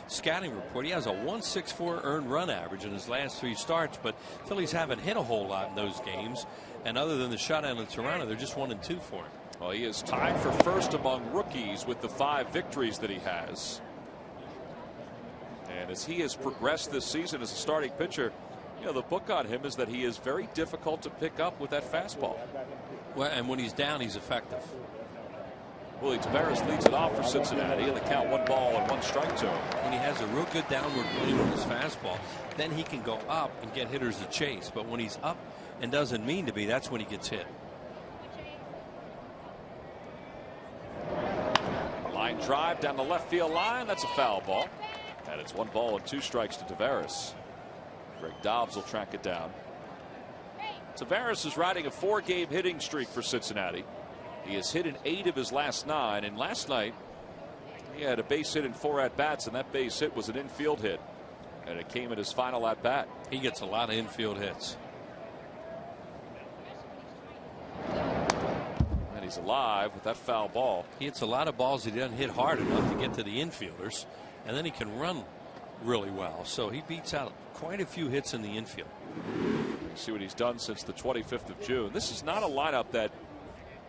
Scouting report. He has a 1.64 earned run average in his last 3 starts, but Phillies haven't hit a whole lot in those games. And other than the shutout in Toronto, they're just 1-2 for him. Well, he is tied for first among rookies with the 5 victories that he has. And as he has progressed this season as a starting pitcher, you know, the book on him is that he is very difficult to pick up with that fastball. Well, and when he's down, he's effective. Willie Taveras leads it off for Cincinnati, and the count 1 ball and 1 strike to him. When he has a real good downward plane with his fastball, then he can go up and get hitters to chase. But when he's up and doesn't mean to be, that's when he gets hit. Line drive down the left field line. That's a foul ball. And it's 1 ball and 2 strikes to Taveras. Greg Dobbs will track it down. Taveras is riding a 4-game hitting streak for Cincinnati. He has hit in 8 of his last 9, and last night he had a base hit in 4 at-bats, and that base hit was an infield hit, and it came at his final at-bat. He gets a lot of infield hits. And he's alive with that foul ball. He hits a lot of balls he doesn't hit hard enough to get to the infielders, and then he can run really well, so he beats out quite a few hits in the infield. See what he's done since the 25th of June. This is not a lineup that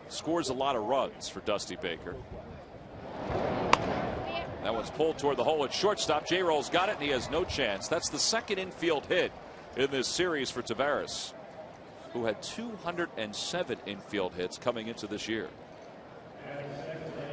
scores a lot of runs for Dusty Baker. That one's pulled toward the hole at shortstop. J-Roll's got it, and he has no chance. That's the 2nd infield hit in this series for Taveras, who had 207 infield hits coming into this year.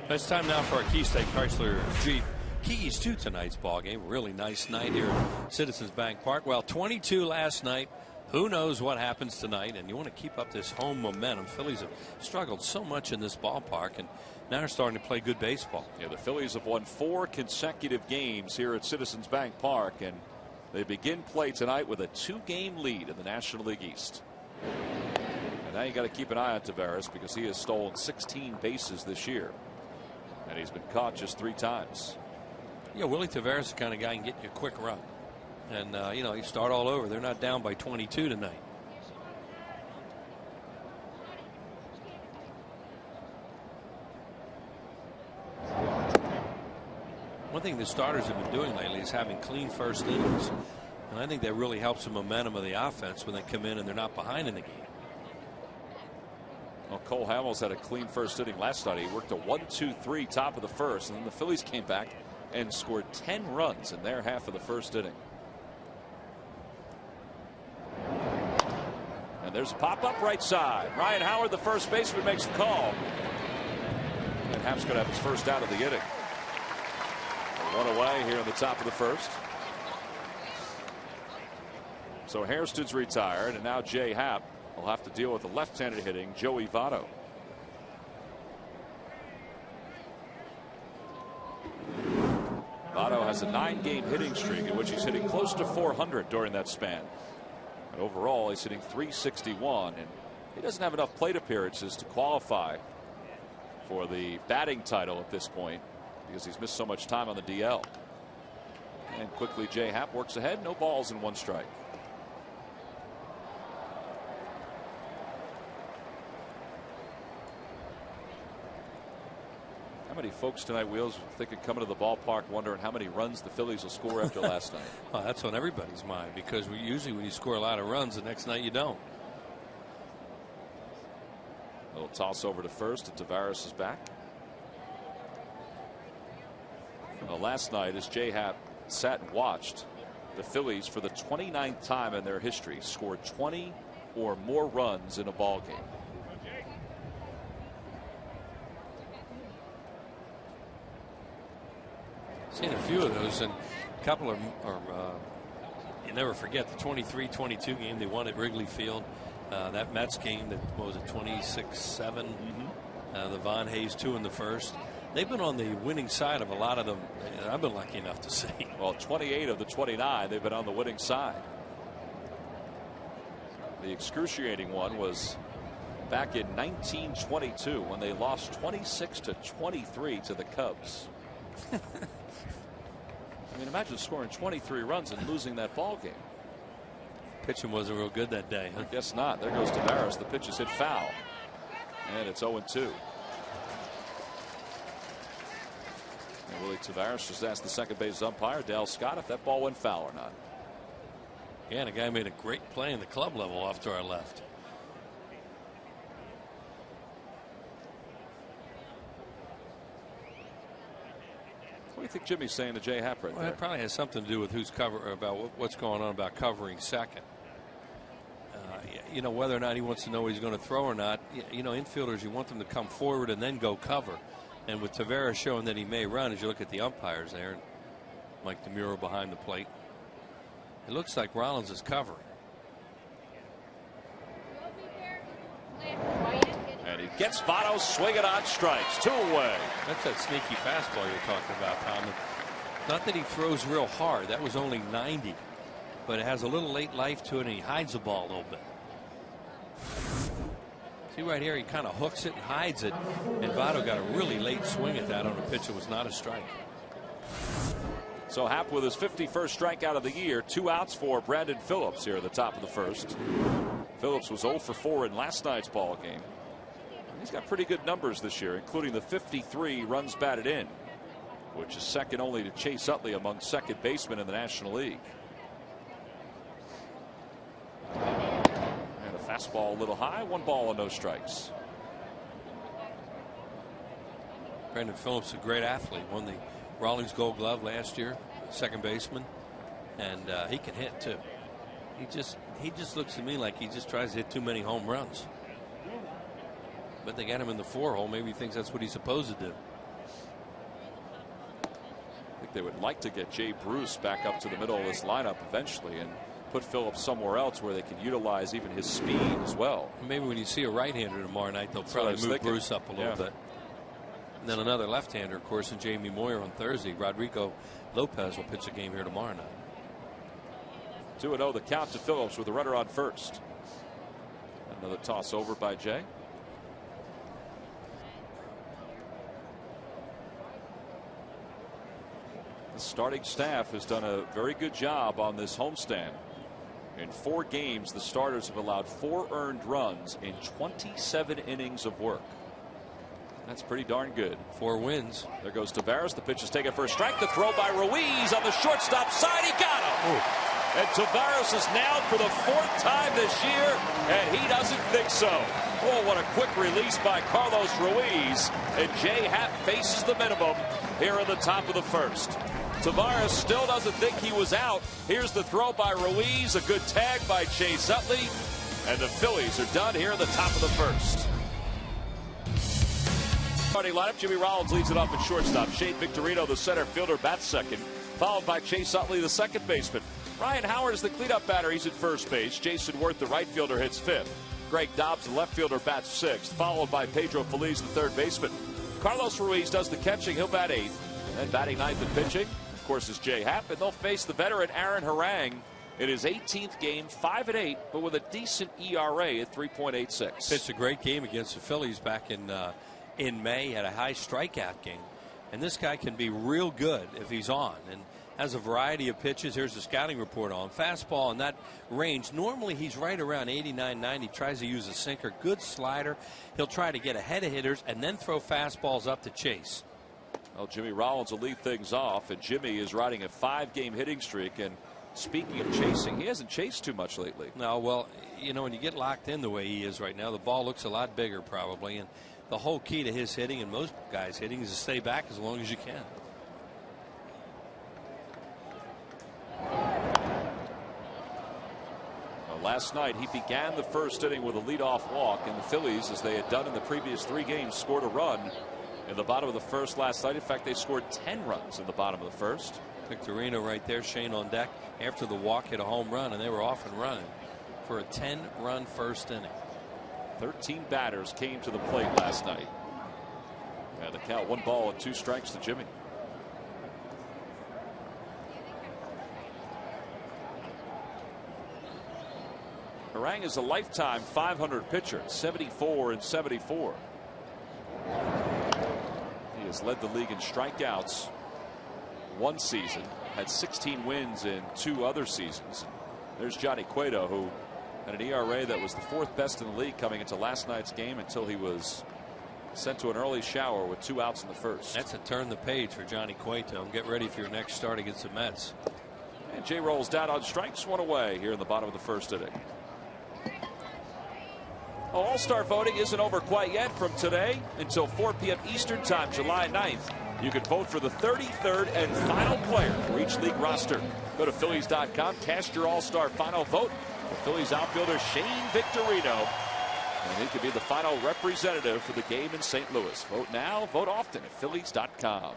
It's time now for our Keystake Chrysler Jeep keys to tonight's ball game. Really nice night here at Citizens Bank Park. Well, 22 last night. Who knows what happens tonight? And you want to keep up this home momentum. Phillies have struggled so much in this ballpark, and now they're starting to play good baseball. Yeah, the Phillies have won 4 consecutive games here at Citizens Bank Park, and they begin play tonight with a 2-game lead in the National League East. And now you got to keep an eye on Taveras because he has stolen 16 bases this year, and he's been caught just 3 times. Yeah, Willie Taveras is the kind of guy who can get you a quick run. And, you know, you start all over. They're not down by 22 tonight. One thing the starters have been doing lately is having clean first innings. And I think that really helps the momentum of the offense when they come in and they're not behind in the game. Well, Cole Hamels had a clean first inning last night. He worked a 1-2-3 top of the first, and then the Phillies came back and scored 10 runs in their half of the first inning. And there's a pop up right side. Ryan Howard, the first baseman, makes the call. And Hap's going to have his first out of the inning. 1 away here in the top of the first. So Hairston's retired, and now Jay Happ will have to deal with the left-handed hitting Joey Votto. Votto has a 9-game hitting streak in which he's hitting close to 400 during that span. And overall, he's hitting 361, and he doesn't have enough plate appearances to qualify for the batting title at this point because he's missed so much time on the DL. And quickly, Jay Happ works ahead. No balls and 1 strike. How many folks tonight, Wheels, thinking coming to the ballpark wondering how many runs the Phillies will score after last night? Well, that's on everybody's mind because usually when you score a lot of runs, the next night you don't. A little toss over to first, and Taveras is back. Well, last night, as Jay Happ sat and watched, the Phillies, for the 29th time in their history, scored 20 or more runs in a ball game. Seen a few of those, and a couple are you never forget the 23-22 game they won at Wrigley Field. That Mets game, that what was it, 26-7. The Von Hayes 2 in the first. They've been on the winning side of a lot of them. I've been lucky enough to see. Well, 28 of the 29, they've been on the winning side. The excruciating one was back in 1922 when they lost 26-23 to the Cubs. I mean, imagine scoring 23 runs and losing that ball game. Pitching wasn't real good that day. I guess not. There goes Taveras. The pitch is hit foul. And it's 0-2. And Willie Tavares just asked the second base umpire, Dale Scott, if that ball went foul or not. Yeah, and a guy made a great play in the club level off to our left. What do you think Jimmy's saying to Jay Happ right Well, there? it probably has something to do with who's about what's going on about covering second. You know, whether or not he wants to know what he's going to throw or not. You know, infielders, you want them to come forward and then go cover. And with Tavares showing that he may run, as you look at the umpires there, and Mike DeMuro behind the plate, it looks like Rollins is covering. And he gets Votto swinging on strikes. 2 away. That's that sneaky fastball you're talking about, Tom. Not that he throws real hard. That was only 90. But it has a little late life to it, and he hides the ball a little bit. See right here, he kind of hooks it and hides it. And Votto got a really late swing at that on a pitch that was not a strike. So Happ with his 51st strikeout of the year. 2 outs for Brandon Phillips here at the top of the first. Phillips was 0 for 4 in last night's ball game. He's got pretty good numbers this year, including the 53 runs batted in, which is second only to Chase Utley among second basemen in the National League. And a fastball a little high. 1 ball and no strikes. Brandon Phillips, a great athlete, won the Rawlings Gold Glove last year, second baseman, and he can hit too. He just looks to me like he just tries to hit too many home runs. But they got him in the 4-hole. Maybe he thinks that's what he's supposed to do. I think they would like to get Jay Bruce back up to the middle of this lineup eventually and put Phillips somewhere else where they can utilize even his speed as well. Maybe when you see a right-hander tomorrow night, they'll probably move Bruce up a little bit. And then another left-hander, of course, and Jamie Moyer on Thursday. Rodrigo Lopez will pitch a game here tomorrow night. 2-0 the count to Phillips with a runner on first. Another toss over by Jay. The starting staff has done a very good job on this homestand. In 4 games, the starters have allowed 4 earned runs in 27 innings of work. That's pretty darn good. 4 wins. There goes Tavares. The pitch is taken for a strike. The throw by Ruiz on the shortstop side. He got him. Ooh. And Tavares is nailed for the 4th time this year, and he doesn't think so. Oh, what a quick release by Carlos Ruiz. And Jay Happ faces the minimum here in the top of the first. Tavares still doesn't think he was out. Here's the throw by Ruiz. A good tag by Chase Utley. And the Phillies are done here in the top of the first. Starting lineup, Jimmy Rollins leads it off at shortstop. Shane Victorino, the center fielder, bats second, followed by Chase Utley, the second baseman. Ryan Howard is the cleanup batter. He's at first base. Jason Worth, the right fielder, hits 5th. Greg Dobbs, the left fielder, bats 6th, followed by Pedro Feliz, the third baseman. Carlos Ruiz does the catching. He'll bat 8th. And then batting 9th and pitching, of course, is Jay Happ. And they'll face the veteran Aaron Harang in his 18th game, 5-8, but with a decent ERA at 3.86. Pitched a great game against the Phillies back in May. Had a high strikeout game. And this guy can be real good if he's on. And has a variety of pitches. Here's the scouting report on fastball in that range. Normally he's right around 89, 90. Tries to use a sinker. Good slider. He'll try to get ahead of hitters and then throw fastballs up to chase. Well, Jimmy Rollins will lead things off, and Jimmy is riding a 5-game hitting streak. And speaking of chasing, he hasn't chased too much lately. No, well, you know, when you get locked in the way he is right now, the ball looks a lot bigger probably. And the whole key to his hitting and most guys hitting is to stay back as long as you can. Last night he began the first inning with a leadoff walk, and the Phillies, as they had done in the previous 3 games, scored a run in the bottom of the first last night. In fact, they scored 10 runs in the bottom of the first. Victorino right there, Shane on deck after the walk, hit a home run, and they were off and running for a 10-run first inning. 13 batters came to the plate last night. And the count 1 ball and 2 strikes to Jimmy. Harang is a lifetime 500 pitcher, 74 and 74. He has led the league in strikeouts 1 season, had 16 wins in 2 other seasons. There's Johnny Cueto, who had an ERA that was the 4th best in the league coming into last night's game until he was Sent to an early shower with 2 outs in the first. That's a turn the page for Johnny Cueto. Get ready for your next start against the Mets. And Jay rolls down on strikes, 1 away here in the bottom of the first inning. All-Star voting isn't over quite yet. From today until 4 p.m. Eastern Time, July 9th, you can vote for the 33rd and final player for each league roster. Go to Phillies.com, cast your All-Star final vote for Phillies outfielder Shane Victorino. And he could be the final representative for the game in St. Louis. Vote now, vote often at Phillies.com.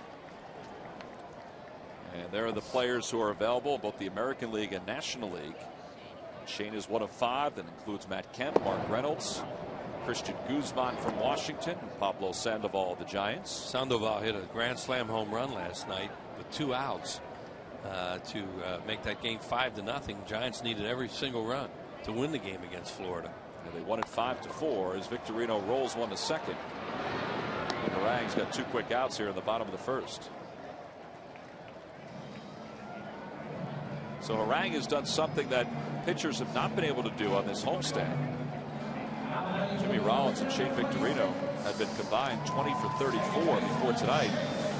And there are the players who are available, both the American League and National League. Shane is 1 of 5. That includes Matt Kemp, Mark Reynolds, Christian Guzman from Washington, and Pablo Sandoval of the Giants. Sandoval hit a grand slam home run last night with 2 outs to make that game 5-0. Giants needed every single run to win the game against Florida. And they won it 5-4 as Victorino rolls 1 to second. And Harang's got 2 quick outs here in the bottom of the first. So Harang has done something that pitchers have not been able to do on this homestand. Jimmy Rollins and Shane Victorino had been combined 20 for 34 before tonight,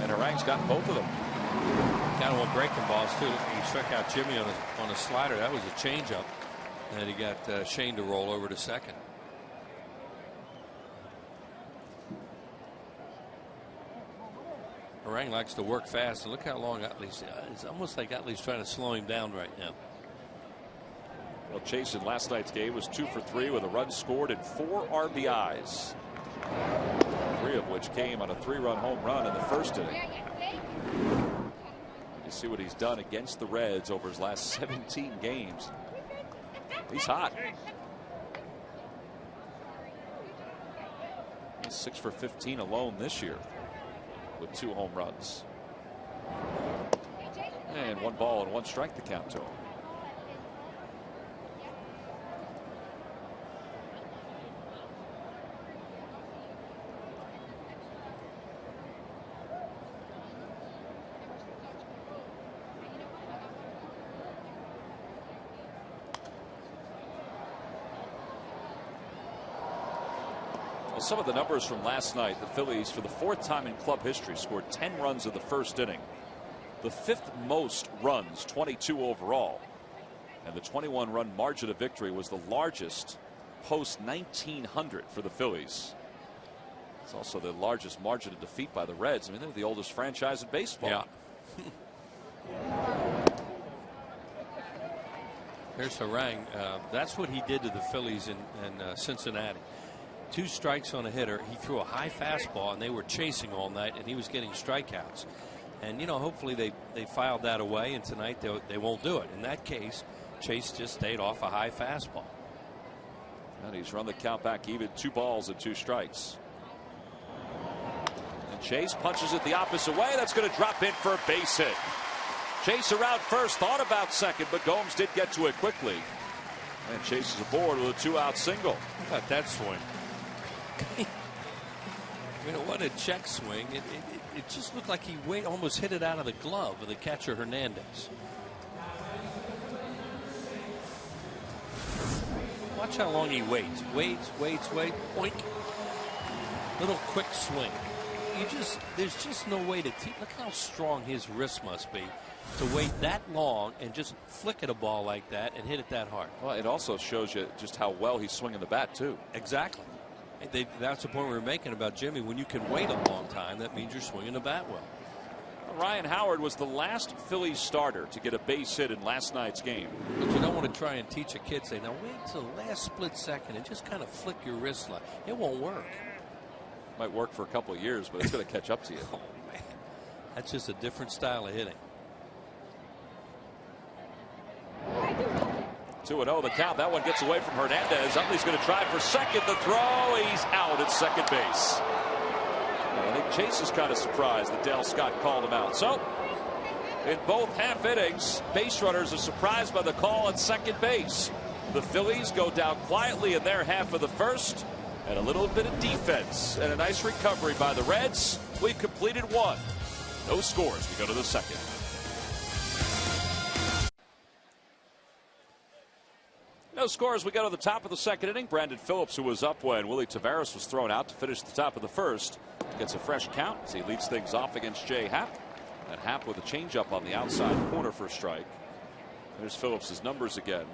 and Harang's gotten both of them. Kind of went breaking balls too. He struck out Jimmy on a slider. That was a changeup, and he got Shane to roll over to second. Harang likes to work fast, and look how long Utley's. It's almost like Utley's trying to slow him down right now. Well, Chase in last night's game was 2 for 3 with a run scored and 4 RBIs. 3 of which came on a 3-run home run in the first inning. You see what he's done against the Reds over his last 17 games. He's hot. He's 6 for 15 alone this year with 2 home runs. And 1 ball and 1 strike to count to him. Some of the numbers from last night. The Phillies, for the 4th time in club history, scored 10 runs in the first inning. The 5th most runs, 22 overall. And the 21-run margin of victory was the largest post 1900 for the Phillies. It's also the largest margin of defeat by the Reds. I mean, they're the oldest franchise in baseball. Yeah. Here's Harang. That's what he did to the Phillies in Cincinnati. 2 strikes on a hitter. He threw a high fastball, and they were chasing all night, and he was getting strikeouts. And, you know, hopefully they filed that away, and tonight they won't do it. In that case, Chase just stayed off a high fastball. And he's run the count back even. 2 balls and 2 strikes. And Chase punches it the opposite way. That's going to drop in for a base hit. Chase around first, thought about second, but Gomes did get to it quickly. And Chase is aboard with a 2-out single. How about that swing? I mean, it wasn't a check swing. It just looked like he almost hit it out of the glove of the catcher Hernandez. Watch how long he waits. Waits. Boink. Little quick swing. There's just no way to look how strong his wrist must be to wait that long and just flick at a ball like that and hit it that hard. Well, it also shows you just how well he's swinging the bat too. Exactly. That's the point we were making about Jimmy. When you can wait a long time, that means you're swinging the bat well. Ryan Howard was the last Phillies starter to get a base hit in last night's game. But you don't want to try and teach a kid, say, now wait till the last split second and just kind of flick your wrist. It won't work. Might work for a couple of years, but it's going to catch up to you. Oh, man. That's just a different style of hitting. 2-0 the count. That one gets away from Hernandez. Utley's going to try for second. The throw. He's out at second base. I think Chase is kind of surprised that Dale Scott called him out. So, in both half innings, base runners are surprised by the call at second base. The Phillies go down quietly in their half of the first, and a little bit of defense and a nice recovery by the Reds. We've completed 1. No scores. We go to the second. No score as we go to the top of the second inning. Brandon Phillips, who was up when Willie Taveras was thrown out to finish the top of the first, gets a fresh count as he leads things off against Jay Happ. And Happ with a changeup on the outside corner for a strike. There's Phillips' numbers again.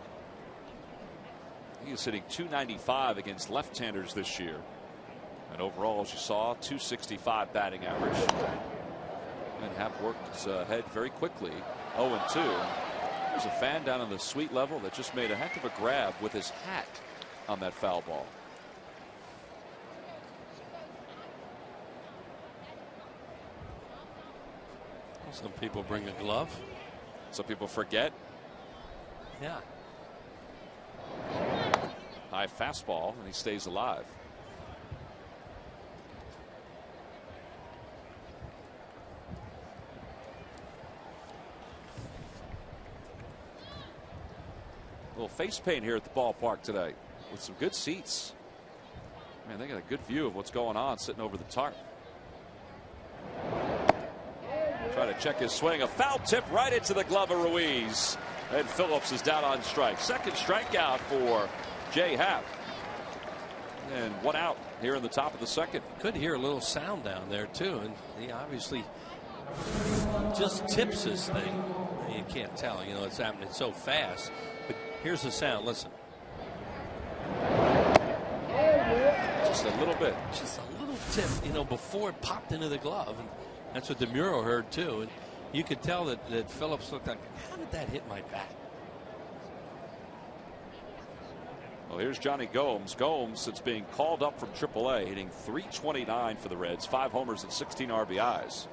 He is hitting .295 against left-handers this year. And overall, as you saw, .265 batting average. And Happ worked his head very quickly. 0-2. There's a fan down on the suite level that just made a heck of a grab with his hat on that foul ball. Some people bring a glove. Some people forget. Yeah. High fastball, and he stays alive. A little face paint here at the ballpark today with some good seats. Man, they got a good view of what's going on sitting over the tarp. Try to check his swing. A foul tip right into the glove of Ruiz. And Phillips is down on strike. Second strikeout for Jay Happ. And one out here in the top of the second. Could hear a little sound down there, too. And he obviously just tips this thing. You can't tell. You know, it's happening so fast. But here's the sound. Listen. Just a little bit. Just a little tip, you know, before it popped into the glove. And that's what DeMuro heard, too. And you could tell that Phillips looked like, how did that hit my bat? Well, here's Johnny Gomes. Gomes, since being called up from AAA, hitting .329 for the Reds, 5 homers and 16 RBIs.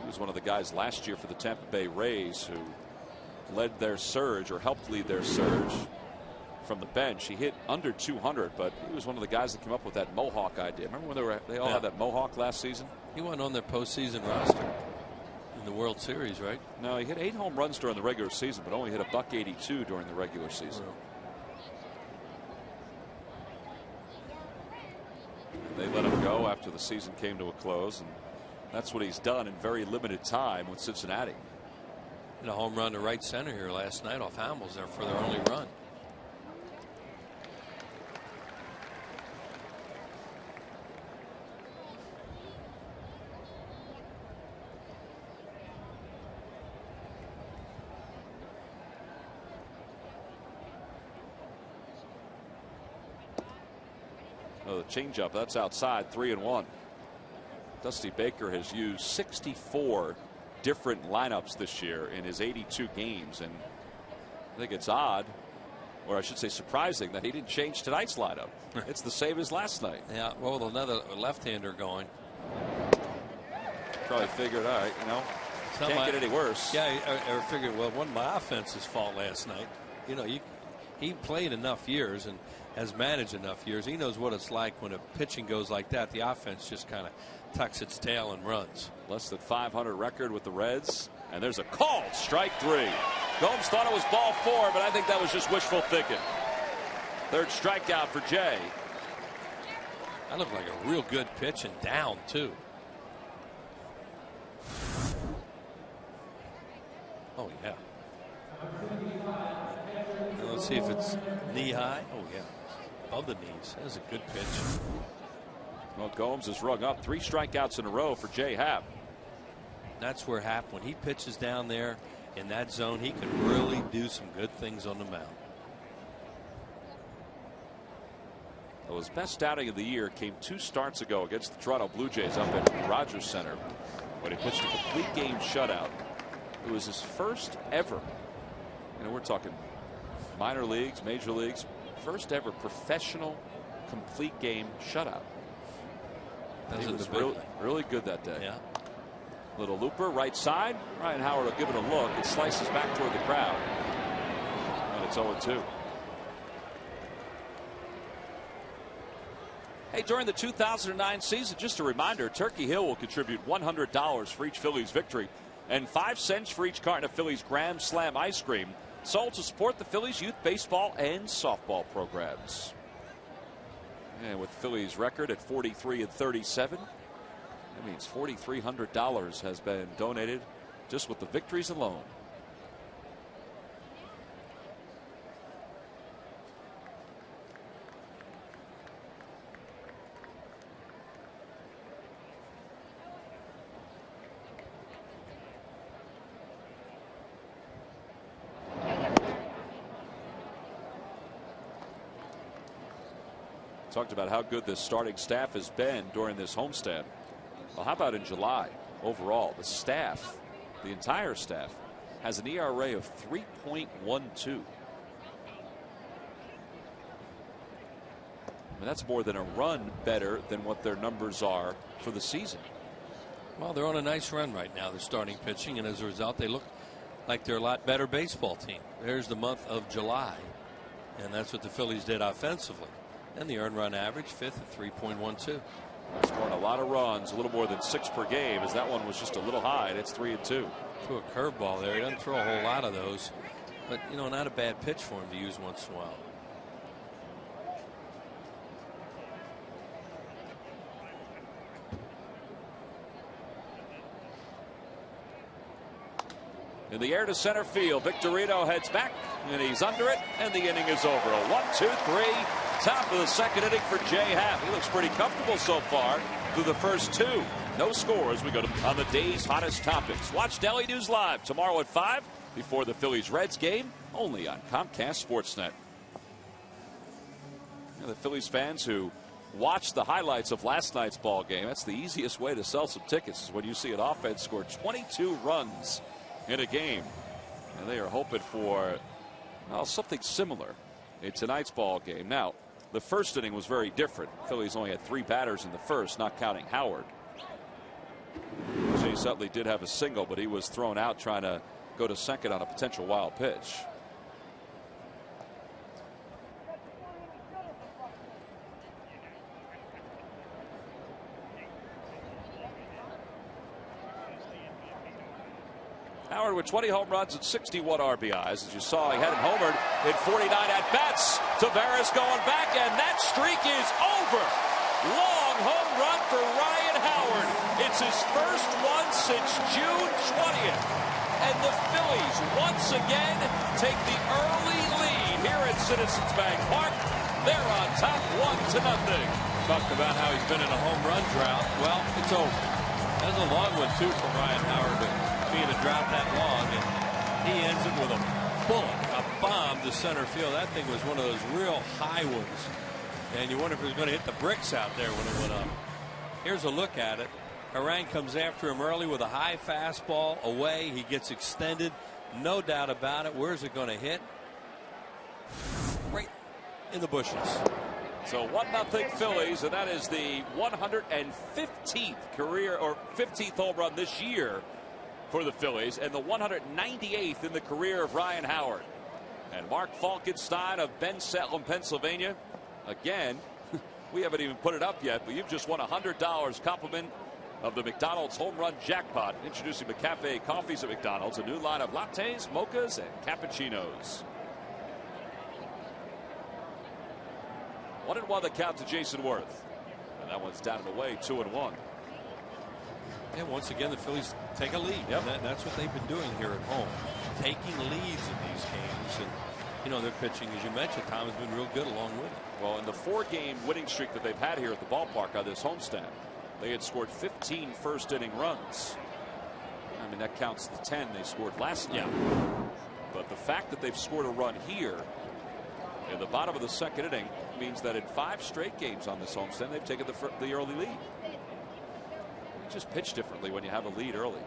He was one of the guys last year for the Tampa Bay Rays who led their surge, or helped lead their surge from the bench. He hit under 200, but he was one of the guys that came up with that Mohawk idea. Remember when they all had that Mohawk last season? He wasn't on their postseason roster in the World Series, right? No, he hit 8 home runs during the regular season, but only hit a .182 during the regular season. They let him go after the season came to a close, and that's what he's done in very limited time with Cincinnati. And a home run to right center here last night off Hamels there for their only run. Oh, the changeup, that's outside, 3-1. Dusty Baker has used 64 different lineups this year in his 82 games, and I think it's odd, or I should say surprising, that he didn't change tonight's lineup. It's the same as last night. Yeah, well, with another left-hander going. Probably figured, all right, you know, can't get any worse. Yeah, I figured, well, it wasn't my offense's fault last night. You know, he played enough years and has managed enough years. He knows what it's like when a pitching goes like that. The offense just kind of tucks its tail and runs. Less than .500 record with the Reds. And there's a call. Strike 3. Gomes thought it was ball 4, but I think that was just wishful thinking. Third strikeout for Jay. That looked like a real good pitch and down, too. Oh, yeah. Now let's see if it's knee high. Oh, yeah. Above the knees. That was a good pitch. Well, Gomes has rung up 3 strikeouts in a row for Jay Happ. That's where Happ, when he pitches down there in that zone, he can really do some good things on the mound. Well, his best outing of the year came 2 starts ago against the Toronto Blue Jays up at Rogers Center when he pitched a complete game shutout. It was his first ever, you know, we're talking minor leagues, major leagues, first ever professional complete game shutout. He was really good that day. Yeah. Little looper right side. Ryan Howard will give it a look. It slices back toward the crowd. And it's 0-2. Hey, during the 2009 season, just a reminder, Turkey Hill will contribute $100 for each Phillies victory and 5 cents for each carton of Phillies Grand Slam ice cream, sold to support the Phillies youth baseball and softball programs. And with Phillies record at 43-37, that means $4,300 has been donated just with the victories alone. talked about how good this starting staff has been during this homestand. Well, how about in July? Overall, the staff, the entire staff, has an ERA of 3.12. I mean, that's more than a run better than what their numbers are for the season. Well, they're on a nice run right now. They're starting pitching, and as a result, they look like they're a lot better baseball team. There's the month of July, and that's what the Phillies did offensively. And the earned run average, fifth at 3.12. Scoring a lot of runs, a little more than 6 per game, as that one was just a little high, and it's 3-2. Threw a curveball there. He doesn't throw a whole lot of those, but you know, not a bad pitch for him to use once in a while. In the air to center field, Victorino heads back, and he's under it, and the inning is over. A 1-2-3, top of the second inning for Jay Happ. He looks pretty comfortable so far through the first 2. No score as we go on the day's hottest topics. Watch Daily News Live tomorrow at 5 before the Phillies Reds game, only on Comcast Sportsnet. The Phillies fans who watched the highlights of last night's ball game, that's the easiest way to sell some tickets, is when you see an offense score 22 runs in a game, and they are hoping for, well, something similar in tonight's ball game. Now, the first inning was very different. Phillies only had 3 batters in the first, not counting Howard. Chase Utley did have a single, but he was thrown out trying to go to second on a potential wild pitch. Howard with 20 home runs and 61 RBIs. As you saw, he had it homered in 49 at-bats. Taveras going back, and that streak is over. Long home run for Ryan Howard. It's his first one since June 20th. And the Phillies once again take the early lead here at Citizens Bank Park. They're on top 1-0. Talked about how he's been in a home run drought. Well, it's over. That's a long one, too, for Ryan Howard to be in a drought that long. And he ends it with a bullet, a bomb to center field. That thing was one of those real high ones. And you wonder if it was going to hit the bricks out there when it went up. Here's a look at it. Harang comes after him early with a high fastball away. He gets extended. No doubt about it. Where's it going to hit? Right in the bushes. So 1-0 Phillies, and that is the 115th career or 15th home run this year for the Phillies, and the 198th in the career of Ryan Howard. And Mark Falkenstein of Ben Salem, Pennsylvania. Again, we haven't even put it up yet, but you've just won $100 compliment of the McDonald's home run jackpot. Introducing McCafe coffees at McDonald's, a new line of lattes, mochas, and cappuccinos. 1-1 the count to Jason Worth. And that one's down and away, 2-1. And once again, the Phillies take a lead. Yep. And that's what they've been doing here at home. Taking leads in these games. And, you know, their pitching, as you mentioned, Tom, has been real good along with it. Well, in the 4-game winning streak that they've had here at the ballpark on this homestand, they had scored 15 first-inning runs. I mean, that counts the 10 they scored last night. Yeah. But the fact that they've scored a run here in the bottom of the second inning means that in 5 straight games on this homestand, they've taken the early lead. You just pitch differently when you have a lead early.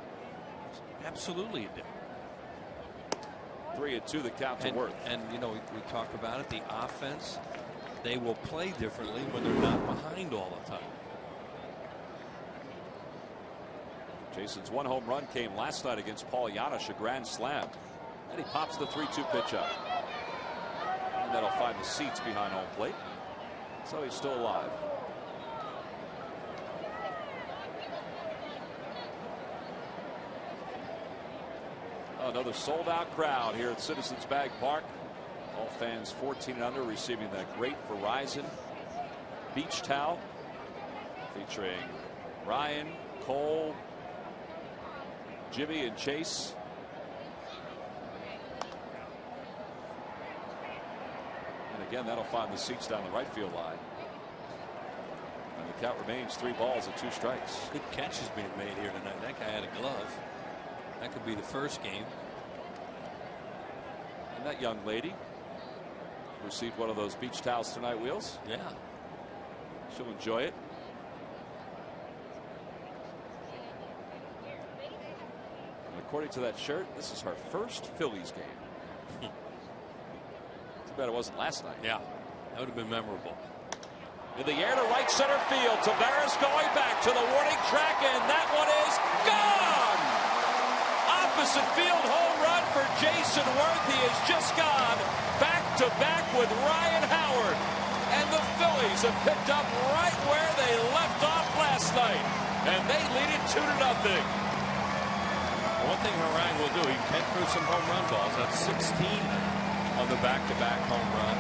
Absolutely it did. 3-2 the count to Worth. And, you know, we talk about it, the offense, they will play differently when they're not behind all the time. Jason's 1 home run came last night against Paul Janisch, a grand slam. And he pops the 3-2 pitch up. And that'll find the seats behind home plate. So he's still alive. Another sold-out crowd here at Citizens Bank Park. All fans 14 and under receiving that great Verizon beach towel featuring Ryan, Cole, Jimmy, and Chase. And again, that'll find the seats down the right field line. And the count remains 3 balls and 2 strikes. Good catches being made here tonight. That guy had a glove. That could be the first game. And that young lady received one of those beach towels tonight, Wheels. Yeah. She'll enjoy it. And according to that shirt, this is her first Phillies game. Too bad it wasn't last night. Yeah, that would have been memorable. In the air to right center field. Tavares going back to the warning track, and that one is gone. Opposite field home run for Jason Worth. He has just gone back to back with Ryan Howard. And the Phillies have picked up right where they left off last night. And they lead it 2-0. One thing Harang will do, he can throw some home run balls. That's 16 on the back-to-back home run.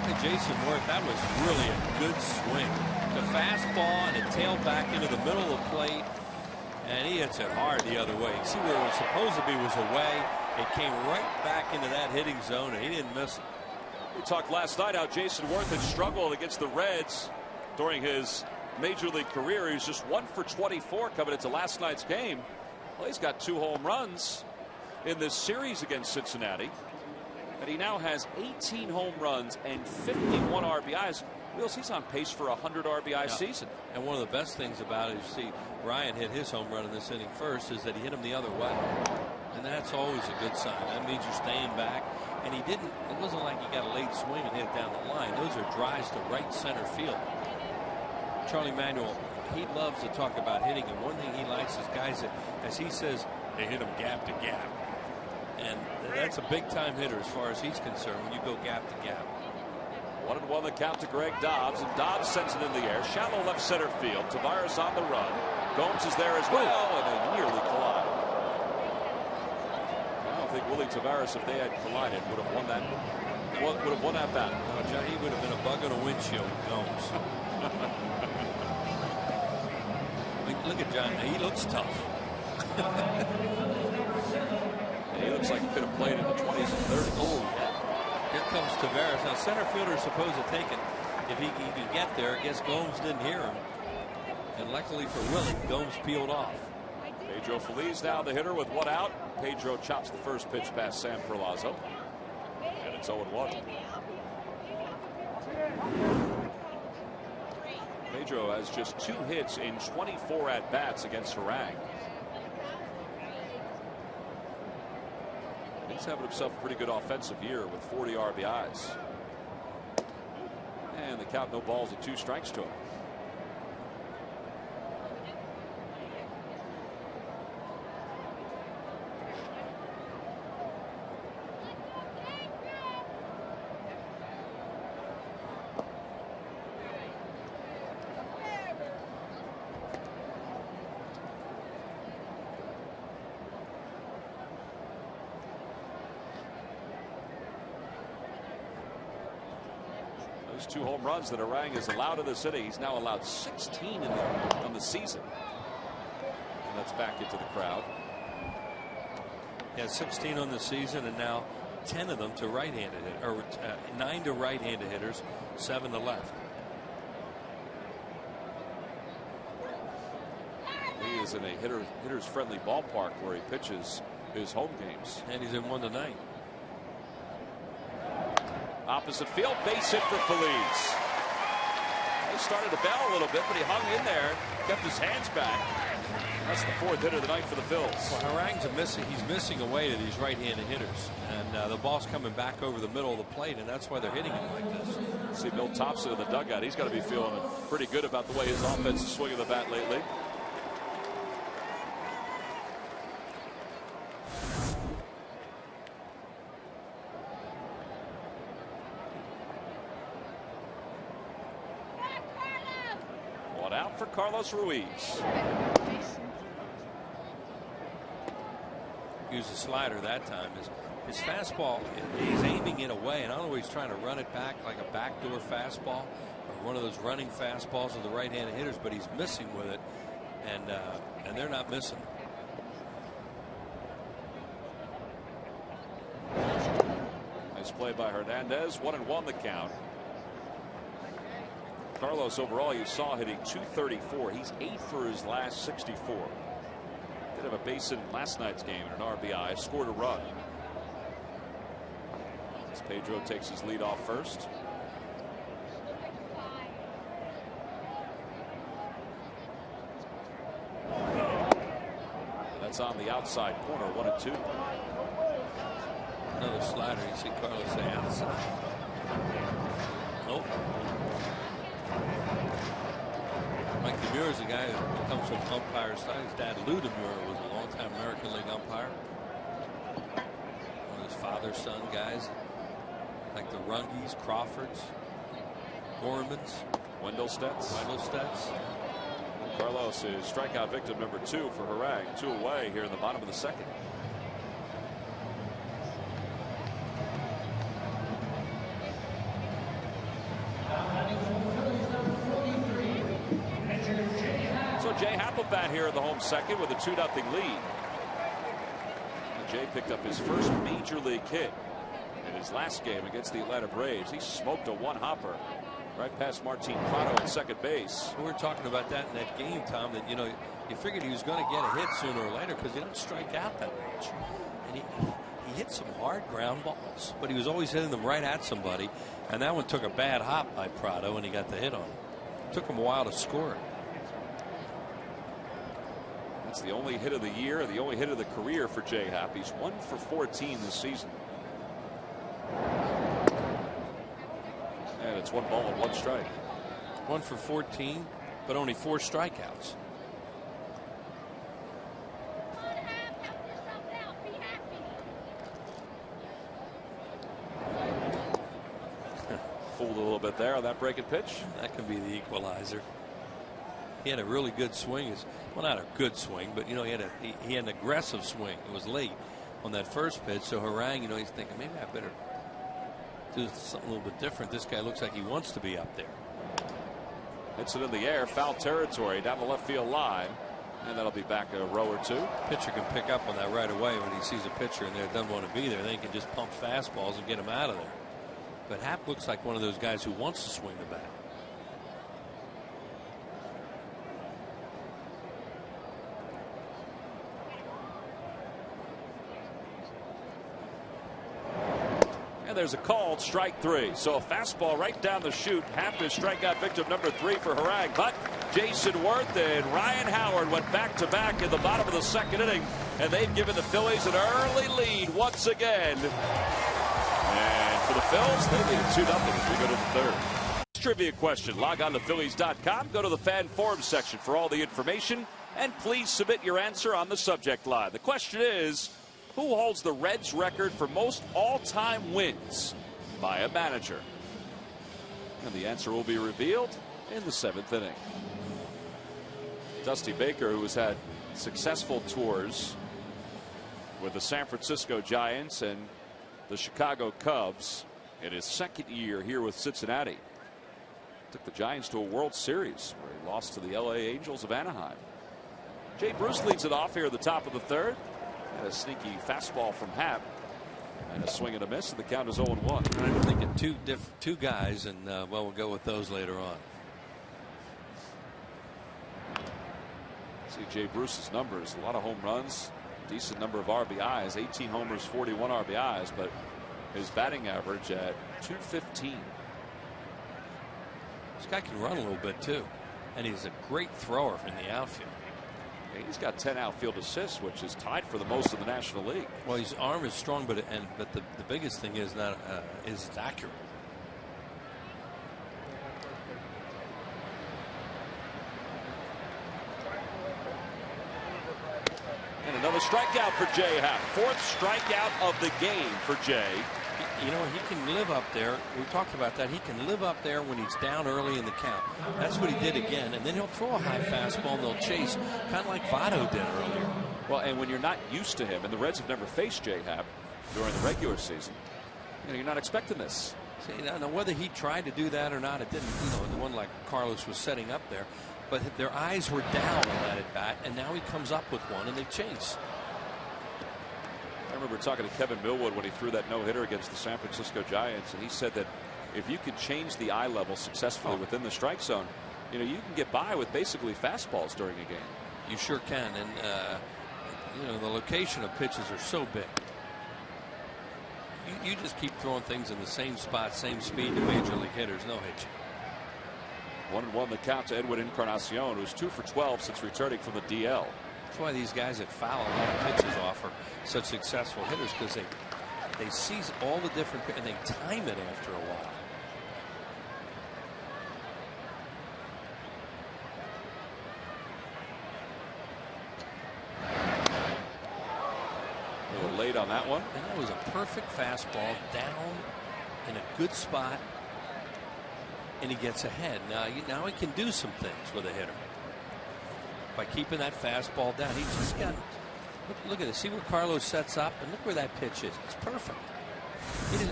Hey, Jason Worth, that was really a good swing. The fastball, and it tailed back into the middle of the plate, and he hits it hard the other way. You see where it was supposed to be was away. It came right back into that hitting zone, and he didn't miss it. We talked last night how Jason Worth had struggled against the Reds during his major league career. He was just 1 for 24 coming into last night's game. Well, he's got 2 home runs in this series against Cincinnati. And he now has 18 home runs and 51 RBIs. Wheels, he's on pace for a 100 RBI season. And one of the best things about it, you see Ryan hit his home run in this inning first, is that he hit him the other way. And that's always a good sign. That means you're staying back. And he didn't, it wasn't like he got a late swing and hit it down the line. Those are drives to right center field. Charlie Manuel, he loves to talk about hitting, and one thing he likes is guys that, as he says, they hit him gap to gap. And that's a big time hitter as far as he's concerned when you go gap to gap. 1-1 the count to Greg Dobbs, and Dobbs sends it in the air. Shallow left center field. Tavares on the run. Gomes is there as well, and they nearly collide. I don't think Willie Tavares, if they had collided, would have won that. Would have won that battle. No, John, he would have been a bug on a windshield with Gomes. Look at John. He looks tough. He looks like he could have played in the 20s and 30s. Oh, yeah. Here comes Tavares. Now, center fielder is supposed to take it if he can get there. I guess Gomes didn't hear him. And luckily for Willie, Gomes peeled off. Pedro Feliz now the hitter with 1 out. Pedro chops the first pitch past Sam Perlazo. And it's 0-1. Pedro has just 2 hits in 24 at-bats against Harang. He's having himself a pretty good offensive year with 40 RBIs. And the count, no balls and 2 strikes to him. Those 2 home runs that Harang has allowed in the city. He's now allowed 16 on the season. And that's back into the crowd. Yeah, 16 on the season, and now 10 of them to right-handed hitters, or 9 to right-handed hitters, 7 to left. He is in a hitters friendly ballpark where he pitches his home games. And he's in 1 tonight. Opposite field, base hit for Feliz. He started to bail a little bit, but he hung in there, kept his hands back. That's the 4th hitter of the night for the Phillies. Well, Harang's he's missing away to these right-handed hitters, and the ball's coming back over the middle of the plate, and that's why they're hitting him like this. See Bill Thompson in the dugout. He's got to be feeling pretty good about the way his offense is swinging the bat lately. Out for Carlos Ruiz. Used a slider that time. His fastball, he's aiming it away, and I don't know if he's trying to run it back like a backdoor fastball or one of those running fastballs of the right-handed hitters, but he's missing with it, and they're not missing. Nice play by Hernandez. 1-1 the count. Carlos overall you saw hitting .234. He's 8 for his last 64. Did have a base hit in last night's game and an RBI. Scored a run. As Pedro takes his lead off first. That's on the outside corner, 1-2. Another slider. You see Carlos say outside. Nope. Mike Demure is a guy who comes from umpire side. His dad, Lou Demure, was a longtime American League umpire. One of his father-son guys, like the Rungis, Crawfords, Gormans, Wendelstedts. Carlos is strikeout victim number 2 for Harang. 2 away here in the bottom of the second. So Jay Happ will bat here in the home second with a 2-0 lead. Jay picked up his first major league hit in his last game against the Atlanta Braves. He smoked a one-hopper right past Martin Prado at second base. We were talking about that in that game, Tom, that, you know, you figured he was going to get a hit sooner or later because he doesn't strike out that much. And he hit some hard ground balls, but he was always hitting them right at somebody. And that one took a bad hop by Prado, and he got the hit on it. Took him a while to score it. That's the only hit of the year, the only hit of the career for Jay Happ. He's 1 for 14 this season. And it's 1 ball and 1 strike. 1 for 14, but only 4 strikeouts. Fooled a little bit there on that breaking pitch. That can be the equalizer. He had a really good swing. Well, not a good swing, but, you know, he had an aggressive swing. It was late on that first pitch. So Harang, you know, he's thinking maybe I better do something a little bit different. This guy looks like he wants to be up there. Hits it in the air, foul territory down the left field line, and that'll be back a row or 2. Pitcher can pick up on that right away when he sees a pitcher and they doesn't want to be there. Then he can just pump fastballs and get him out of there. But Happ looks like one of those guys who wants to swing the bat. And there's a called strike 3. So a fastball right down the chute. Happ is strikeout victim number 3 for Harang. But Jason Worth and Ryan Howard went back-to-back in the bottom of the second inning. And they've given the Phillies an early lead once again. And for the Phils, they lead 2-0 as we go to the third. Trivia question. Log on to Phillies.com. Go to the fan forum section for all the information. And please submit your answer on the subject line. The question is, who holds the Reds record for most all-time wins by a manager? And the answer will be revealed in the 7th inning. Dusty Baker, who has had successful tours with the San Francisco Giants and the Chicago Cubs in his second year here with Cincinnati. Took the Giants to a World Series where he lost to the LA Angels of Anaheim. Jay Bruce leads it off here at the top of the third. And a sneaky fastball from Happ. And a swing and a miss, and the count is 0-1. I'm thinking two guys, and well, we'll go with those later on. See Jay Bruce's numbers, a lot of home runs, decent number of RBIs, 18 homers, 41 RBIs, but his batting average at .215. This guy can run a little bit too, and he's a great thrower in the outfield. He's got 10 outfield assists, which is tied for the most in the National League. Well, his arm is strong, but the biggest thing is not is it's accurate. And another strikeout for Jay Happ. 4th strikeout of the game for Jay. You know, he can live up there. We talked about that. He can live up there when he's down early in the count. That's what he did again. And then he'll throw a high fastball and they'll chase, kind of like Votto did earlier. Well, and when you're not used to him, and the Reds have never faced Jay Happ during the regular season, you know, you're not expecting this. See, now whether he tried to do that or not, it didn't. You know, the one like Carlos was setting up there, but their eyes were down on that at bat, and now he comes up with one and they chase. I remember talking to Kevin Millwood when he threw that no-hitter against the San Francisco Giants, and he said that if you can change the eye level successfully within the strike zone, you know, you can get by with basically fastballs during a game. You sure can, and you know, the location of pitches are so big. You just keep throwing things in the same spot, same speed to major league hitters, no hitch. 1-1 the count to Edwin Encarnacion, who's 2 for 12 since returning from the DL. That's why these guys that foul a lot of pitches off are such successful hitters, because they seize all the different and they time it after a while. A little late on that one. And that was a perfect fastball down in a good spot, and he gets ahead. Now he can do some things with a hitter by keeping that fastball down. He just got. Look at this. See where Carlos sets up, and look where that pitch is. It's perfect.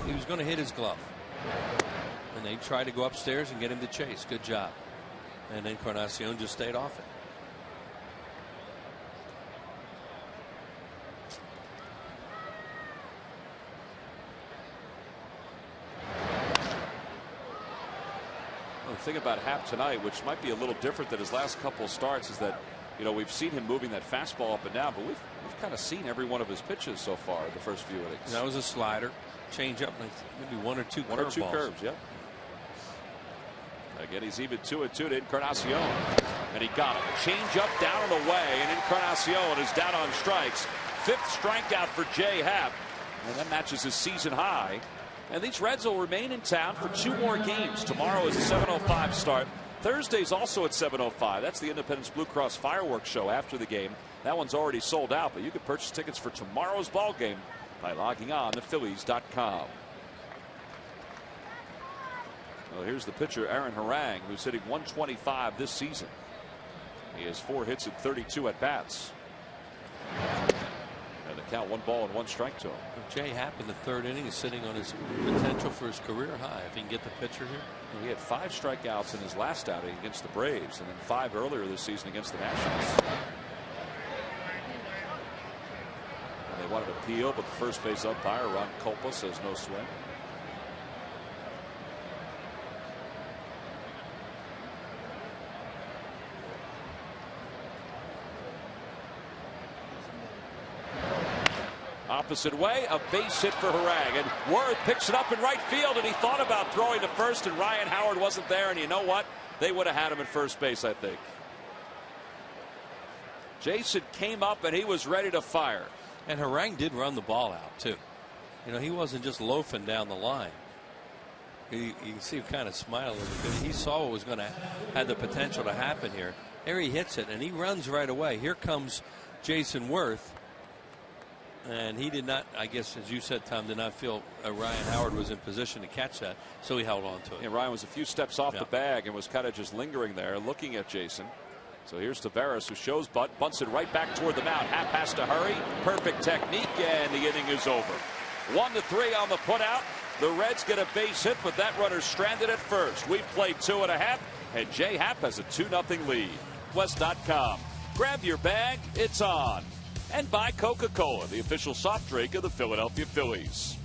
He was going to hit his glove, and they tried to go upstairs and get him to chase. Good job. And Encarnacion just stayed off it. The thing about Happ tonight, which might be a little different than his last couple of starts, is that we've seen him moving that fastball up and down, but we've kind of seen every one of his pitches so far in the first few innings. And that was a slider, change up, maybe one or two curves. Yep. Again, he's even 2-2 to Encarnacion, and he got him. Change up, down and away, and Encarnacion is down on strikes. 5th strikeout for Jay Happ, and that matches his season high. And these Reds will remain in town for 2 more games. Tomorrow is a 7:05 start. Thursday's also at 7:05. That's the Independence Blue Cross fireworks show after the game. That one's already sold out, but you can purchase tickets for tomorrow's ball game by logging on to Phillies.com. Well, here's the pitcher, Aaron Harang, who's hitting .125 this season. He has 4 hits and 32 at bats. And the count 1 ball and 1 strike to him. Jay Happ in the 3rd inning is sitting on his potential for his career high if he can get the pitcher here. He had 5 strikeouts in his last outing against the Braves, and then 5 earlier this season against the Nationals. And they wanted to appeal, but the first base umpire, Ron Culpa, says no swing. Opposite way, a base hit for Harang, and Worth picks it up in right field, and he thought about throwing to first, and Ryan Howard wasn't there, and you know what? They would have had him at first base, I think. Jason came up and he was ready to fire. And Harang did run the ball out too. He wasn't just loafing down the line. You can see him kind of smiling a little bit. He saw what was going to have the potential to happen here. There he hits it, and he runs right away. Here comes Jason Worth. And he did not, I guess, as you said, Tom, did not feel Ryan Howard was in position to catch that, so he held on to it. Yeah, Ryan was a few steps off the bag and was kind of just lingering there, looking at Jason. So here's Taveras, who shows bunts it right back toward the mound. Happ has to hurry. Perfect technique, and the inning is over. 1-3 on the putout. The Reds get a base hit, but that runner's stranded at first. We've played 2.5, and Jay Happ has a 2-0 lead. West.com. Grab your bag. It's on. And by Coca-Cola, the official soft drink of the Philadelphia Phillies.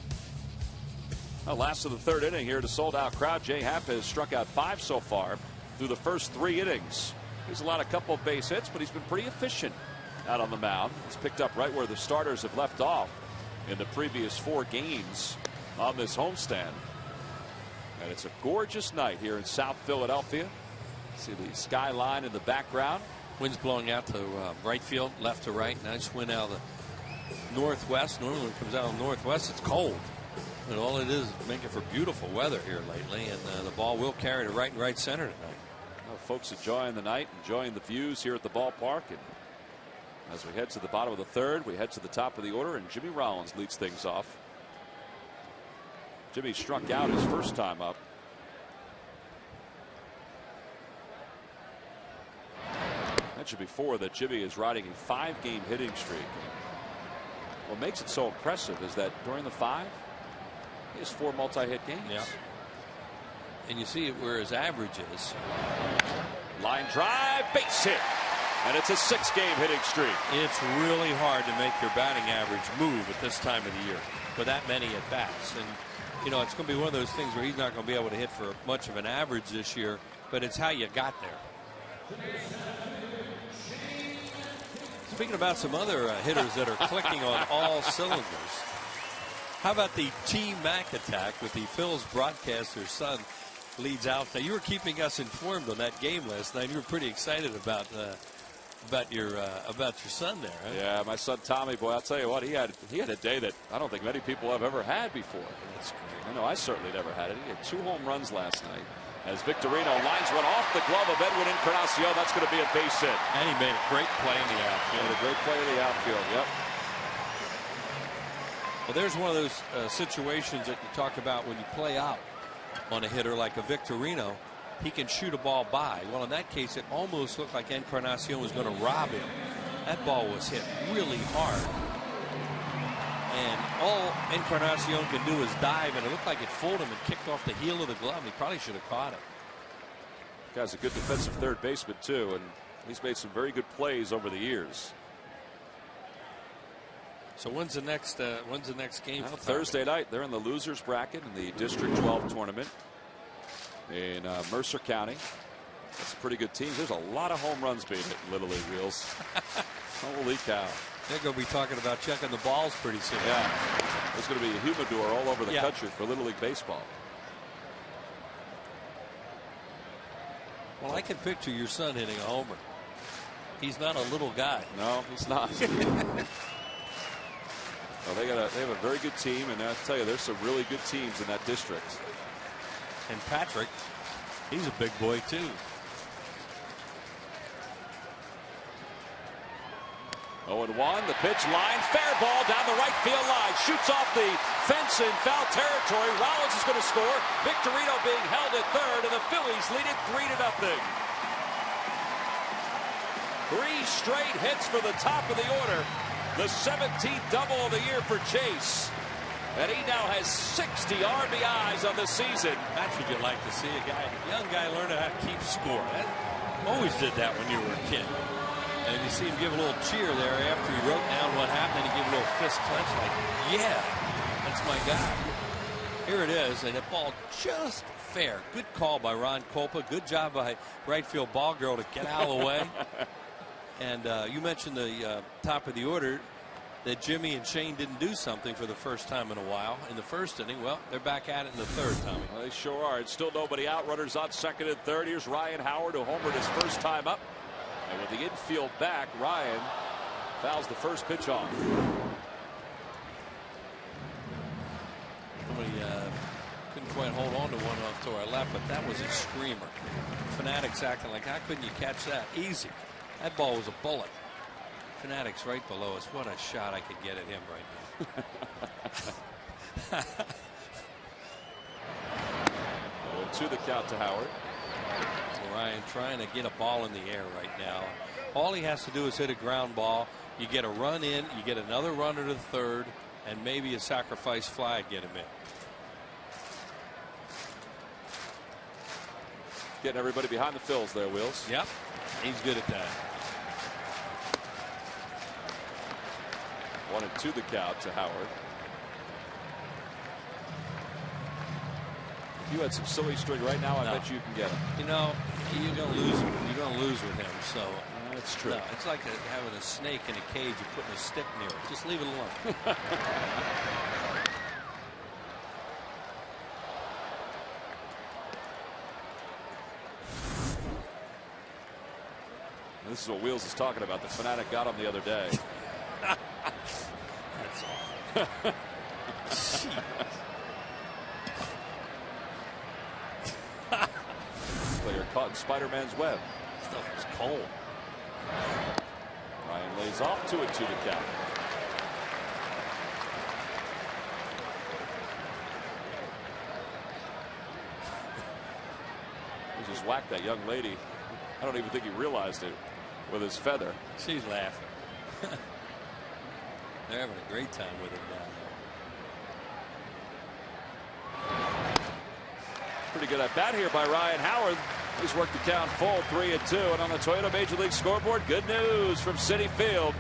Last of the 3rd inning here to sold-out crowd. Jay Happ has struck out 5 so far through the first 3 innings. He's allowed a couple of base hits, but he's been pretty efficient out on the mound. He's picked up right where the starters have left off in the previous 4 games on this homestand. And it's a gorgeous night here in South Philadelphia. See the skyline in the background. Wind's blowing out to right field, left to right. Nice wind out of the northwest. Normally when it comes out of the northwest, it's cold. And all it is making for beautiful weather here lately. And the ball will carry to right and right center tonight. Well, folks enjoying the night, enjoying the views here at the ballpark. And as we head to the bottom of the 3rd, we head to the top of the order, and Jimmy Rollins leads things off. Jimmy struck out his first time up. Mentioned before that Jimmy is riding a 5-game hitting streak. What makes it so impressive is that during the 5, he has 4 multi-hit games. Yeah. And you see it where his average is. Line drive, base hit. And it's a 6-game hitting streak. It's really hard to make your batting average move at this time of the year with that many at bats. And it's going to be one of those things where he's not going to be able to hit for much of an average this year, but it's how you got there. Speaking about some other hitters that are clicking on all cylinders, how about the T-Mac attack with the Phil's broadcaster's son leads out. Now, you were keeping us informed on that game last night. You were pretty excited about about your son there. Huh? Yeah, my son Tommy, boy, I'll tell you what, he had a day that I don't think many people have ever had before. That's great. I know I certainly never had it. He had 2 home runs last night. As Victorino lines one off the glove of Edwin Encarnacion, that's going to be a base hit. And he made a great play in the outfield. A great play in the outfield. Yep. Well, there's one of those situations that you talk about when you play out on a hitter like a Victorino. He can shoot a ball by. Well, in that case, it almost looked like Encarnacion was going to rob him. That ball was hit really hard. And all Encarnacion can do is dive, and it looked like it fooled him and kicked off the heel of the glove. He probably should have caught it. Guy's a good defensive third baseman, too, and he's made some very good plays over the years. So when's the next game? Well, Thursday night. They're in the losers bracket in the District 12 tournament in Mercer County. That's a pretty good team. There's a lot of home runs being hit in Little League, Wheels. Holy cow. They're going to be talking about checking the balls pretty soon. Yeah. There's going to be a humidor all over the country for Little League baseball. Well, I can picture your son hitting a homer. He's not a little guy. No, he's not. Well, they have a very good team, and I'll tell you, there's some really good teams in that district. And Patrick, he's a big boy too. 0-1, the pitch line, fair ball down the right field line, shoots off the fence in foul territory. Rollins is going to score. Victorino being held at third, and the Phillies lead it 3-0. 3 straight hits for the top of the order. The 17th double of the year for Chase. And he now has 60 RBIs on the season. That's what you like to see, a young guy learn how to keep score. That always did that when you were a kid. And you see him give a little cheer there after he wrote down what happened, and he gave a little fist clench like, yeah, that's my guy. Here it is, and that ball just fair. Good call by Ron Kolpa. Good job by right field ball girl to get out of the way. And you mentioned the top of the order, that Jimmy and Shane didn't do something for the first time in a while in the first inning. Well, they're back at it in the third, Tommy. Well, they sure are. It's still nobody out. Runners on second and third. Here's Ryan Howard, who homered his first time up. And with the infield back, Ryan fouls the first pitch off. Somebody couldn't quite hold on to one off to our left, but that was a screamer. Fanatics acting like, how couldn't you catch that? Easy. That ball was a bullet. Fanatics right below us. What a shot I could get at him right now. 0-2 the count to Howard. Ryan trying to get a ball in the air right now. All he has to do is hit a ground ball. You get a run in, you get another runner to the third, and maybe a sacrifice fly get him in. Getting everybody behind the Phils there, Wheels. Yep, he's good at that. 1-2 the count to Howard. If you had some silly string right now, I bet you can get him. You know, you're going to lose. You're going to lose with him. So that's true. No, it's like having a snake in a cage and putting a stick near it. Just leave it alone. This is what Wheels is talking about. The Fanatic got him the other day. That's awful. Player caught in Spider-Man's web. Stuff was cold. Ryan lays off 2-2 to count. He just whacked that young lady. I don't even think he realized it with his feather. She's laughing. They're having a great time with him down there. Pretty good at bat here by Ryan Howard. He's worked the count full, 3-2. And on the Toyota Major League scoreboard, good news from Citi Field.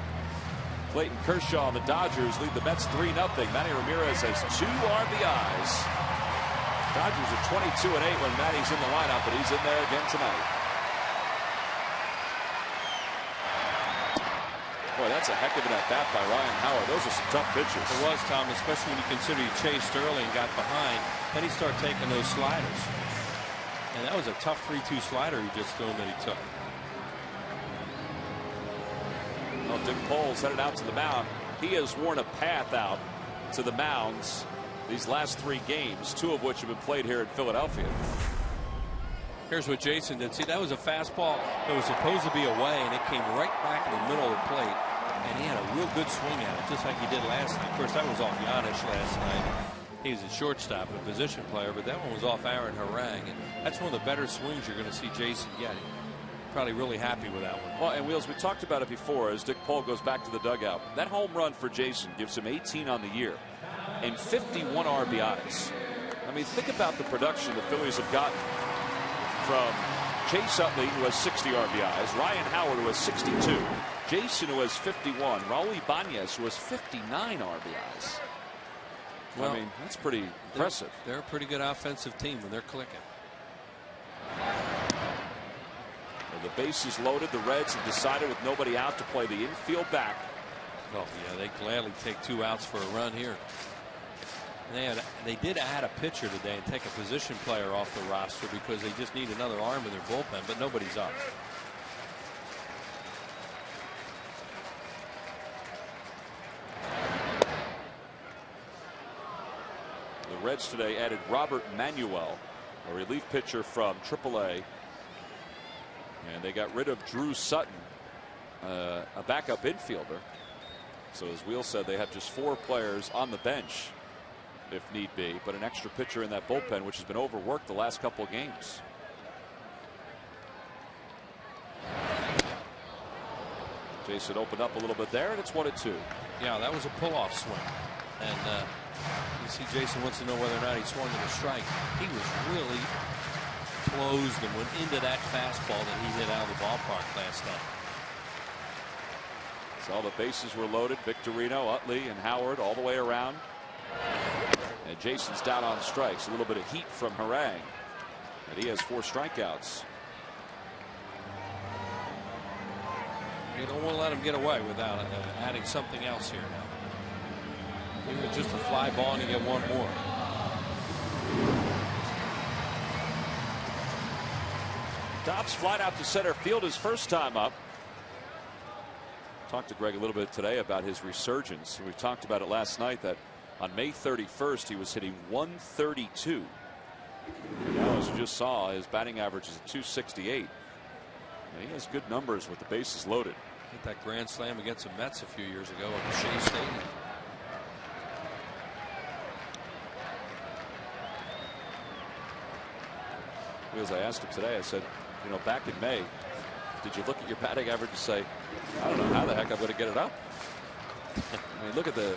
Clayton Kershaw and the Dodgers lead the Mets 3-0. Manny Ramirez has 2 RBIs. Dodgers are 22-8 when Manny's in the lineup, but he's in there again tonight. Boy, that's a heck of an at-bat by Ryan Howard. Those are some tough pitches. It was, Tom, especially when you consider he chased early and got behind. Then he started taking those sliders. And that was a tough 3-2 slider he just threw that he took. Well, Dick Pohl's headed out to the mound. He has worn a path out to the mounds these last 3 games, 2 of which have been played here in Philadelphia. Here's what Jason did. See, that was a fastball that was supposed to be away, and it came right back in the middle of the plate. And he had a real good swing at it, just like he did last night. Of course, that was off Giannis last night. He was a shortstop, a position player, but that one was off Aaron Harang. And that's one of the better swings you're going to see Jason get. Probably really happy with that one. Well, and Wheels, we talked about it before as Dick Pohl goes back to the dugout. That home run for Jason gives him 18 on the year and 51 RBIs. I mean, think about the production the Phillies have gotten from Chase Utley, who has 60 RBIs, Ryan Howard, who has 62, Jason, who has 51, Raul Ibanez, who has 59 RBIs. Well, I mean, that's pretty impressive. They're a pretty good offensive team when they're clicking. Well, the base is loaded. The Reds have decided with nobody out to play the infield back. Oh, yeah, they gladly take 2 outs for a run here. They did add a pitcher today and take a position player off the roster because they just need another arm in their bullpen, but nobody's up. The Reds today added Robert Manuel, a relief pitcher from AAA. And they got rid of Drew Sutton, a backup infielder. So as Wheel said, they have just 4 players on the bench if need be, but an extra pitcher in that bullpen, which has been overworked the last couple of games. Jason opened up a little bit there, and it's 1-2. Yeah, that was a pull-off swing. And you see Jason wants to know whether or not he swung at a strike. He was really closed and went into that fastball that he hit out of the ballpark last night. So all the bases were loaded. Victorino, Utley, and Howard all the way around. And Jason's down on strikes. A little bit of heat from Harang. And he has 4 strikeouts. You don't want to let him get away without adding something else here now. Even just a fly ball and you get 1 more. Dobbs flied out to center field his first time up. Talked to Greg a little bit today about his resurgence. We talked about it last night that on May 31st he was hitting 132. Now, as you just saw, his batting average is at 268. And he has good numbers with the bases loaded. Hit that grand slam against the Mets a few years ago at the Shea Stadium. As I asked him today, I said, you know, back in May, did you look at your batting average and say, I don't know how the heck I'm going to get it up? I mean, look at the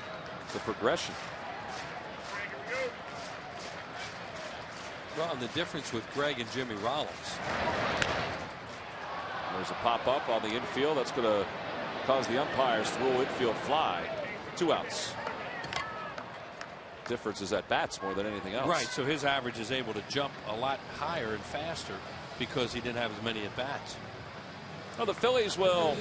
progression. Well, and the difference with Greg and Jimmy Rollins. There's a pop up on the infield that's going to cause the umpires to rule infield fly. 2 outs. Difference is at bats more than anything else. Right, so his average is able to jump a lot higher and faster because he didn't have as many at bats. Well, the Phillies will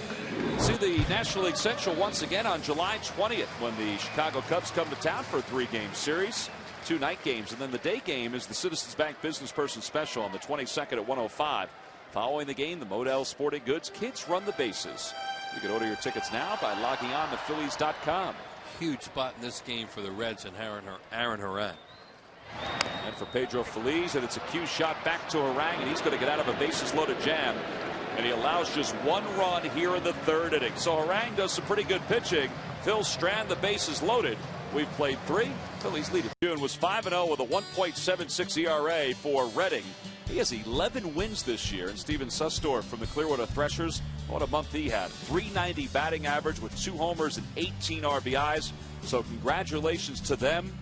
see the National League Central once again on July 20th when the Chicago Cubs come to town for a 3-game series. 2 night games, and then the day game is the Citizens Bank Business Person Special on the 22nd at 1:05. Following the game, the Modell Sporting Goods Kids Run the Bases. You can order your tickets now by logging on to Phillies.com. Huge spot in this game for the Reds and Aaron Harang. And for Pedro Feliz, and it's a cue shot back to Harang, and he's going to get out of a bases loaded jam. And he allows just 1 run here in the 3rd inning. So Harang does some pretty good pitching. Phil Strand, the bases loaded. We've played 3. Phillies lead. June was 5-0 with a 1.76 ERA for Redding. He has 11 wins this year. And Steven Sustorf from the Clearwater Threshers, what a month he had. .390 batting average with 2 homers and 18 RBIs. So congratulations to them.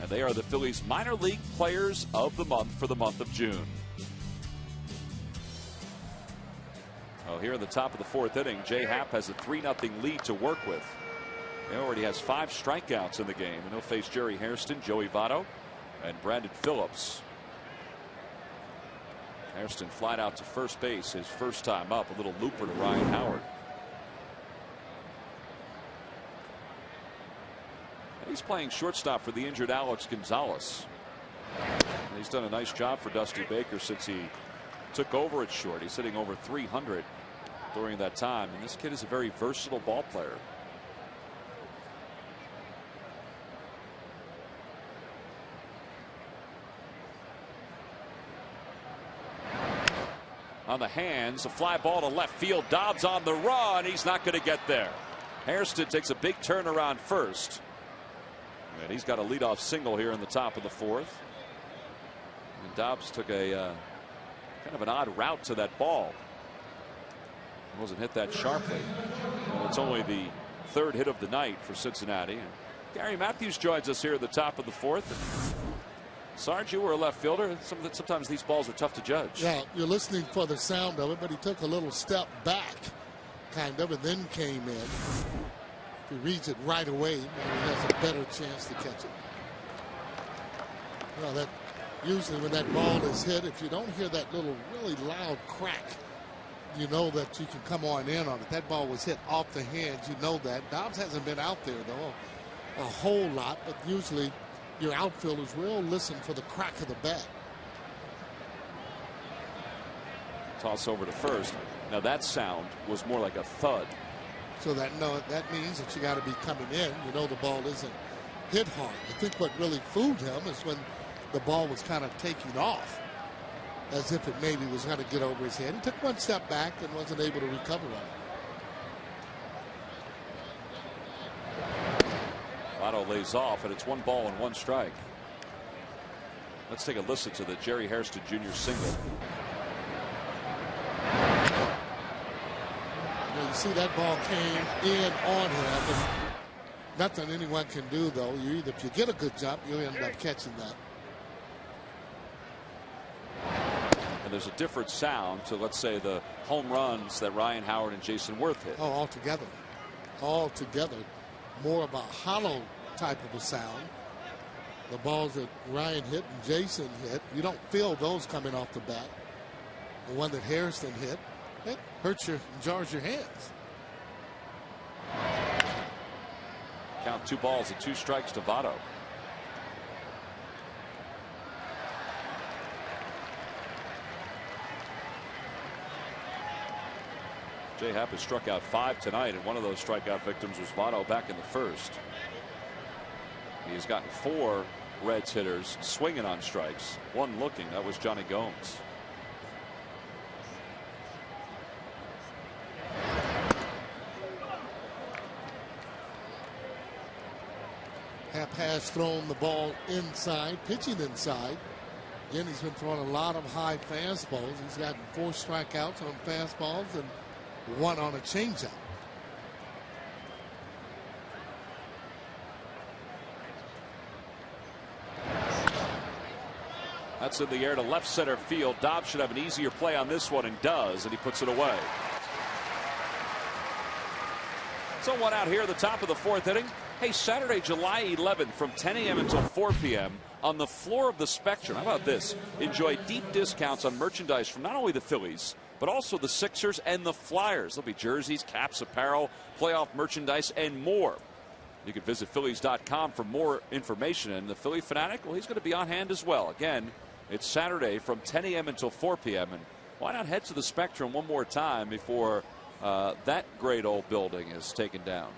And they are the Phillies minor league players of the month for the month of June. Well, here in the top of the 4th inning, Jay Happ has a 3-0 lead to work with. He already has 5 strikeouts in the game, and he'll face Jerry Hairston, Joey Votto, and Brandon Phillips. Hairston flied out to first base his first time up. A little looper to Ryan Howard. And he's playing shortstop for the injured Alex Gonzalez. And he's done a nice job for Dusty Baker since he took over at short. He's hitting over .300 during that time. And this kid is a very versatile ball player. On the hands, a fly ball to left field. Dobbs on the run. He's not going to get there. Hairston takes a big turnaround first. And he's got a leadoff single here in the top of the fourth. And Dobbs took a kind of an odd route to that ball. It wasn't hit that sharply. Well, it's only the third hit of the night for Cincinnati. And Gary Matthews joins us here at the top of the fourth. Sarge, you were a left fielder. Sometimes these balls are tough to judge. Yeah, you're listening for the sound of it, but he took a little step back, kind of, and then came in. If he reads it right away, maybe he has a better chance to catch it. Well, that usually when that ball is hit, if you don't hear that little really loud crack, you know that you can come on in on it. That ball was hit off the hands. You know that. Dobbs hasn't been out there, though, a whole lot, but usually your outfielders will listen for the crack of the bat. Toss over to first. Now that sound was more like a thud. So that means that you got to be coming in. You know the ball isn't hit hard. I think what really fooled him is when the ball was kind of taking off, as if it maybe was going to get over his head. He took one step back and wasn't able to recover on it. Otto lays off, and it's 1 ball and 1 strike. Let's take a listen to the Jerry Hairston Jr. single. You see that ball came in on him, and nothing anyone can do, though. If you get a good jump, you end up catching that. And there's a different sound to, let's say, the home runs that Ryan Howard and Jason Worth hit. Oh, altogether. More of a hollow type of a sound. The balls that Ryan hit and Jason hit, you don't feel those coming off the bat. The one that Hairston hit, it hurts and jars your hands. Count 2 balls and 2 strikes to Votto. Jay Happ has struck out 5 tonight, and one of those strikeout victims was Votto back in the first. He's gotten 4 Reds hitters swinging on strikes, 1 looking. That was Johnny Gomes. Happ has thrown the ball inside, pitching inside. Again, he's been throwing a lot of high fastballs. He's gotten 4 strikeouts on fastballs and 1 on a changeup. That's in the air to left center field. Dobbs should have an easier play on this one, and does, and he puts it away. So 1 out here at the top of the 4th inning. Hey, Saturday, July 11th from 10 a.m. until 4 p.m. on the floor of the Spectrum. How about this? Enjoy deep discounts on merchandise from not only the Phillies, but also the Sixers and the Flyers. There'll be jerseys, caps, apparel, playoff merchandise, and more. You can visit Phillies.com for more information. And the Philly Fanatic, well, he's going to be on hand as well. Again, it's Saturday from 10 a.m. until 4 p.m. And why not head to the Spectrum one more time before that great old building is taken down?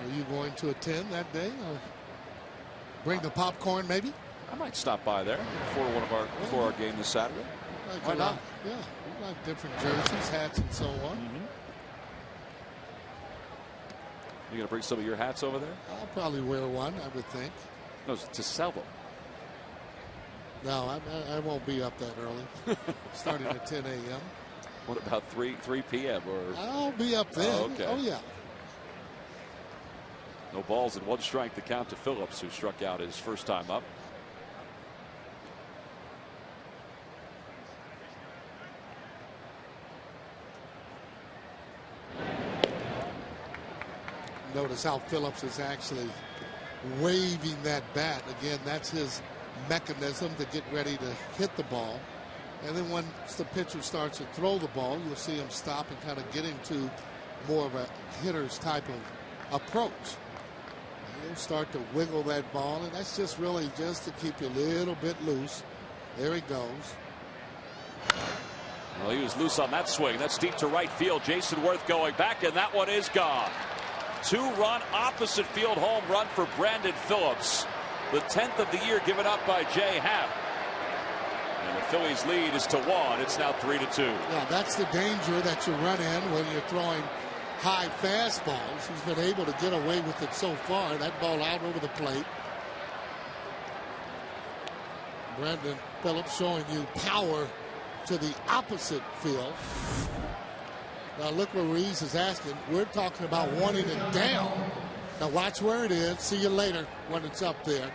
Are you going to attend that day? Or bring the popcorn, maybe? I might stop by there before our game this Saturday. Why not? Yeah, we like different jerseys, hats, and so on. You going to bring some of your hats over there? I'll probably wear one, I would think. No, to sell them. No, I won't be up that early. Starting at 10 a.m. What about 3 p.m. or? I'll be up then. Oh, okay. Oh, yeah. No balls and 1 strike to count to Phillips, who struck out his first time up. Notice how Phillips is actually waving that bat. Again, that's his mechanism to get ready to hit the ball. And then once the pitcher starts to throw the ball, you'll see him stop and kind of get into more of a hitter's type of approach. And he'll start to wiggle that ball, and that's just really just to keep you a little bit loose. There he goes. Well, he was loose on that swing. That's deep to right field. Jason Worth going back, and that one is gone. 2-run opposite field home run for Brandon Phillips. The 10th of the year given up by Jay Happ. And the Phillies lead is to 1. It's now 3-2. Yeah, that's the danger that you run in when you're throwing high fastballs. He's been able to get away with it so far. That ball out over the plate. Brandon Phillips showing you power to the opposite field. Now look what Ruiz is asking. We're talking about wanting it down. Now watch where it is. See you later when it's up there.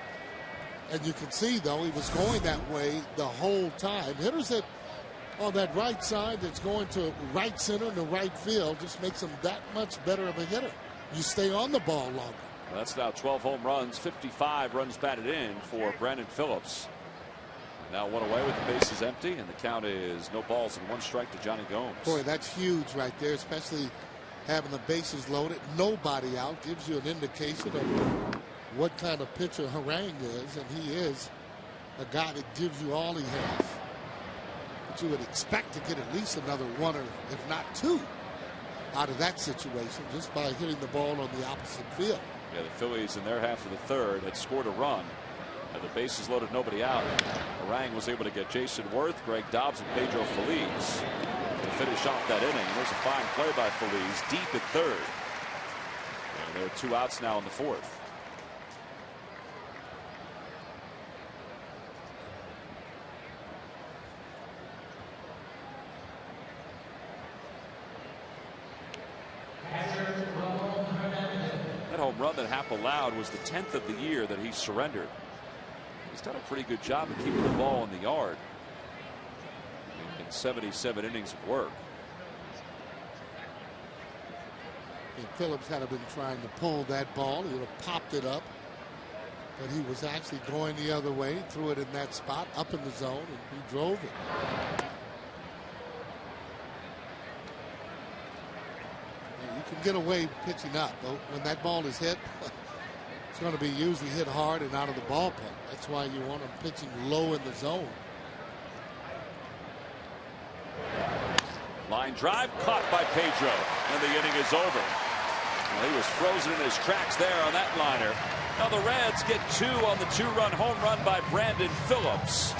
And you can see, though, he was going that way the whole time. Hitters that on that right side that's going to right center and the right field just makes him that much better of a hitter. You stay on the ball longer. Well, that's now 12 home runs, 55 runs batted in for Brandon Phillips. Now 1 away with the bases empty, and the count is no balls and 1 strike to Johnny Gomes. Boy, that's huge right there, especially having the bases loaded, nobody out, gives you an indication of what kind of pitcher Harang is, and he is a guy that gives you all he has. But you would expect to get at least another 1 or if not 2 out of that situation just by hitting the ball on the opposite field. Yeah, the Phillies in their half of the third had scored a run. And the bases loaded, nobody out. Harang was able to get Jason Worth, Greg Dobbs, and Pedro Feliz to finish off that inning. There's a fine play by Feliz deep at third. And there are 2 outs now in the 4th. That home run that Happ allowed was the 10th of the year that he surrendered. He's done a pretty good job of keeping the ball in the yard in 77 innings of work. And Phillips had been trying to pull that ball. He would have popped it up. But he was actually going the other way, threw it in that spot, up in the zone, and he drove it. You can get away pitching up, but when that ball is hit, it's going to be usually hit hard and out of the ballpark. That's why you want him pitching low in the zone. Line drive caught by Pedro, and the inning is over. Well, he was frozen in his tracks there on that liner. Now the Reds get 2 on the 2-run home run by Brandon Phillips.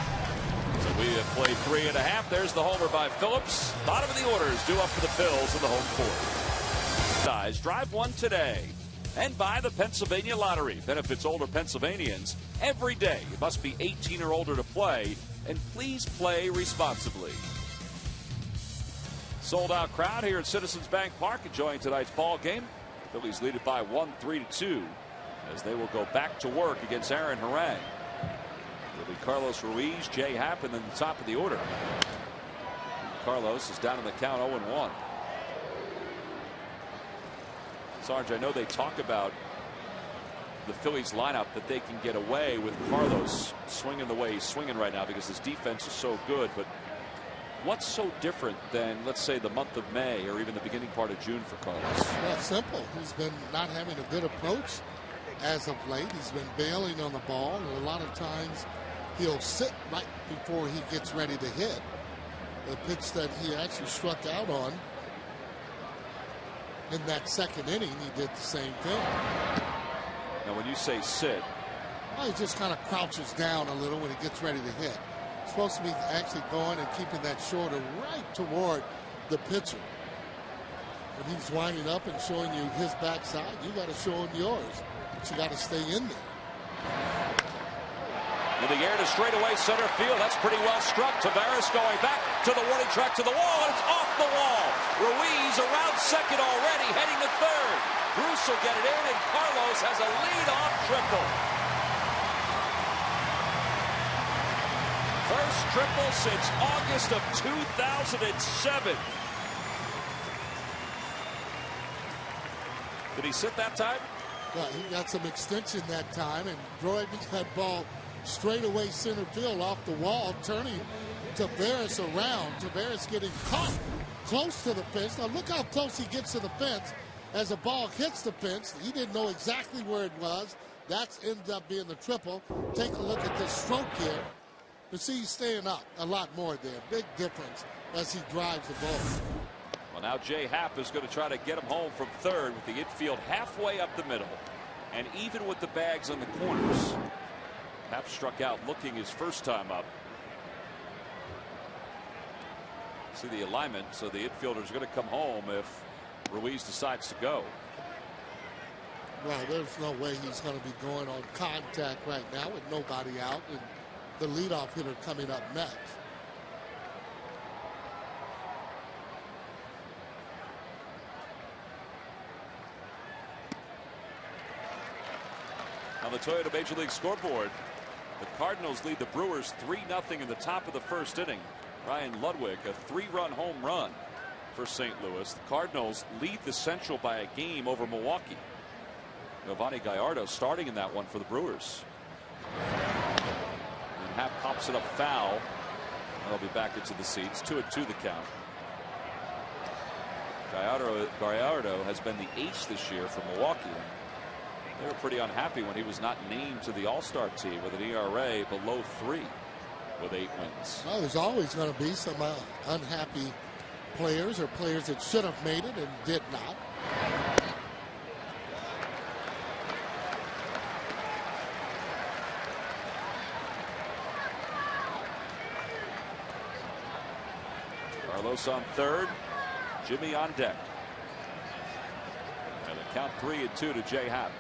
So we have played 3.5. There's the homer by Phillips. Bottom of the order is due up for the Phils in the home 4th. Drive 1 today. And by the Pennsylvania Lottery. Benefits older Pennsylvanians every day. You must be 18 or older to play. And please play responsibly. Sold out crowd here at Citizens Bank Park enjoying tonight's ball game. Phillies lead it by 1, 3-2 as they will go back to work against Aaron Harang. It'll be Carlos Ruiz, Jay Happ, and then the top of the order. Carlos is down in the count 0-1. Sarge, I know they talk about the Phillies lineup that they can get away with Carlos swinging the way he's swinging right now because his defense is so good. But what's so different than, let's say, the month of May or even the beginning part of June for Carlos? Well, simple. He's been not having a good approach as of late. He's been bailing on the ball, and a lot of times he'll sit right before he gets ready to hit. The pitch that he actually struck out on in that second inning, he did the same thing. Now, when you say sit, well, he just kind of crouches down a little when he gets ready to hit. He's supposed to be actually going and keeping that shoulder right toward the pitcher. When he's winding up and showing you his backside, you got to show him yours. But you got to stay in there. In the air to straightaway center field. That's pretty well struck. Tavares going back to the warning track to the wall, and it's off the wall. Ruiz around second already, heading to third. Bruce will get it in, and Carlos has a lead-off triple. First triple since August of 2007. Did he sit that time? Well, he got some extension that time and driving that ball straight away center field off the wall, turning Tavares around. Tavares getting caught close to the fence. Now look how close he gets to the fence. As the ball hits the fence, he didn't know exactly where it was. That ends up being the triple. Take a look at this stroke here. You see he's staying up a lot more there. Big difference as he drives the ball. Well, now Jay Happ is going to try to get him home from third with the infield halfway up the middle. And even with the bags on the corners, Happ struck out looking his first time up. See the alignment, so the infielder is going to come home if Ruiz decides to go. Well, there's no way he's going to be going on contact right now with nobody out and the leadoff hitter coming up next. On the Toyota Major League scoreboard, the Cardinals lead the Brewers 3-0 in the top of the first inning. Ryan Ludwig, a 3-run home run for St. Louis. The Cardinals lead the Central by a game over Milwaukee. Giovanni Gallardo starting in that one for the Brewers. And Happ pops it up foul. They'll be back into the seats. 2-2 the count. Gallardo has been the ace this year for Milwaukee. They were pretty unhappy when he was not named to the All-Star team with an ERA below 3 with 8 wins. Well, there's always going to be some unhappy players or players that should have made it and did not. Carlos on third, Jimmy on deck. And the count 3-2 to Jay Happ.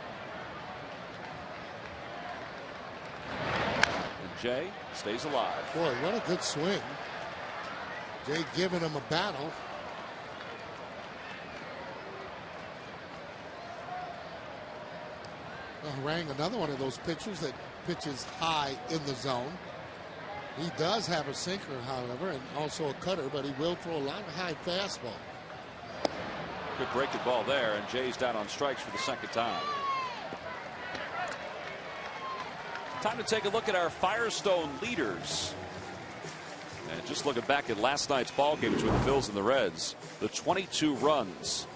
And Jay stays alive. Boy, what a good swing. Jay giving him a battle. Rang, another one of those pitchers that pitches high in the zone. He does have a sinker, however, and also a cutter, but he will throw a lot of high fastball. Good breaking ball there, and Jay's down on strikes for the second time. Time to take a look at our Firestone leaders. And just looking back at last night's ball game between the Phillies and the Reds, the 22 runs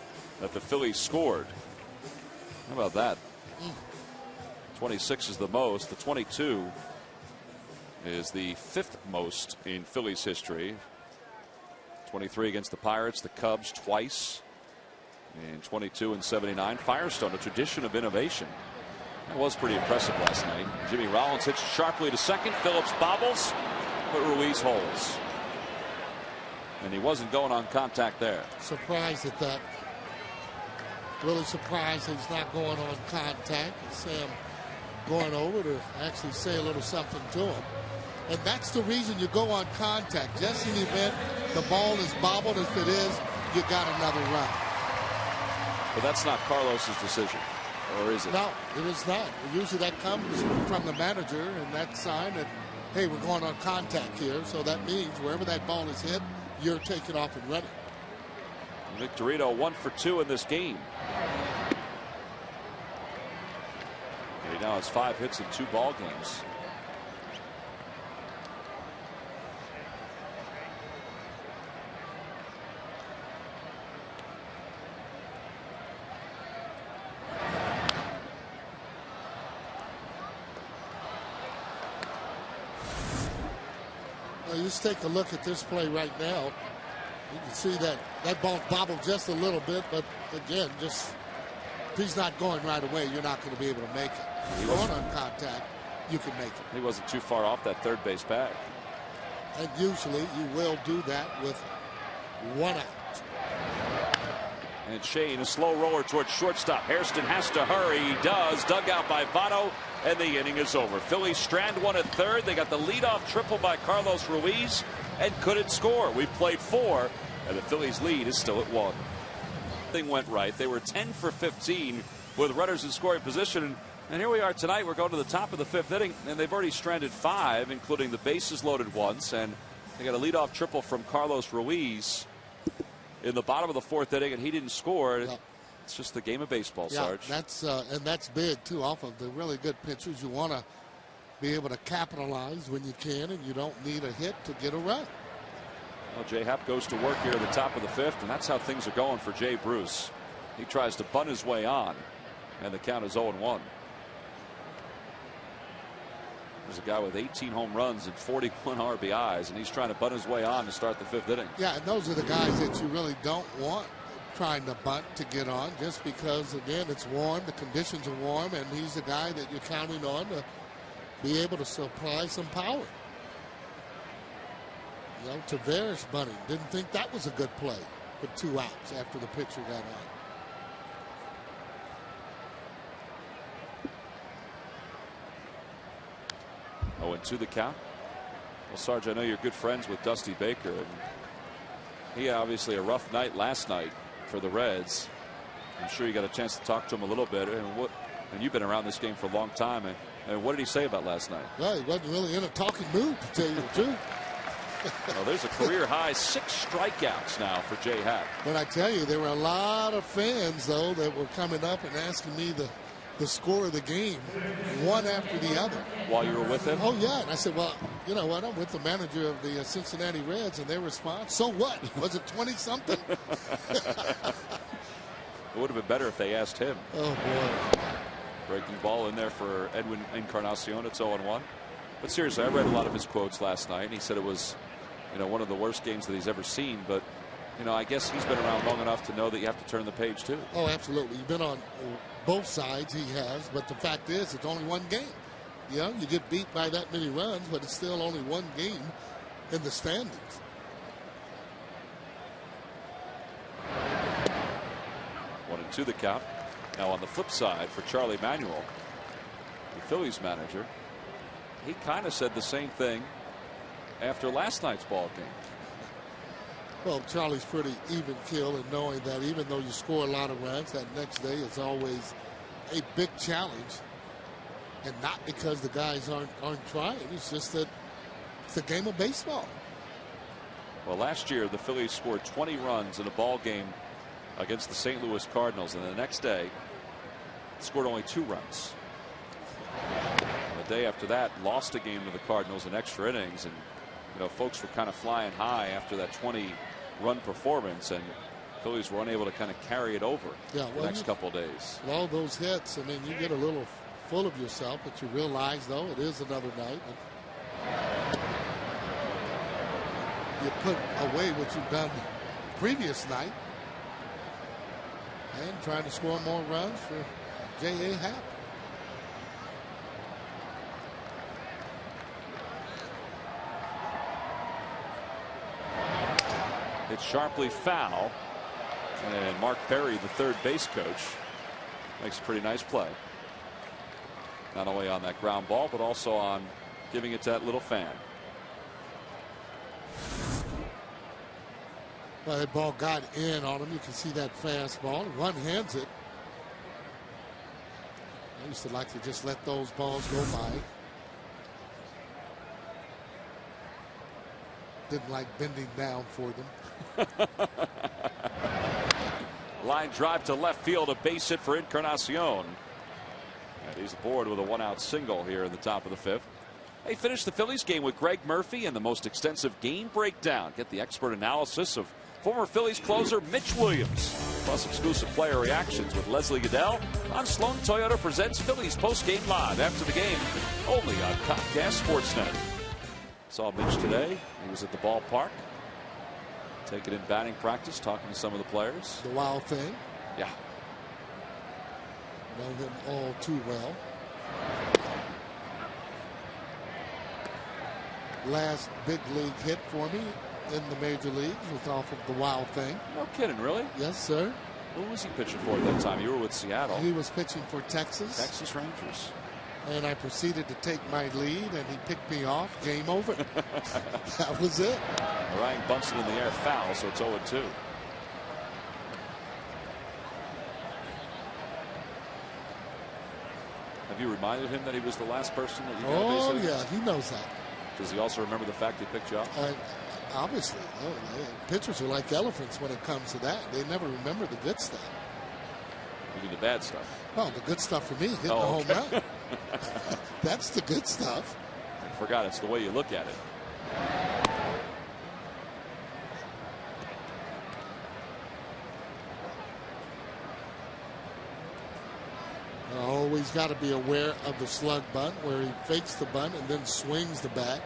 that the Phillies scored. How about that? 26 is the most. The 22 is the 5th most in Phillies history. 23 against the Pirates, the Cubs twice, and 22 and 79. Firestone, a tradition of innovation. That was pretty impressive last night. Jimmy Rollins hits sharply to second. Phillips bobbles, but Ruiz holds. And he wasn't going on contact there. Surprised at that. Really surprised that he's not going on contact. Sam going over to actually say a little something to him. And that's the reason you go on contact. Just in the event the ball is bobbled, if it is, you got another run. But that's not Carlos's decision, or is it? No, it is not. Usually that comes from the manager, and that sign that, hey, we're going on contact here. So that means wherever that ball is hit, you're taking off and running. Victorino 1 for 2 in this game. He now has 5 hits in 2 ball games. Well, just take a look at this play right now. You can see that that ball bobbled just a little bit, but again, just if he's not going right away, you're not going to be able to make it. If you're going on contact, you can make it. He wasn't too far off that third base bag. And usually you will do that with 1 out. And Shane, a slow roller towards shortstop. Hairston has to hurry. He does. Dug out by Votto, and the inning is over. Phillies strand one at third. They got the leadoff triple by Carlos Ruiz and couldn't score. We've played 4, and the Phillies lead is still at 1. Thing went right. They were 10 for 15 with runners in scoring position. And here we are tonight. We're going to the top of the 5th inning, and they've already stranded 5, including the bases loaded once. And they got a leadoff triple from Carlos Ruiz in the bottom of the 4th inning, and he didn't score. Yeah. It's just the game of baseball, Sarge. That's and that's big too. Off of the really good pitchers, you want to be able to capitalize when you can, and you don't need a hit to get a run. Well, Jay Happ goes to work here at the top of the 5th, and that's how things are going for Jay Bruce. He tries to bunt his way on, and the count is 0-1. There's a guy with 18 home runs and 41 RBIs, and he's trying to bunt his way on to start the 5th inning. Yeah, and those are the guys that you really don't want trying to bunt to get on, just because, again, it's warm, the conditions are warm, and he's the guy that you're counting on to be able to supply some power. You know, Tavares bunting. Didn't think that was a good play with 2 outs after the pitcher got on. Oh, and to the count. Well, Sarge, I know you're good friends with Dusty Baker, and he had obviously a rough night last night for the Reds. I'm sure you got a chance to talk to him a little bit. And you've been around this game for a long time. And what did he say about last night? Well, he wasn't really in a talking mood, to tell you the truth. Well, there's a career high 6 strikeouts now for Jay Happ. But I tell you, there were a lot of fans, though, that were coming up and asking me the score of the game, one after the other. While you were with him? Oh, yeah. And I said, well, you know what? I'm with the manager of the Cincinnati Reds, and their response, so what? Was it 20-something? It would have been better if they asked him. Oh, boy. Breaking ball in there for Edwin Encarnacion. It's 0-1. But seriously, I read a lot of his quotes last night, and he said it was, you know, one of the worst games that he's ever seen. But, you know, I guess he's been around long enough to know that you have to turn the page, too. Oh, absolutely. You've been on both sides, he has. But the fact is, it's only one game. You know, you get beat by that many runs, but it's still only one game in the standings. 1-2 the count. Now on the flip side for Charlie Manuel, the Phillies manager, he kind of said the same thing after last night's ball game. Well, Charlie's pretty even keel in knowing that even though you score a lot of runs, that next day is always a big challenge. And not because the guys aren't trying. It's just that it's a game of baseball. Well, last year the Phillies scored 20 runs in a ball game against the St. Louis Cardinals, and the next day scored only 2 runs. And the day after that, lost a game to the Cardinals in extra innings, and you know, folks were kind of flying high after that 20-run performance, and Phillies were unable to kind of carry it over the next couple of days. Well, those hits, I mean, you get a little full of yourself, but you realize, though, it is another night. You put away what you've done the previous night and trying to score more runs for J.A. Happ. It's sharply foul, and Mark Perry, the third base coach, makes a pretty nice play. Not only on that ground ball, but also on giving it to that little fan. Well, that ball got in on him. You can see that fastball. One hands it. I used to like to just let those balls go by. Didn't like bending down for them. Line drive to left field, a base hit for Encarnacion. And he's aboard with a 1-out single here in the top of the 5th. They finished the Phillies game with Greg Murphy and the most extensive game breakdown. Get the expert analysis of former Phillies closer Mitch Williams, plus exclusive player reactions with Leslie Goodell on Sloan Toyota presents Phillies postgame live after the game, only on Comcast Sportsnet. Saw Mitch today. He was at the ballpark, taking in batting practice, talking to some of the players. The wild thing. Yeah. Know him all too well. Last big league hit for me in the major leagues was off of the wild thing. No kidding, really? Yes, sir. Who was he pitching for at that time? You were with Seattle. He was pitching for Texas. Texas Rangers. And I proceeded to take my lead, and he picked me off. Game over. That was it. Ryan bunts it in the air, foul, so it's 0-2. Have you reminded him that he was the last person that you got a base Oh, hit against? yeah, he knows that. Does he also remember the fact he picked you up? Obviously. Pitchers are like elephants when it comes to that. They never remember the good stuff. You do the bad stuff. Well, the good stuff for me, hitting the home run. That's the good stuff. I forgot, it's the way you look at it. Always got to be aware of the slug bunt, where he fakes the bunt and then swings the bat.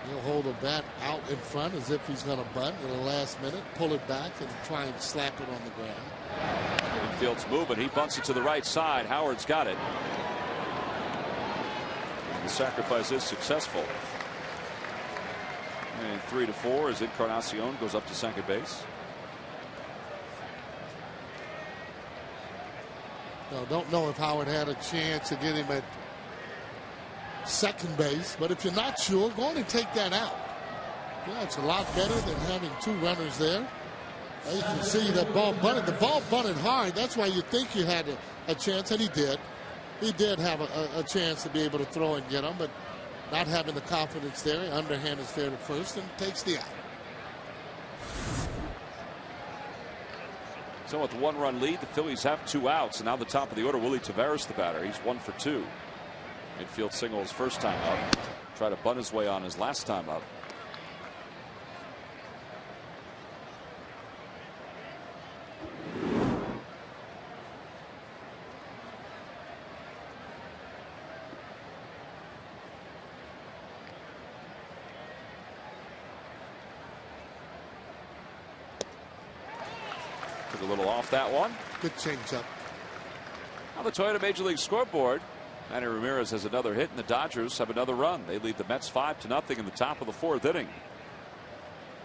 He'll hold the bat out in front as if he's going to bunt in the last minute, pull it back, and try and slap it on the ground. Infield's moving. He bunts it to the right side. Howard's got it. And the sacrifice is successful. And 3-4 as Encarnacion goes up to second base. Now, don't know if Howard had a chance to get him at second base, but if you're not sure, go on and take that out. Yeah, it's a lot better than having two runners there. You can see that ball bunted. The ball bunted hard. That's why you think you had a chance, and he did. He did have a chance to be able to throw and get him, but not having the confidence there. Underhand is there to first and takes the out. So with the 1-run lead, the Phillies have 2 outs, and now the top of the order, Willie Taveras, the batter. He's 1 for 2. Infield single his first time up. Try to bunt his way on his last time up. Took a little off that one. Good changeup. On the Toyota Major League scoreboard, Manny Ramirez has another hit, and the Dodgers have another run. They lead the Mets 5-0 in the top of the 4th inning.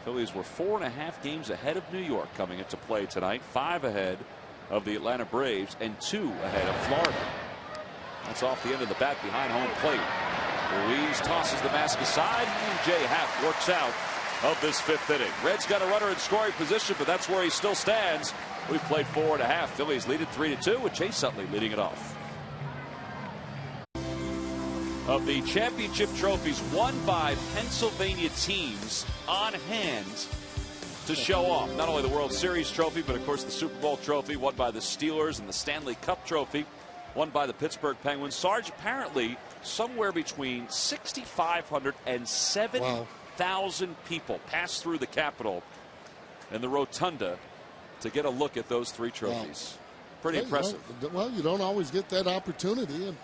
Phillies were 4.5 games ahead of New York coming into play tonight, 5 ahead of the Atlanta Braves, and 2 ahead of Florida. That's off the end of the bat behind home plate. Ruiz tosses the mask aside, and Jay Happ works out of this 5th inning. Reds got a runner in scoring position, but that's where he still stands. We've played 4.5. Phillies lead it 3-2 with Chase Utley leading it off. Of the championship trophies won by Pennsylvania teams on hand to show off not only the World Series trophy, but of course the Super Bowl trophy won by the Steelers, and the Stanley Cup trophy won by the Pittsburgh Penguins. Sarge, apparently somewhere between 6,500 and 7,000 people passed through the Capitol and the Rotunda to get a look at those 3 trophies. Pretty impressive. Well, you don't always get that opportunity, and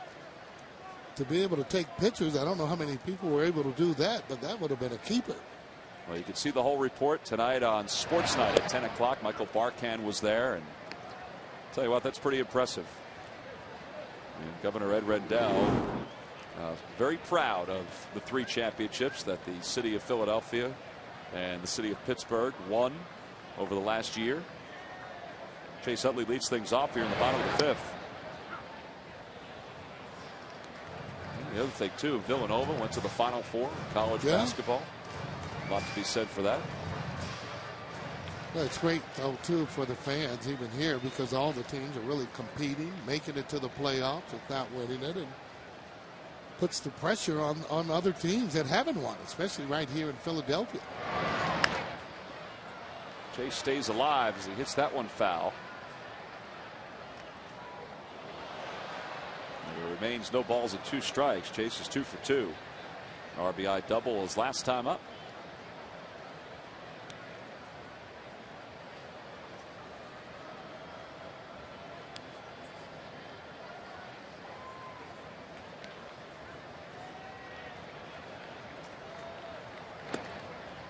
to be able to take pictures, I don't know how many people were able to do that, but that would have been a keeper. Well, you can see the whole report tonight on Sports Night at 10 o'clock. Michael Barkan was there, and I'll tell you what, that's pretty impressive. And Governor Ed Rendell very proud of the 3 championships that the city of Philadelphia and the city of Pittsburgh won over the last year. Chase Utley leads things off here in the bottom of the 5th. The other thing too, Villanova went to the Final Four in college basketball. A lot to be said for that. Well, it's great though too for the fans even here, because all the teams are really competing, making it to the playoffs without winning it, and puts the pressure on other teams that haven't won, especially right here in Philadelphia. Chase stays alive as he hits that one foul. There remains no balls and 2 strikes. Chase is 2 for 2. RBI double his last time up.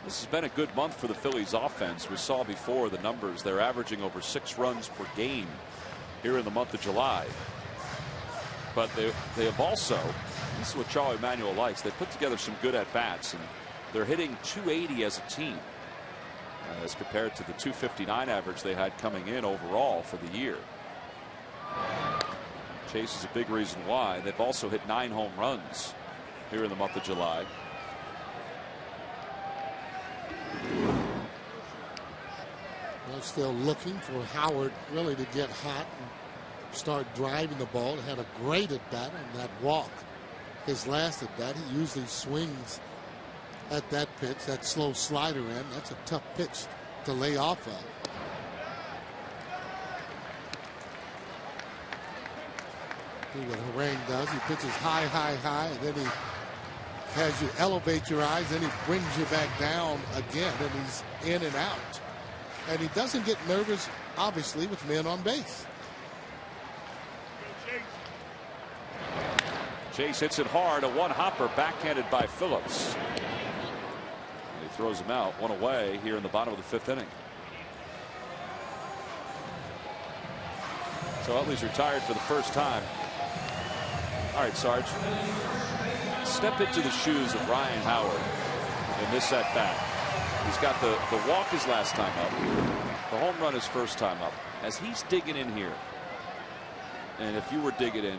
This has been a good month for the Phillies offense. We saw before the numbers. They're averaging over 6 runs per game here in the month of July. But they have also, this is what Charlie Emanuel likes, they put together some good at-bats, and they're hitting .280 as a team as compared to the .259 average they had coming in overall for the year. Chase is a big reason why. They've also hit 9 home runs here in the month of July. They're still looking for Howard really to get hot and start driving the ball. He had a great at bat on that walk. His last at bat, he usually swings at that pitch, that slow slider in. That's a tough pitch to lay off of. See what Harang does. He pitches high, high, high, and then he has you elevate your eyes, then he brings you back down again, and he's in and out. And he doesn't get nervous, obviously, with men on base. Chase hits it hard. A one-hopper backhanded by Phillips. And he throws him out. One away here in the bottom of the 5th inning. So Utley's retired for the first time. All right, Sarge. Step into the shoes of Ryan Howard in this at bat. He's got the walk his last time up, the home run his first time up. As he's digging in here, and if you were digging in,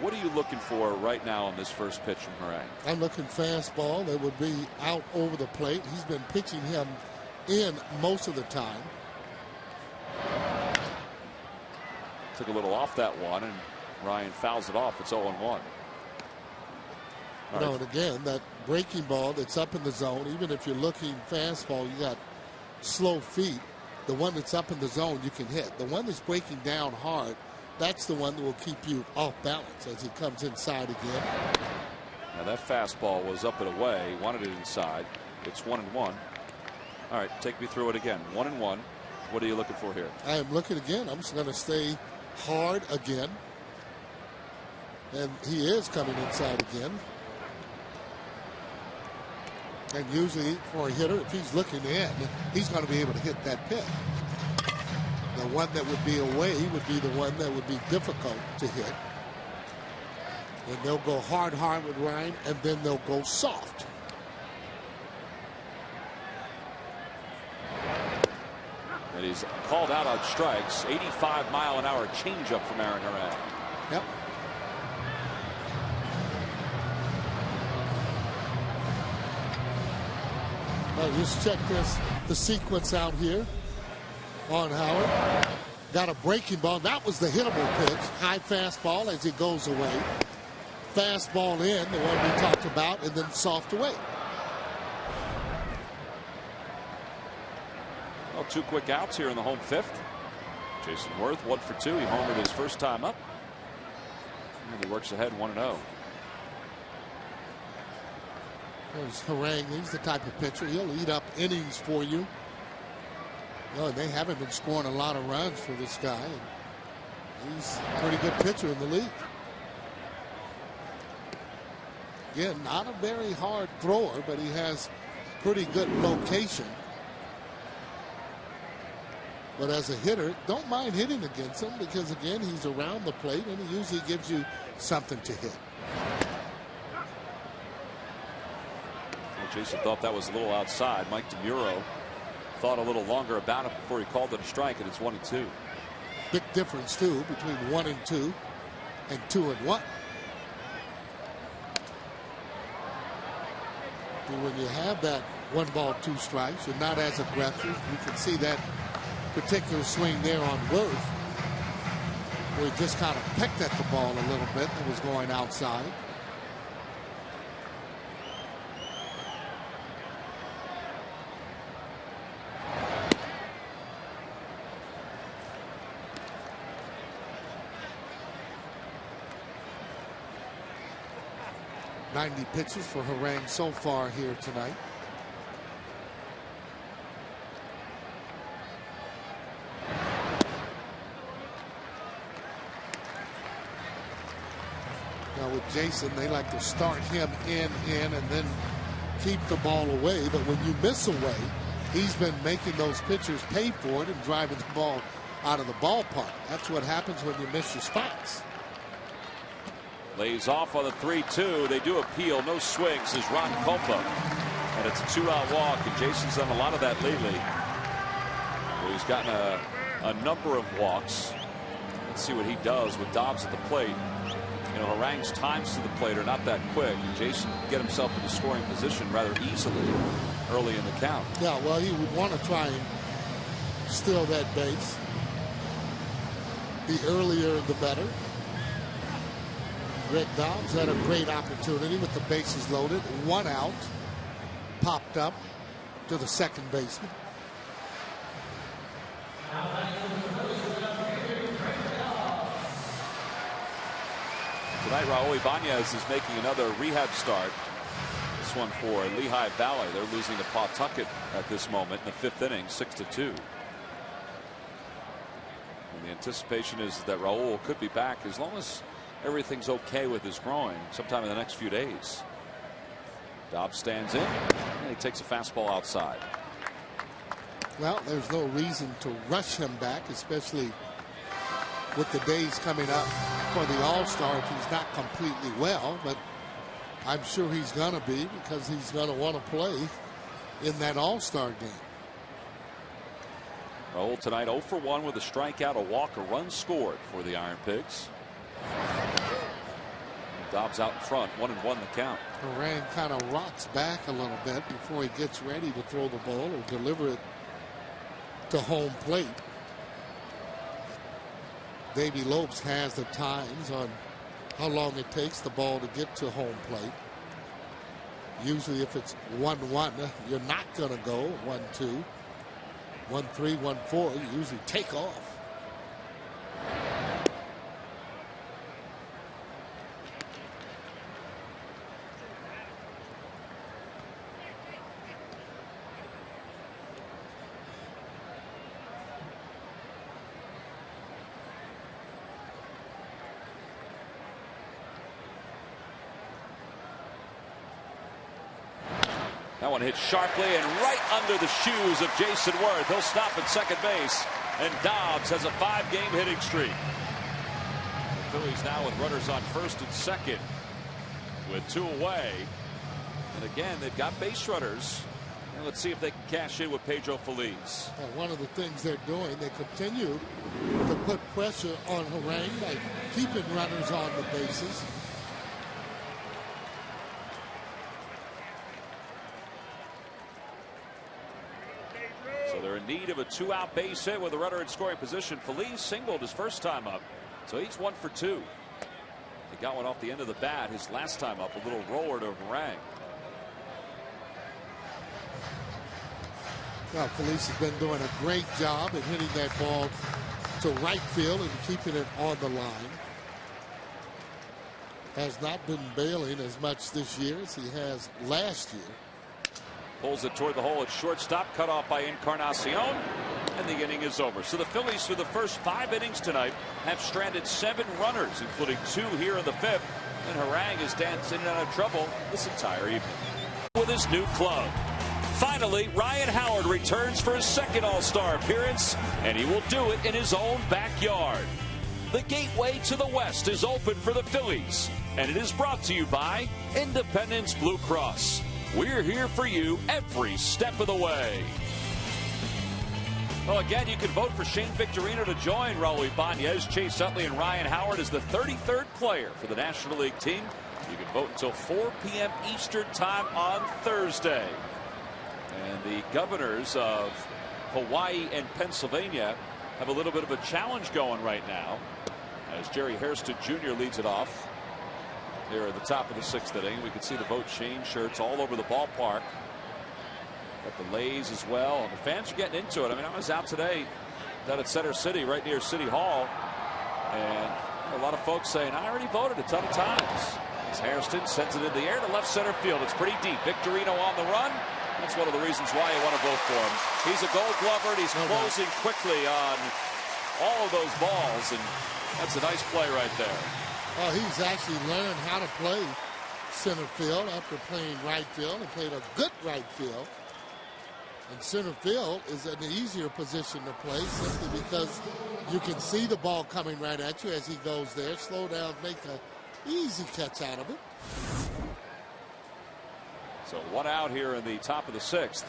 what are you looking for right now on this first pitch from Harang? I'm looking fastball that would be out over the plate. He's been pitching him in most of the time. Took a little off that one, and Ryan fouls it off. It's 0-1. No, and again, that breaking ball that's up in the zone, even if you're looking fastball, you got slow feet. The one that's up in the zone, you can hit. The one that's breaking down hard, that's the one that will keep you off balance as he comes inside again. Now that fastball was up and away. He wanted it inside. It's 1-1. All right, take me through it again. 1-1. What are you looking for here? I am looking again. I'm just going to stay hard again. And he is coming inside again. And usually for a hitter, if he's looking in, he's going to be able to hit that pitch. The one that would be away would be the one that would be difficult to hit. And they'll go hard with Ryan, and then they'll go soft. And he's called out on strikes. 85-mile-an-hour changeup from Aaron Harang. Yep. Just check the sequence out here on Howard. Got a breaking ball. That was the hittable pitch. High fastball as it goes away. Fastball in, the one we talked about, and then soft away. Well, 2 quick outs here in the home 5th. Jason Worth 1 for 2. He homered his first time up. And he works ahead 1-0. There's Harang. He's the type of pitcher. He'll eat up innings for you. They haven't been scoring a lot of runs for this guy. And he's a pretty good pitcher in the league. Again, not a very hard thrower, but he has pretty good location. But as a hitter, don't mind hitting against him because, again, he's around the plate and he usually gives you something to hit. Jason thought that was a little outside. Mike DeMuro thought a little longer about it before he called it a strike, and it's 1-2. Big difference, too, between 1-2 and 2-1. When you have that 1 ball, 2 strikes, you're not as aggressive. You can see that particular swing there on Worth, where he just kind of pecked at the ball a little bit that was going outside. .90 pitches for Harang so far here tonight. Now with Jason, they like to start him in, and then keep the ball away. But when you miss away, he's been making those pitchers pay for it and driving the ball out of the ballpark. That's what happens when you miss your spots. Lays off on the 3-2. They do appeal. No swings is Ron Kolpa. And it's a 2-out walk. And Jason's done a lot of that lately. Well, he's gotten a number of walks. Let's see what he does with Dobbs at the plate. You know, Harang's times to the plate are not that quick. And Jason can get himself into scoring position rather easily early in the count. Yeah, well, he would want to try and steal that base. The earlier, the better. Greg Dobbs had a great opportunity with the bases loaded. 1 out. Popped up to the second baseman. Tonight, Raul Ibanez is making another rehab start. This one for Lehigh Valley. They're losing to Pawtucket at this moment in the 5th inning, 6-2. And the anticipation is that Raul could be back as long as everything's okay with his groin sometime in the next few days. Dobbs stands in, and he takes a fastball outside. Well, there's no reason to rush him back, especially with the days coming up for the All-Star if he's not completely well, but I'm sure he's going to be, because he's going to want to play in that All-Star game. Raul tonight 0 for 1 with a strikeout, a walk, a run scored for the Iron Pigs. Dobbs out in front, 1-1 the count. Moran kind of rocks back a little bit before he gets ready to throw the ball or deliver it to home plate. Davey Lopes has the times on how long it takes the ball to get to home plate. Usually if it's 1-1, you're not going to go 1-2. 1-3, 1-4, you usually take off. That one hit sharply and right under the shoes of Jason Worth. He'll stop at second base, and Dobbs has a 5-game hitting streak. The Phillies now with runners on first and second with 2 away. And again, they've got base runners. And let's see if they can cash in with Pedro Feliz. Well, one of the things they're doing, they continue to put pressure on Harang by keeping runners on the bases. So they're in need of a 2-out base hit with a runner in scoring position. Feliz singled his first time up, so he's 1 for 2. He got one off the end of the bat his last time up, a little roller to Harang. Well, Feliz has been doing a great job at hitting that ball to right field and keeping it on the line. Has not been bailing as much this year as he has last year. Pulls it toward the hole at shortstop, cut off by Encarnacion, and the inning is over. So the Phillies, through the first 5 innings tonight, have stranded 7 runners, including 2 here in the 5th. And Harang has danced in and out of trouble this entire evening with his new club. Finally, Ryan Howard returns for his second All-Star appearance, and he will do it in his own backyard. The gateway to the West is open for the Phillies, and it is brought to you by Independence Blue Cross. We're here for you every step of the way. Well, again, you can vote for Shane Victorino to join Raul Ibanez, Chase Utley, and Ryan Howard as the 33rd player for the National League team. You can vote until 4 p.m. Eastern time on Thursday. And the governors of Hawaii and Pennsylvania have a little bit of a challenge going right now as Jerry Hairston Jr. leads it off. Here at the top of the 6th inning, we can see the Vote Shane shirts all over the ballpark. Got the Lays as well, and the fans are getting into it. I mean, I was out today down at Center City, right near City Hall, and a lot of folks saying, I already voted a ton of times. As Hairston sends it in the air to left center field. It's pretty deep. Victorino on the run. That's one of the reasons why you want to vote for him. He's a Gold Glover, and he's closing quickly on all of those balls, and that's a nice play right there. He's actually learned how to play center field after playing right field, and played a good right field. And center field is an easier position to play simply because you can see the ball coming right at you as he goes there. Slow down, make an easy catch out of it. So 1 out here in the top of the 6th.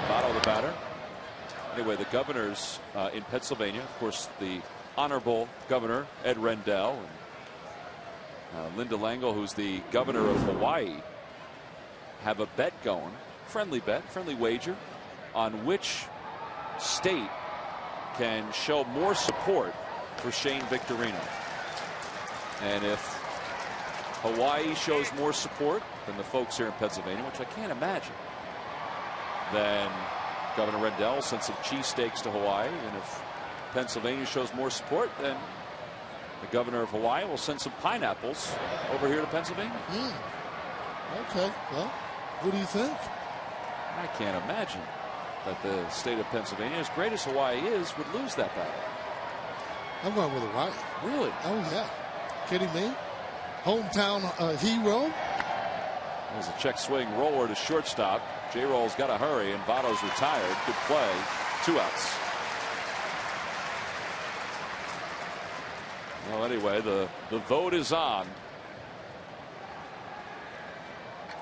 Bottle the batter. Anyway, the governors in Pennsylvania, of course, the Honorable Governor Ed Rendell and Linda Langle, who's the governor of Hawaii, have a bet going, friendly bet, friendly wager, on which state can show more support for Shane Victorino. And if Hawaii shows more support than the folks here in Pennsylvania, which I can't imagine, then Governor Rendell sent some cheesesteaks to Hawaii, and if Pennsylvania shows more support, then the governor of Hawaii will send some pineapples over here to Pennsylvania. Okay, well, what do you think? I can't imagine that the state of Pennsylvania, as great as Hawaii is, would lose that battle. I'm going with the right. Really? Oh, yeah. Kidding me? Hometown hero. There's a check swing roller to shortstop. J-Roll's got to hurry, and Votto's retired. Good play. 2 outs. Well, anyway, the vote is on.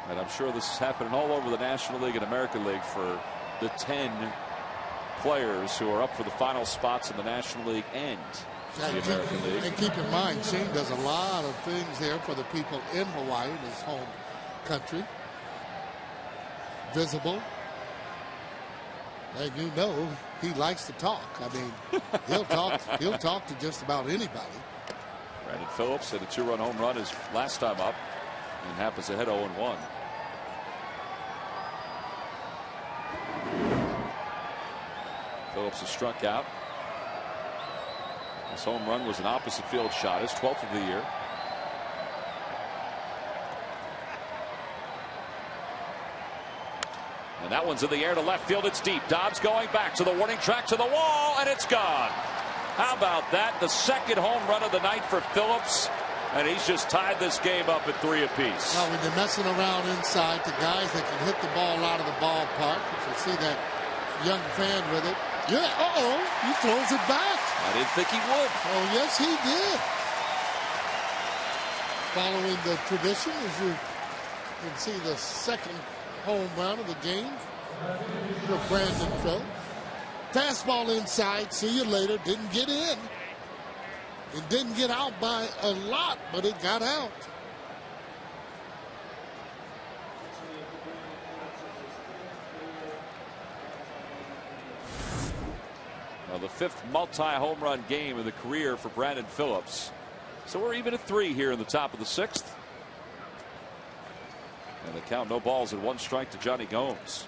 And I'm sure this is happening all over the National League and American League for the 10 players who are up for the final spots in the National League and the American League. And keep in mind, Shane does a lot of things there for the people in Hawaii, in his home country. Visible. And you know he likes to talk. I mean, he'll talk to just about anybody. Brandon Phillips hit a 2-run home run his last time up and happens to hit 0-1. Phillips is struck out. His home run was an opposite field shot, his 12th of the year. And that one's in the air to left field. It's deep. Dobbs going back to the warning track, to the wall, and it's gone. How about that? The second home run of the night for Phillips, and he's just tied this game up at 3 apiece. Now, when they're messing around inside, the guys that can hit the ball out of the ballpark, you can see that young fan with it. Yeah, he throws it back. I didn't think he would. Oh, yes, he did. Following the tradition, as you can see, the second home run of the game for Brandon Phillips. Fastball inside, see you later, didn't get in. It didn't get out by a lot, but it got out. Now the 5th multi-home run game of the career for Brandon Phillips. So we're even at 3 here in the top of the 6th. And the count, no balls and 1 strike to Johnny Gomes.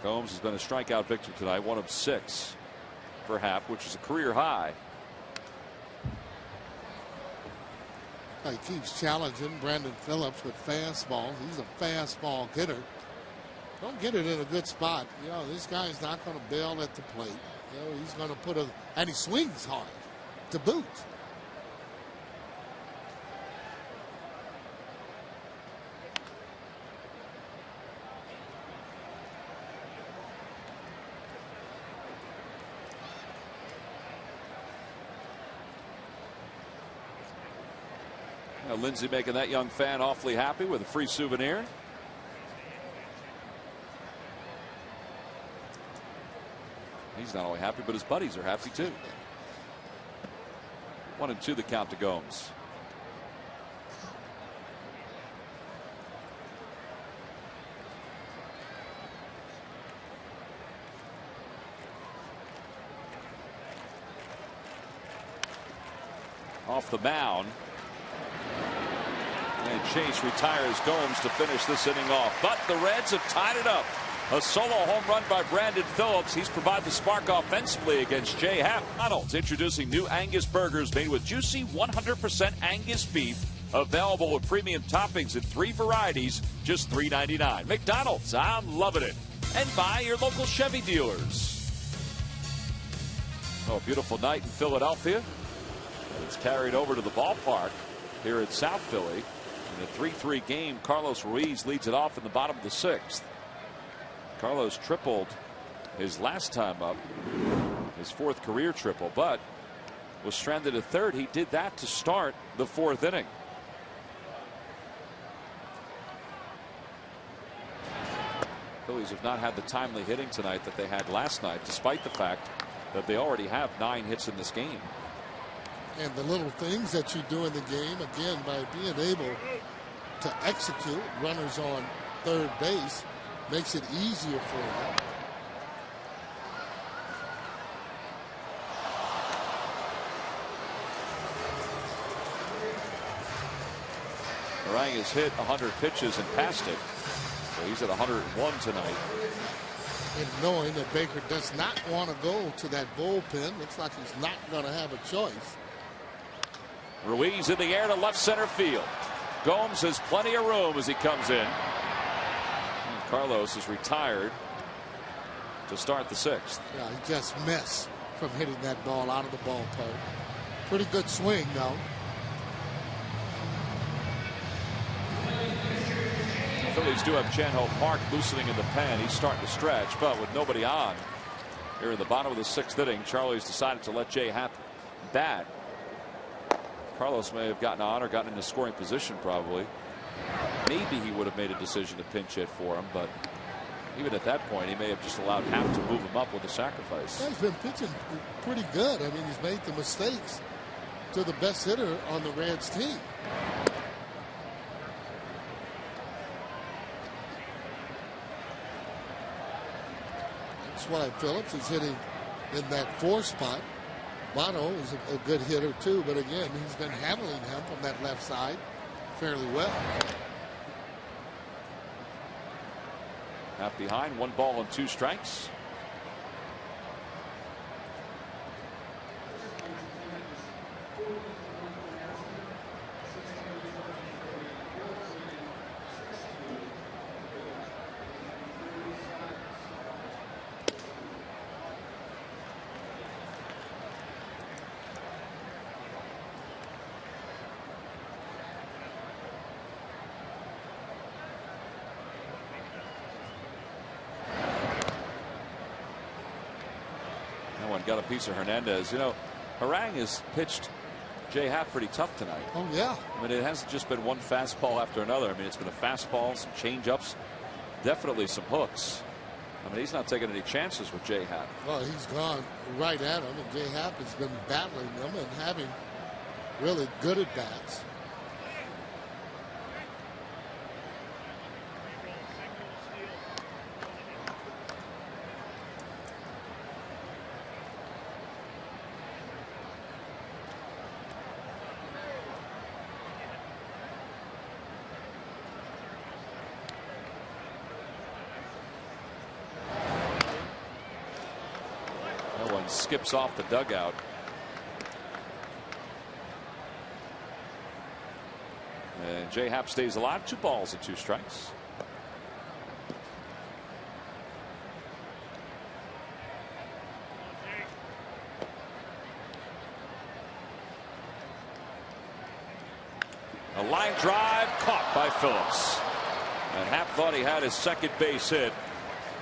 Gomes has been a strikeout victim tonight, 1 of 6 for Happ, which is a career high. He keeps challenging Brandon Phillips with fastballs. He's a fastball hitter. Don't get it in a good spot. You know, this guy's not going to bail at the plate. You know, he's going to put and he swings hard to boot. Lindsay making that young fan awfully happy with a free souvenir. He's not only happy, but his buddies are happy too. 1-2 the count to Gomes. Off the mound. And Chase retires Gomes to finish this inning off. But the Reds have tied it up. A solo home run by Brandon Phillips. He's provided the spark offensively against Jay Happ. McDonald's introducing new Angus burgers made with juicy 100% Angus beef. Available with premium toppings in 3 varieties, just $3.99. McDonald's, I'm loving it. And by your local Chevy dealers. Oh, a beautiful night in Philadelphia. And it's carried over to the ballpark here in South Philly. In a 3-3 game, Carlos Ruiz leads it off in the bottom of the 6th. Carlos tripled his last time up, his 4th career triple, but was stranded at 3rd. He did that to start the 4th inning. Phillies have not had the timely hitting tonight that they had last night, despite the fact that they already have 9 hits in this game. And the little things that you do in the game, again, by being able to execute runners on 3rd base, makes it easier for him. Orang has hit 100 pitches and passed it. So he's at 101 tonight. And knowing that Baker does not want to go to that bullpen, looks like he's not going to have a choice. Ruiz in the air to left center field. Gomes has plenty of room as he comes in. And Carlos is retired. to start the 6th. Yeah, he just missed from hitting that ball out of the ballpark. Pretty good swing, though. The Phillies do have Chan-Ho Park loosening in the pen. He's starting to stretch, but with nobody on here in the bottom of the 6th inning, Charlie's decided to let Jay Happ bat. Carlos may have gotten on or gotten into scoring position probably. Maybe he would have made a decision to pinch hit for him, but even at that point, he may have just allowed Happ to move him up with a sacrifice. He's been pitching pretty good. I mean, he's made the mistakes to the best hitter on the Reds team. That's why Phillips is hitting in that 4 spot. Bono is a good hitter too, but again, he's been handling him from that left side fairly well. Happ behind, 1 ball and 2 strikes. Got a piece of Hernandez. You know, Harang has pitched Jay Happ pretty tough tonight. Oh, yeah. I mean, it hasn't just been one fastball after another. I mean, it's been a fastball, some changeups, definitely some hooks. I mean, he's not taking any chances with Jay Happ. Well, he's gone right at him, and Jay Happ has been battling them and having really good at bats. Skips off the dugout. And Jay Happ stays alive. 2 balls and 2 strikes. A line drive caught by Phillips. And Happ thought he had his 2nd base hit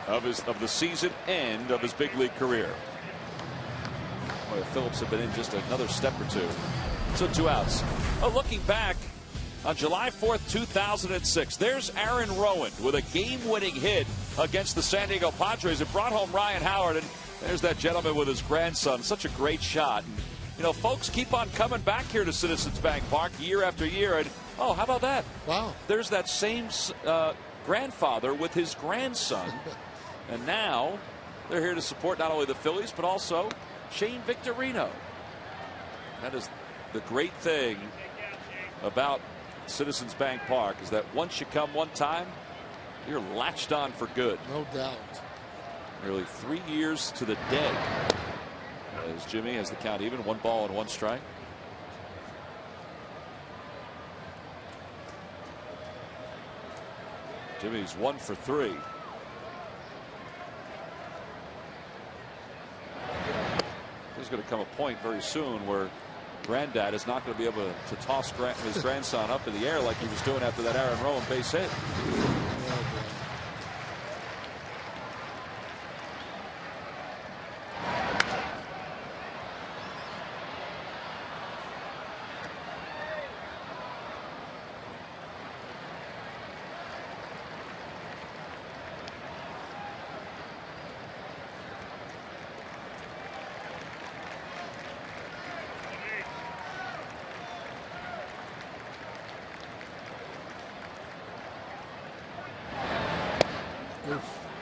of the season and of his big league career. Phillips have been in just another step or 2. So 2 outs. Oh, looking back on July 4th, 2006, there's Aaron Rowan with a game-winning hit against the San Diego Padres. It brought home Ryan Howard, and there's that gentleman with his grandson. Such a great shot. And, you know, folks keep on coming back here to Citizens Bank Park year after year. And, oh, how about that? Wow. There's that same grandfather with his grandson. And now they're here to support not only the Phillies, but also Shane Victorino. That is the great thing about Citizens Bank Park, is that once you come one time, you're latched on for good. No doubt. Nearly 3 years to the day. As Jimmy has the count even, 1 ball and 1 strike. Jimmy's 1 for 3. There's going to come a point very soon where Granddad is not going to be able to toss his grandson up in the air like he was doing after that Aaron Rowan base hit.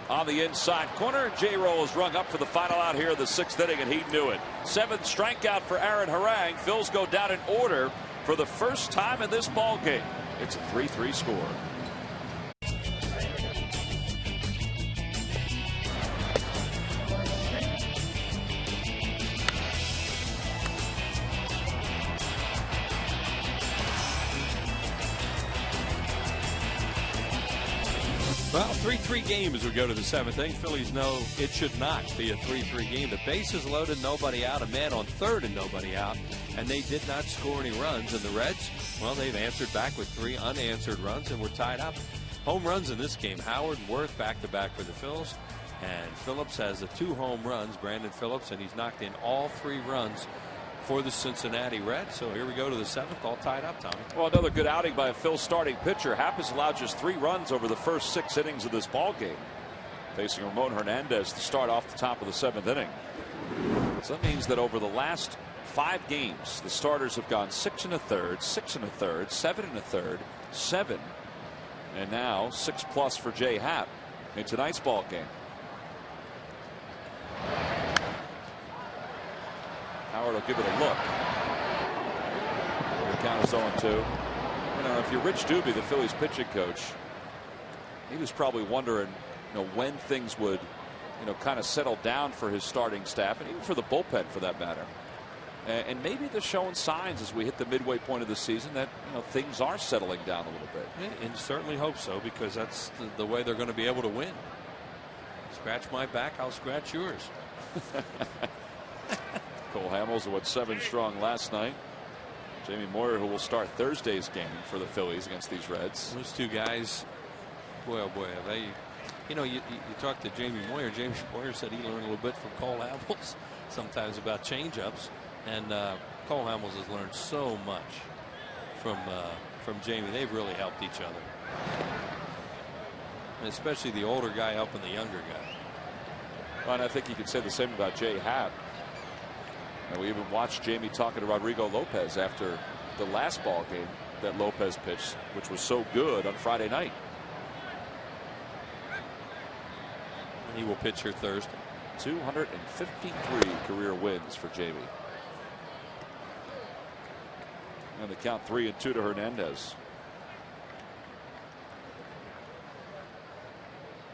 On the inside corner, J-Roll is rung up for the final out here in the 6th inning, and he knew it. 7th strikeout for Aaron Harang. Phils go down in order for the first time in this ball game. It's a 3-3 score. Well, 3-3 game as we go to the 7th inning. Phillies know it should not be a 3-3 game. The bases loaded, nobody out, a man on third and nobody out, and they did not score any runs. And the Reds, well, they've answered back with 3 unanswered runs, and we're tied up. Home runs in this game. Howard and Worth back-to-back for the Phils, and Phillips has the 2 home runs, Brandon Phillips, and he's knocked in all 3 runs for the Cincinnati Reds. So here we go to the 7th, all tied up, Tommy. Well, another good outing by a Phil starting pitcher. Happ has allowed just 3 runs over the first 6 innings of this ball game, facing Ramon Hernandez to start off the top of the 7th inning. So that means that over the last 5 games, the starters have gone 6 1/3, 6 1/3, 7 1/3, 7, and now 6+ for Jay Happ in tonight's ball game. Howard will give it a look. The count is 0-2. You know, if you're Rich Doobie, the Phillies pitching coach, he was probably wondering, when things would, kind of settle down for his starting staff and even for the bullpen, for that matter. And maybe they're showing signs as we hit the midway point of the season that things are settling down a little bit. Yeah, and certainly hope so, because that's the way they're going to be able to win. Scratch my back, I'll scratch yours. Cole Hamels went 7 strong last night. Jamie Moyer, who will start Thursday's game for the Phillies against these Reds. Those 2 guys, boy, oh boy, have they. You talk to Jamie Moyer. Jamie Moyer said he learned a little bit from Cole Hamels sometimes about changeups, and Cole Hamels has learned so much from Jamie. They've really helped each other, and especially the older guy helping the younger guy. Well, and I think you could say the same about Jay Happ. And we even watched Jamie talking to Rodrigo Lopez after the last ball game that Lopez pitched, which was so good on Friday night. He will pitch here Thursday. 253 career wins for Jamie. And the count 3-2 to Hernandez.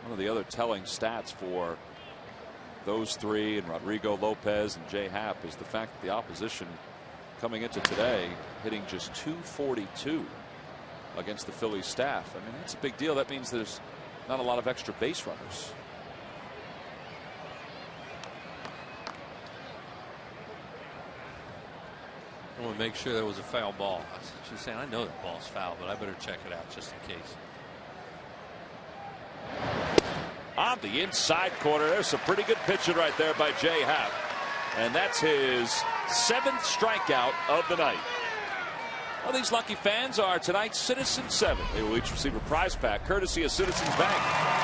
One of the other telling stats for those 3 and Rodrigo Lopez and Jay Happ is the fact that the opposition coming into today hitting just .242 against the Phillies staff. I mean, that's a big deal. That means there's not a lot of extra base runners. I want to make sure that was a foul ball. She's saying, I know that ball's foul, but I better check it out just in case. On the inside corner, there's some pretty good pitching right there by Jay Happ. And that's his 7th strikeout of the night. Well, these lucky fans are tonight's Citizens 7. They will each receive a prize pack courtesy of Citizens Bank.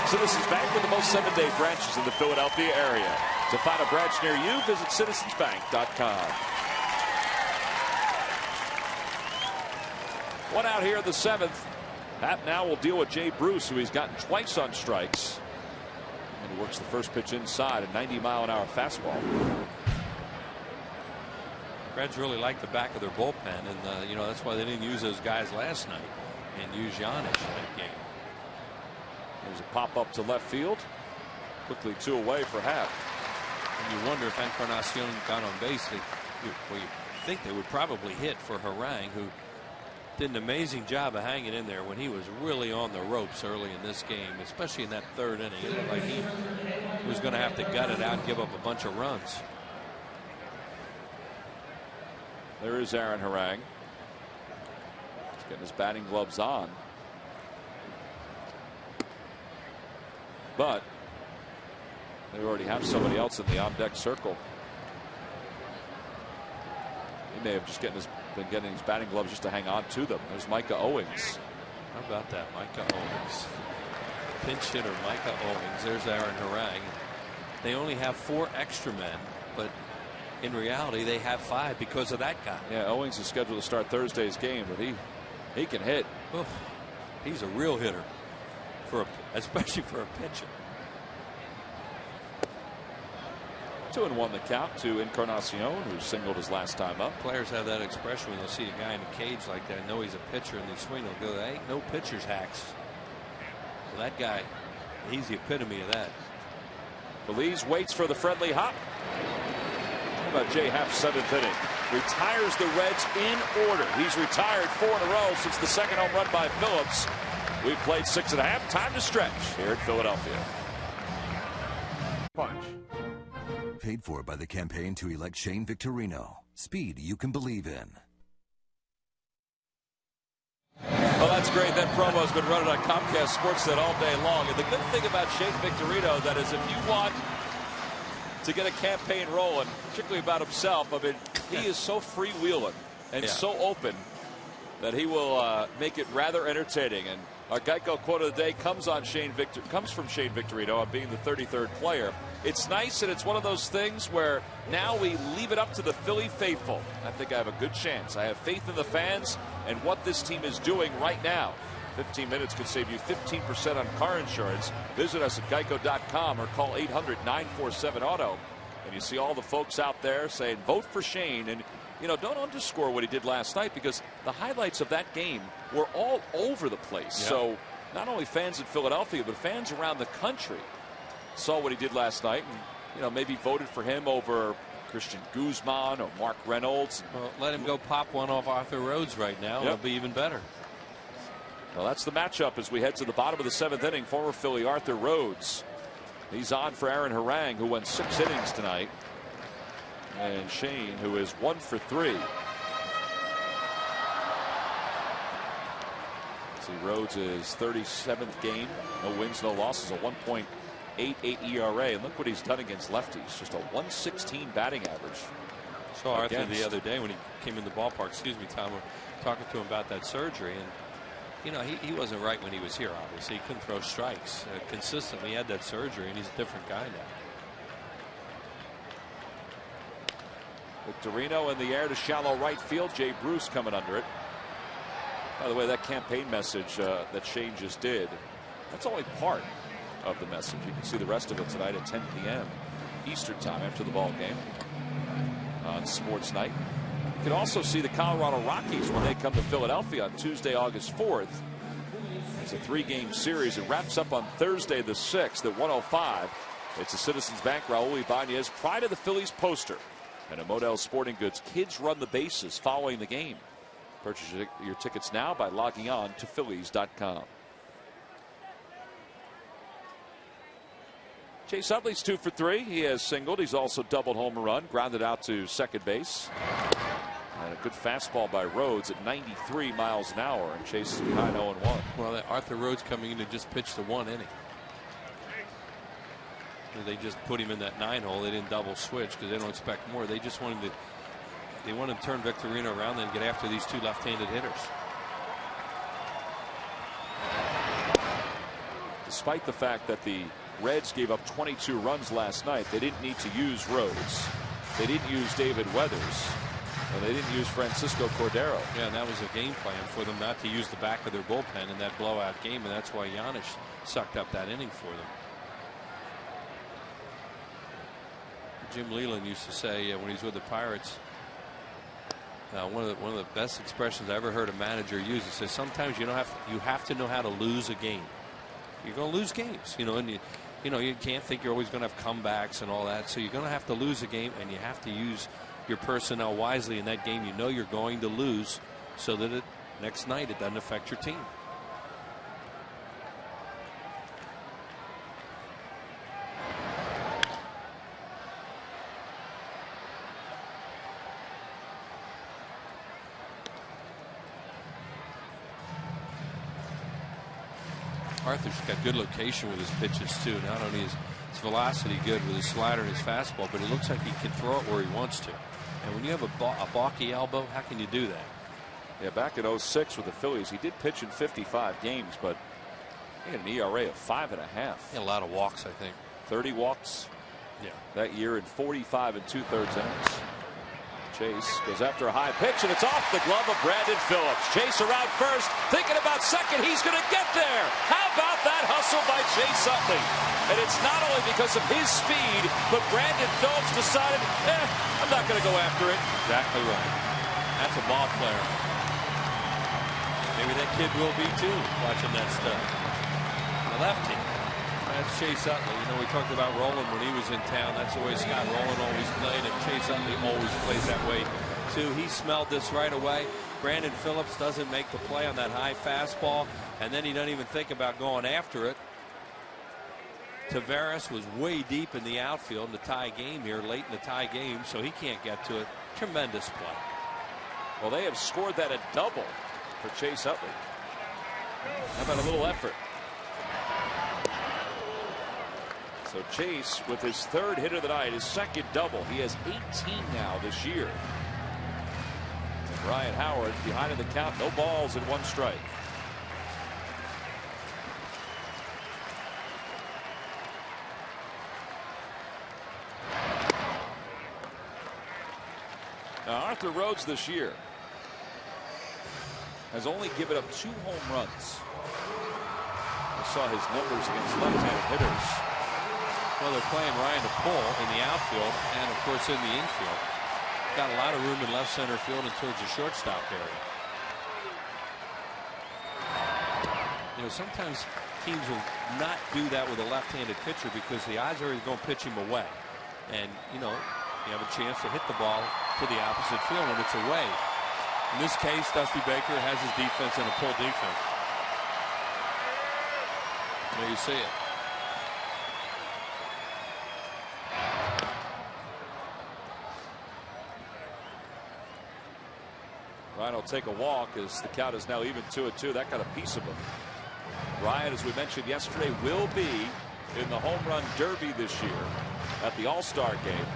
Citizens Bank with the most 7-day branches in the Philadelphia area. To find a branch near you, visit citizensbank.com. One out here in the 7th. Happ now will deal with Jay Bruce, who he's gotten twice on strikes. And he works the first pitch inside, a 90-mile-an-hour fastball. Reds really like the back of their bullpen, and that's why they didn't use those guys last night and use Giannis in that game. There's a pop up to left field. Quickly 2 away for Happ. And you wonder if Encarnacion got on base. You think they would probably hit for Harang, who did an amazing job of hanging in there when he was really on the ropes early in this game, especially in that 3rd inning. It looked like he was going to have to gut it out and give up a bunch of runs. There is Aaron Harang. He's getting his batting gloves on. But they already have somebody else in the on-deck circle. He may have just been getting his batting gloves just to hang on to them. There's Micah Owings. How about that, Micah Owings? Pinch hitter Micah Owings. There's Aaron Harang. They only have 4 extra men, but in reality they have 5 because of that guy. Yeah, Owings is scheduled to start Thursday's game, but he can hit. Oof. He's a real hitter, especially for a pitcher. 2-1 the count to Encarnacion, who singled his last time up. Players have that expression when they'll see a guy in a cage like that, know he's a pitcher, and they swing, they'll go, "There ain't no pitcher's hacks." Well, that guy, he's the epitome of that. Belize waits for the friendly hop. How about Jay Happ's 7th inning? Retires the Reds in order. He's retired 4 in a row since the second home run by Phillips. We've played 6.5. Time to stretch here in Philadelphia. Punch. Paid for by the campaign to elect Shane Victorino. Speed you can believe in. Well, that's great. That promo has been running on Comcast Sportsnet all day long. And the good thing about Shane Victorino, that is, if you want to get a campaign rolling, particularly about himself, I mean, he is so freewheeling and so open that he will make it rather entertaining. And our Geico quote of the day comes from Shane Victorino on being the 33rd player. It's nice, and it's one of those things where now we leave it up to the Philly faithful. I think I have a good chance. I have faith in the fans and what this team is doing right now. 15 minutes could save you 15% on car insurance. Visit us at geico.com or call 800-947-AUTO. And you see all the folks out there saying, vote for Shane. And, you know, don't underscore what he did last night, because the highlights of that game were all over the place. Yeah. So not only fans in Philadelphia, but fans around the country saw what he did last night and, you know, maybe voted for him over Christian Guzman or Mark Reynolds. Well, let him go pop one off Arthur Rhodes right now. It'll be even better. Well, that's the matchup as we head to the bottom of the 7th inning. Former Philly Arthur Rhodes. He's on for Aaron Harang, who went 6 innings tonight. And Shane, who is 1 for 3. See, Rhodes' 37th game. No wins, no losses. A 1.88 ERA. And look what he's done against lefties. Just a 116 batting average. Saw Arthur the other day when he came in the ballpark. Excuse me, Tom. We're talking to him about that surgery. And, you know, he wasn't right when he was here, obviously. He couldn't throw strikes consistently. He had that surgery, and he's a different guy now. Victorino in the air to shallow right field. Jay Bruce coming under it. By the way, that campaign message that Shane just did, that's only part of the message. You can see the rest of it tonight at 10 p.m. Eastern time after the ball game on Sports Night. You can also see the Colorado Rockies when they come to Philadelphia on Tuesday, August 4th. It's a 3-game series. It wraps up on Thursday the 6th at 1:05. It's a Citizens Bank Raul Ibanez Pride of the Phillies poster. And a Modell Sporting Goods Kids Run the Bases following the game. Purchase your tickets now by logging on to Phillies.com. Chase Utley's 2 for 3. He has singled. He's also doubled home run, grounded out to second base. And a good fastball by Rhodes at 93 miles an hour. And Chase is behind 0-1. Well, Arthur Rhodes coming in to just pitch the 1 inning. They just put him in that 9-hole. They didn't double switch because they don't expect more. They just want him to. They want him to turn Victorino around and get after these 2 left-handed hitters. Despite the fact that the Reds gave up 22 runs last night, they didn't need to use Rhodes. They didn't use David Weathers. And they didn't use Francisco Cordero. Yeah, and that was a game plan for them not to use the back of their bullpen in that blowout game, and that's why Giannis sucked up that inning for them. Jim Leland used to say when he was with the Pirates, one of the best expressions I ever heard a manager use. He says sometimes you have to know how to lose a game. You're going to lose games, and you can't think you're always going to have comebacks and all that. So you're going to have to lose a game, and you have to use your personnel wisely in that game. You're going to lose, so that next night it doesn't affect your team. Arthur's got good location with his pitches too. Not only is his velocity good with his slider and his fastball, but it looks like he can throw it where he wants to. And when you have a balky elbow, how can you do that? Yeah, back in 06 with the Phillies, he did pitch in 55 games, but he had an ERA of 5.5. He had a lot of walks, I think. 30 walks. Yeah. That year in 45 2/3 innings. Chase goes after a high pitch, and it's off the glove of Brandon Phillips. Chase around first, thinking about second. He's going to get there. How about that hustle by Chase Utley? And it's not only because of his speed, but Brandon Phillips decided, I'm not going to go after it. Exactly right. That's a ball player. Maybe that kid will be too, watching that stuff. The lefty. That's Chase Utley. We talked about Roland when he was in town. That's the way Scott Rolen always played, and Chase Utley always plays that way too. He smelled this right away. Brandon Phillips doesn't make the play on that high fastball, and then he doesn't even think about going after it. Taveras was way deep in the outfield in the tie game here, late in the tie game, so he can't get to it. Tremendous play. Well, they have scored that a double for Chase Utley. How about a little effort? So Chase with his third hit of the night, his second double. He has 18 now this year. And Ryan Howard behind in the count, no balls and 1 strike. Now Arthur Rhodes this year has only given up 2 home runs. I saw his numbers against left-handed hitters. Well, they're playing Ryan to pull in the outfield and, of course, in the infield. Got a lot of room in left center field and towards the shortstop area. You know, sometimes teams will not do that with a left-handed pitcher because the odds are he's going to pitch him away. And, you know, you have a chance to hit the ball to the opposite field when it's away. In this case, Dusty Baker has his defense in a pull defense. There you see it. Ryan will take a walk as the count is now even 2-2. That got a piece of him. Ryan, as we mentioned yesterday, will be in the home run derby this year at the All-Star game,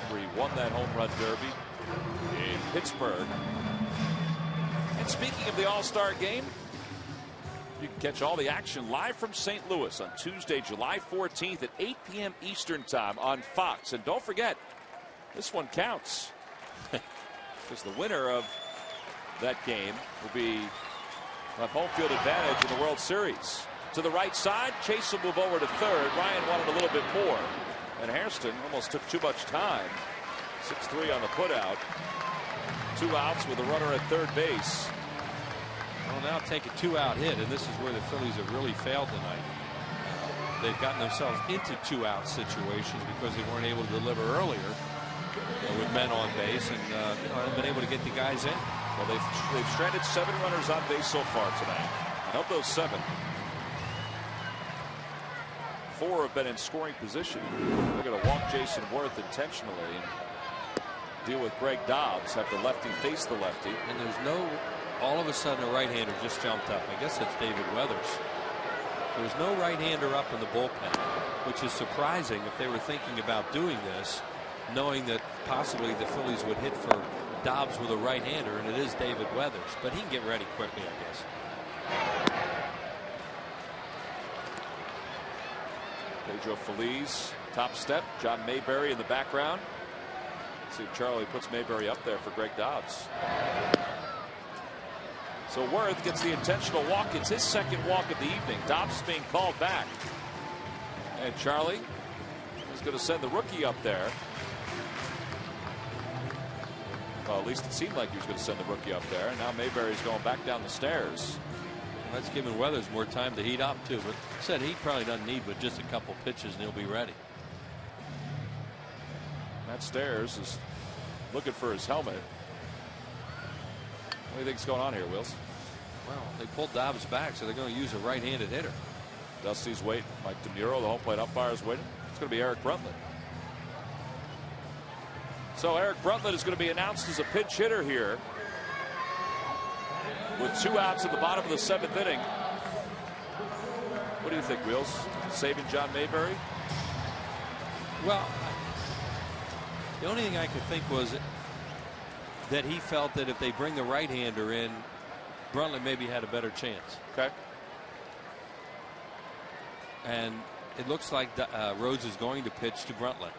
where he won that home run derby in Pittsburgh. And speaking of the All-Star game, you can catch all the action live from St. Louis on Tuesday, July 14th at 8 p.m. Eastern time on Fox. And don't forget, this one counts because the winner of that game will be have home field advantage in the World Series. To the right side, Chase will move over to third. Ryan wanted a little bit more, and Hairston almost took too much time. 6-3 on the putout. 2 outs with a runner at third base. Well, now take a 2-out hit, and this is where the Phillies have really failed tonight. They've gotten themselves into 2-out situations because they weren't able to deliver earlier with men on base, and haven't been able to get the guys in. Well, they've stranded 7 runners on base so far tonight. And of those 7, 4 have been in scoring position. They're going to walk Jason Worth intentionally and deal with Greg Dobbs, have the lefty face the lefty. And there's no, all of a sudden a right-hander just jumped up. I guess that's David Weathers. There's no right-hander up in the bullpen, which is surprising if they were thinking about doing this, knowing that possibly the Phillies would hit for Dobbs with a right-hander, and it is David Weathers. But he can get ready quickly, I guess. Pedro Feliz, top step. John Mayberry in the background. See if Charlie puts Mayberry up there for Greg Dobbs. So Worth gets the intentional walk. It's his second walk of the evening. Dobbs is being called back. And Charlie is going to send the rookie up there. Well, at least it seemed like he was going to send the rookie up there. And now Mayberry's going back down the stairs. That's giving Weathers more time to heat up, too. But said he probably doesn't need but just a couple pitches, and he'll be ready. Matt Stairs is looking for his helmet. What do you think's going on here, Wills? Well, they pulled Dobbs back, so they're going to use a right-handed hitter. Dusty's waiting. Mike DeMuro, the home plate umpire, is waiting. It's going to be Eric Bruntlett. So Eric Bruntlett is going to be announced as a pinch hitter here, with 2 outs at the bottom of the 7th inning. What do you think, Wheels? Saving John Mayberry? Well, the only thing I could think was that he felt that if they bring the right-hander in, Bruntlett maybe had a better chance. Okay. And it looks like Rhodes is going to pitch to Bruntlett.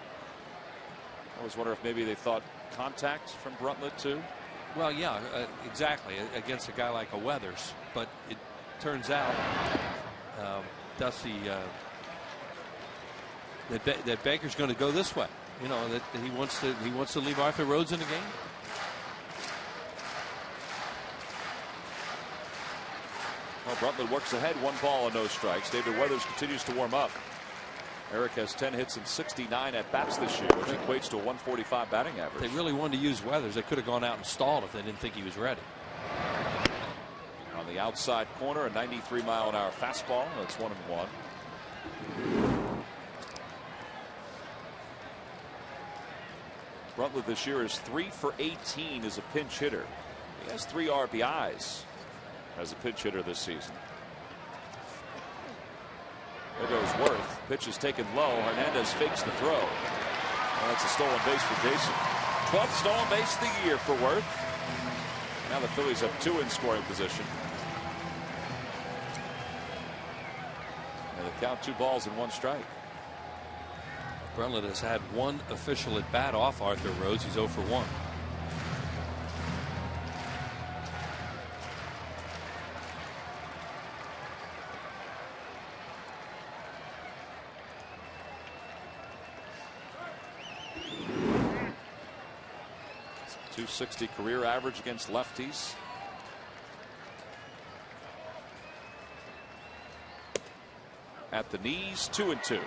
I was wondering if maybe they thought contact from Bruntlett too. Well, yeah, exactly, against a guy like a Weathers. But it turns out, Dusty, that Baker's going to go this way. You know, that he wants to leave Arthur Rhodes in the game. Well, Bruntlett works ahead, 1 ball and no strikes. David Weathers continues to warm up. Eric has 10 hits and 69 at bats this year, which equates to a 145 batting average. They really wanted to use Weathers. They could have gone out and stalled if they didn't think he was ready. On the outside corner, a 93-mile-an-hour fastball. That's 1-1. Bruntlett this year is 3 for 18 as a pinch hitter. He has 3 RBIs as a pinch hitter this season. There goes Worth. Pitch is taken low. Hernandez fakes the throw. And that's a stolen base for Jason. 12th stolen base of the year for Worth. Now the Phillies have 2 in scoring position. And they count 2 balls and 1 strike. Bruntlett has had 1 official at bat off Arthur Rhodes. He's 0 for 1. .260 career average against lefties. At the knees, 2-2.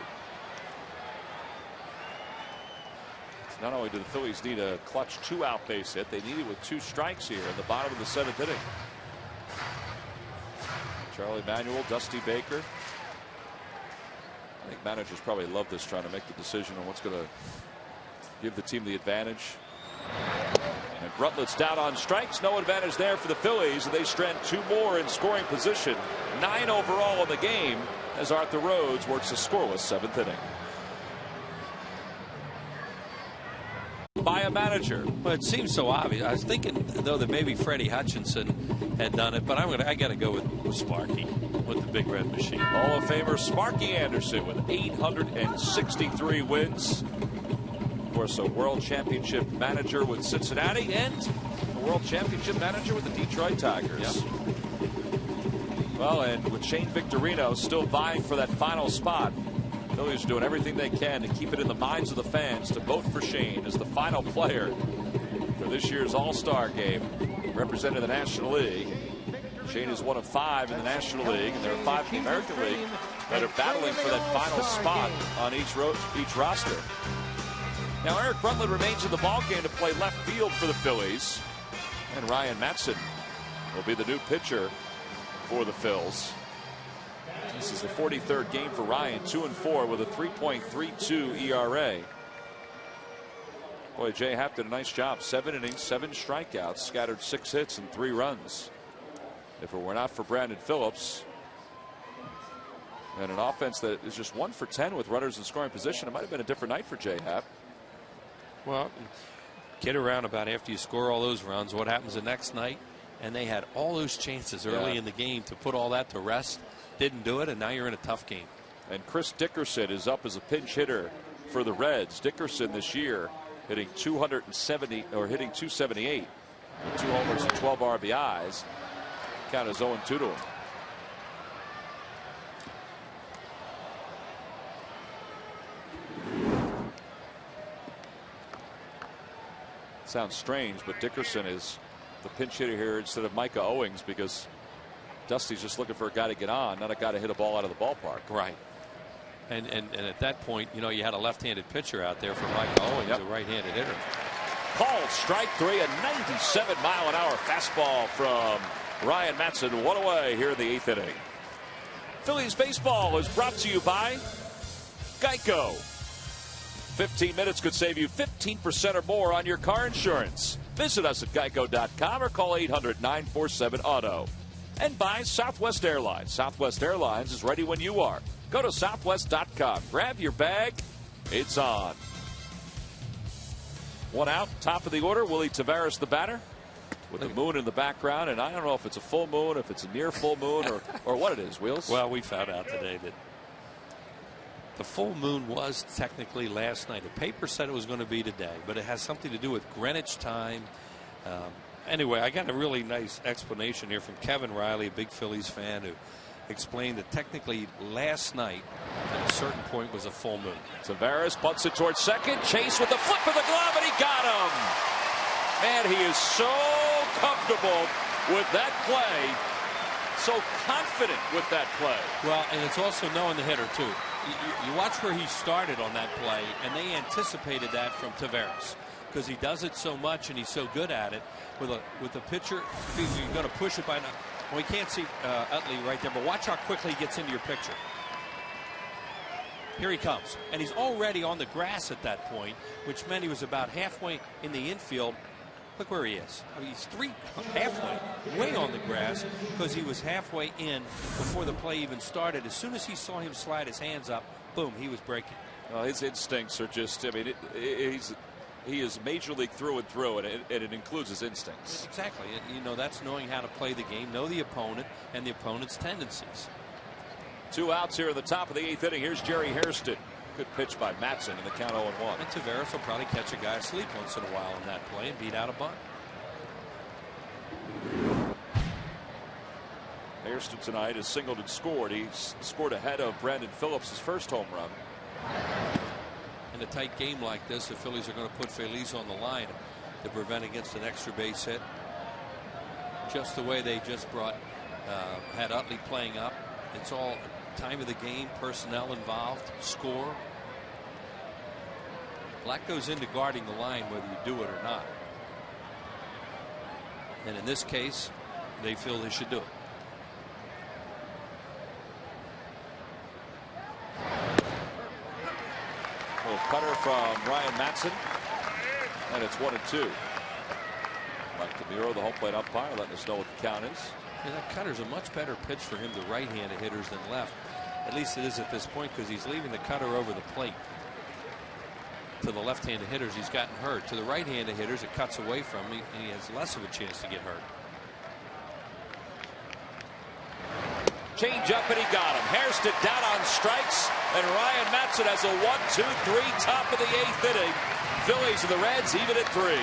Not only do the Phillies need a clutch 2-out base hit, they need it with 2 strikes here in the bottom of the 7th inning. Charlie Manuel, Dusty Baker. I think managers probably love this, trying to make the decision on what's going to give the team the advantage. And Bruntlett down on strikes. No advantage there for the Phillies. They strand 2 more in scoring position. 9 overall in the game as Arthur Rhodes works a scoreless 7th inning. By a manager. Well, it seems so obvious. I was thinking, though, that maybe Freddie Hutchinson had done it, but I got to go with Sparky, with the Big Red Machine. Hall of Famer Sparky Anderson with 863 wins. Of course, a World Championship manager with Cincinnati and a World Championship manager with the Detroit Tigers. Yep. Well, and with Shane Victorino still vying for that final spot, Phillies are doing everything they can to keep it in the minds of the fans to vote for Shane as the final player for this year's All-Star game representing the National League. Shane is one of 5 in the National League, and there are 5 in the American League that are battling for that final spot on each roster. Now Eric Bruntlett remains in the ballgame to play left field for the Phillies, and Ryan Matson will be the new pitcher for the Phils. This is the 43rd game for Ryan, 2-4 with a 3.32 ERA. Boy, Jay Happ did a nice job. 7 innings, 7 strikeouts, scattered 6 hits and 3 runs. If it were not for Brandon Phillips and an offense that is just 1 for 10 with runners in scoring position, it might have been a different night for Jay Happ. Well, get around about after you score all those runs, what happens the next night? And they had all those chances early in the game to put all that to rest. Didn't do it, and now you're in a tough game. And Chris Dickerson is up as a pinch hitter for the Reds. Dickerson this year hitting 270 or hitting 278 with 2 homers and 12 RBIs. Count as 0-2 to him. Sounds strange, but Dickerson is the pinch hitter here instead of Micah Owings because Dusty's just looking for a guy to get on, not a guy to hit a ball out of the ballpark. Right. And at that point, you know, you had a left-handed pitcher out there for Micah Owings, a right-handed hitter. Called strike 3, a 97-mile-an-hour fastball from Ryan Matson. 1 away here in the 8th inning. Phillies baseball is brought to you by Geico. 15 minutes could save you 15% or more on your car insurance. Visit us at geico.com or call 800-947-AUTO. And by Southwest Airlines. Southwest Airlines is ready when you are. Go to southwest.com. Grab your bag. It's on. 1 out, top of the order. Willie Taveras, the batter, with the moon in the background. And I don't know if it's a full moon, if it's a near full moon, or what it is, Wheels. Well, we found out today that the full moon was technically last night. The paper said it was going to be today, but it has something to do with Greenwich time. Anyway, I got a really nice explanation here from Kevin Riley, a big Phillies fan, who explained that technically last night at a certain point was a full moon. Taveras punts it towards second. Chase with the flip of the glove, and he got him. And he is so comfortable with that play. So confident with that play. Well, and it's also knowing the hitter, too. you watch where he started on that play, and they anticipated that from Taveras because he does it so much and he's so good at it. With a pitcher, you're going to push it by now. Well, we can't see Utley right there, but watch how quickly he gets into your picture. Here he comes, and he's already on the grass at that point, which meant he was about halfway in the infield. Look where he is. I mean, he's halfway, way on the grass, because he was halfway in before the play even started. As soon as he saw him slide his hands up, boom, he was breaking. His instincts are just, I mean, he is major league through and through, and it includes his instincts. Exactly. You know, that's knowing how to play the game, know the opponent and the opponent's tendencies. 2 outs here in the top of the 8th inning. Here's Jerry Hairston. Good pitch by Matson in the count 0-1. And Taveras will probably catch a guy asleep once in a while in that play and beat out a bunt. Hairston tonight has singled and scored. He's scored ahead of Brandon Phillips' first home run. In a tight game like this, the Phillies are going to put Feliz on the line to prevent against an extra base hit. Just the way they just had Utley playing up. It's all time of the game, personnel involved, score. Black goes into guarding the line whether you do it or not. And in this case, they feel they should do it. Little cutter from Ryan Matson, and it's 1-2. Mike DeMuro, the home plate umpire, letting us know what the count is. Yeah, that cutter's a much better pitch for him to right-handed hitters than left. At least it is at this point, because he's leaving the cutter over the plate. To the left-handed hitters, he's gotten hurt. To the right-handed hitters, it cuts away from him, and he has less of a chance to get hurt. Change up, and he got him. Hairston down on strikes, and Ryan Matson has a 1-2-3 top of the 8th inning. Phillies and the Reds even at 3.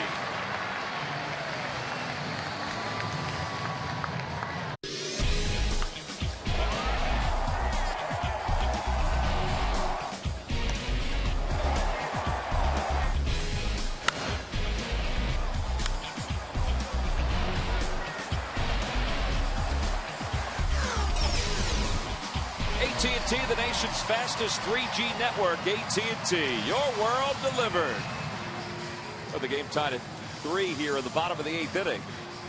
AT&T, the nation's fastest 3G network. AT&T, your world delivered. Well, the game tied at 3 here in the bottom of the 8th inning.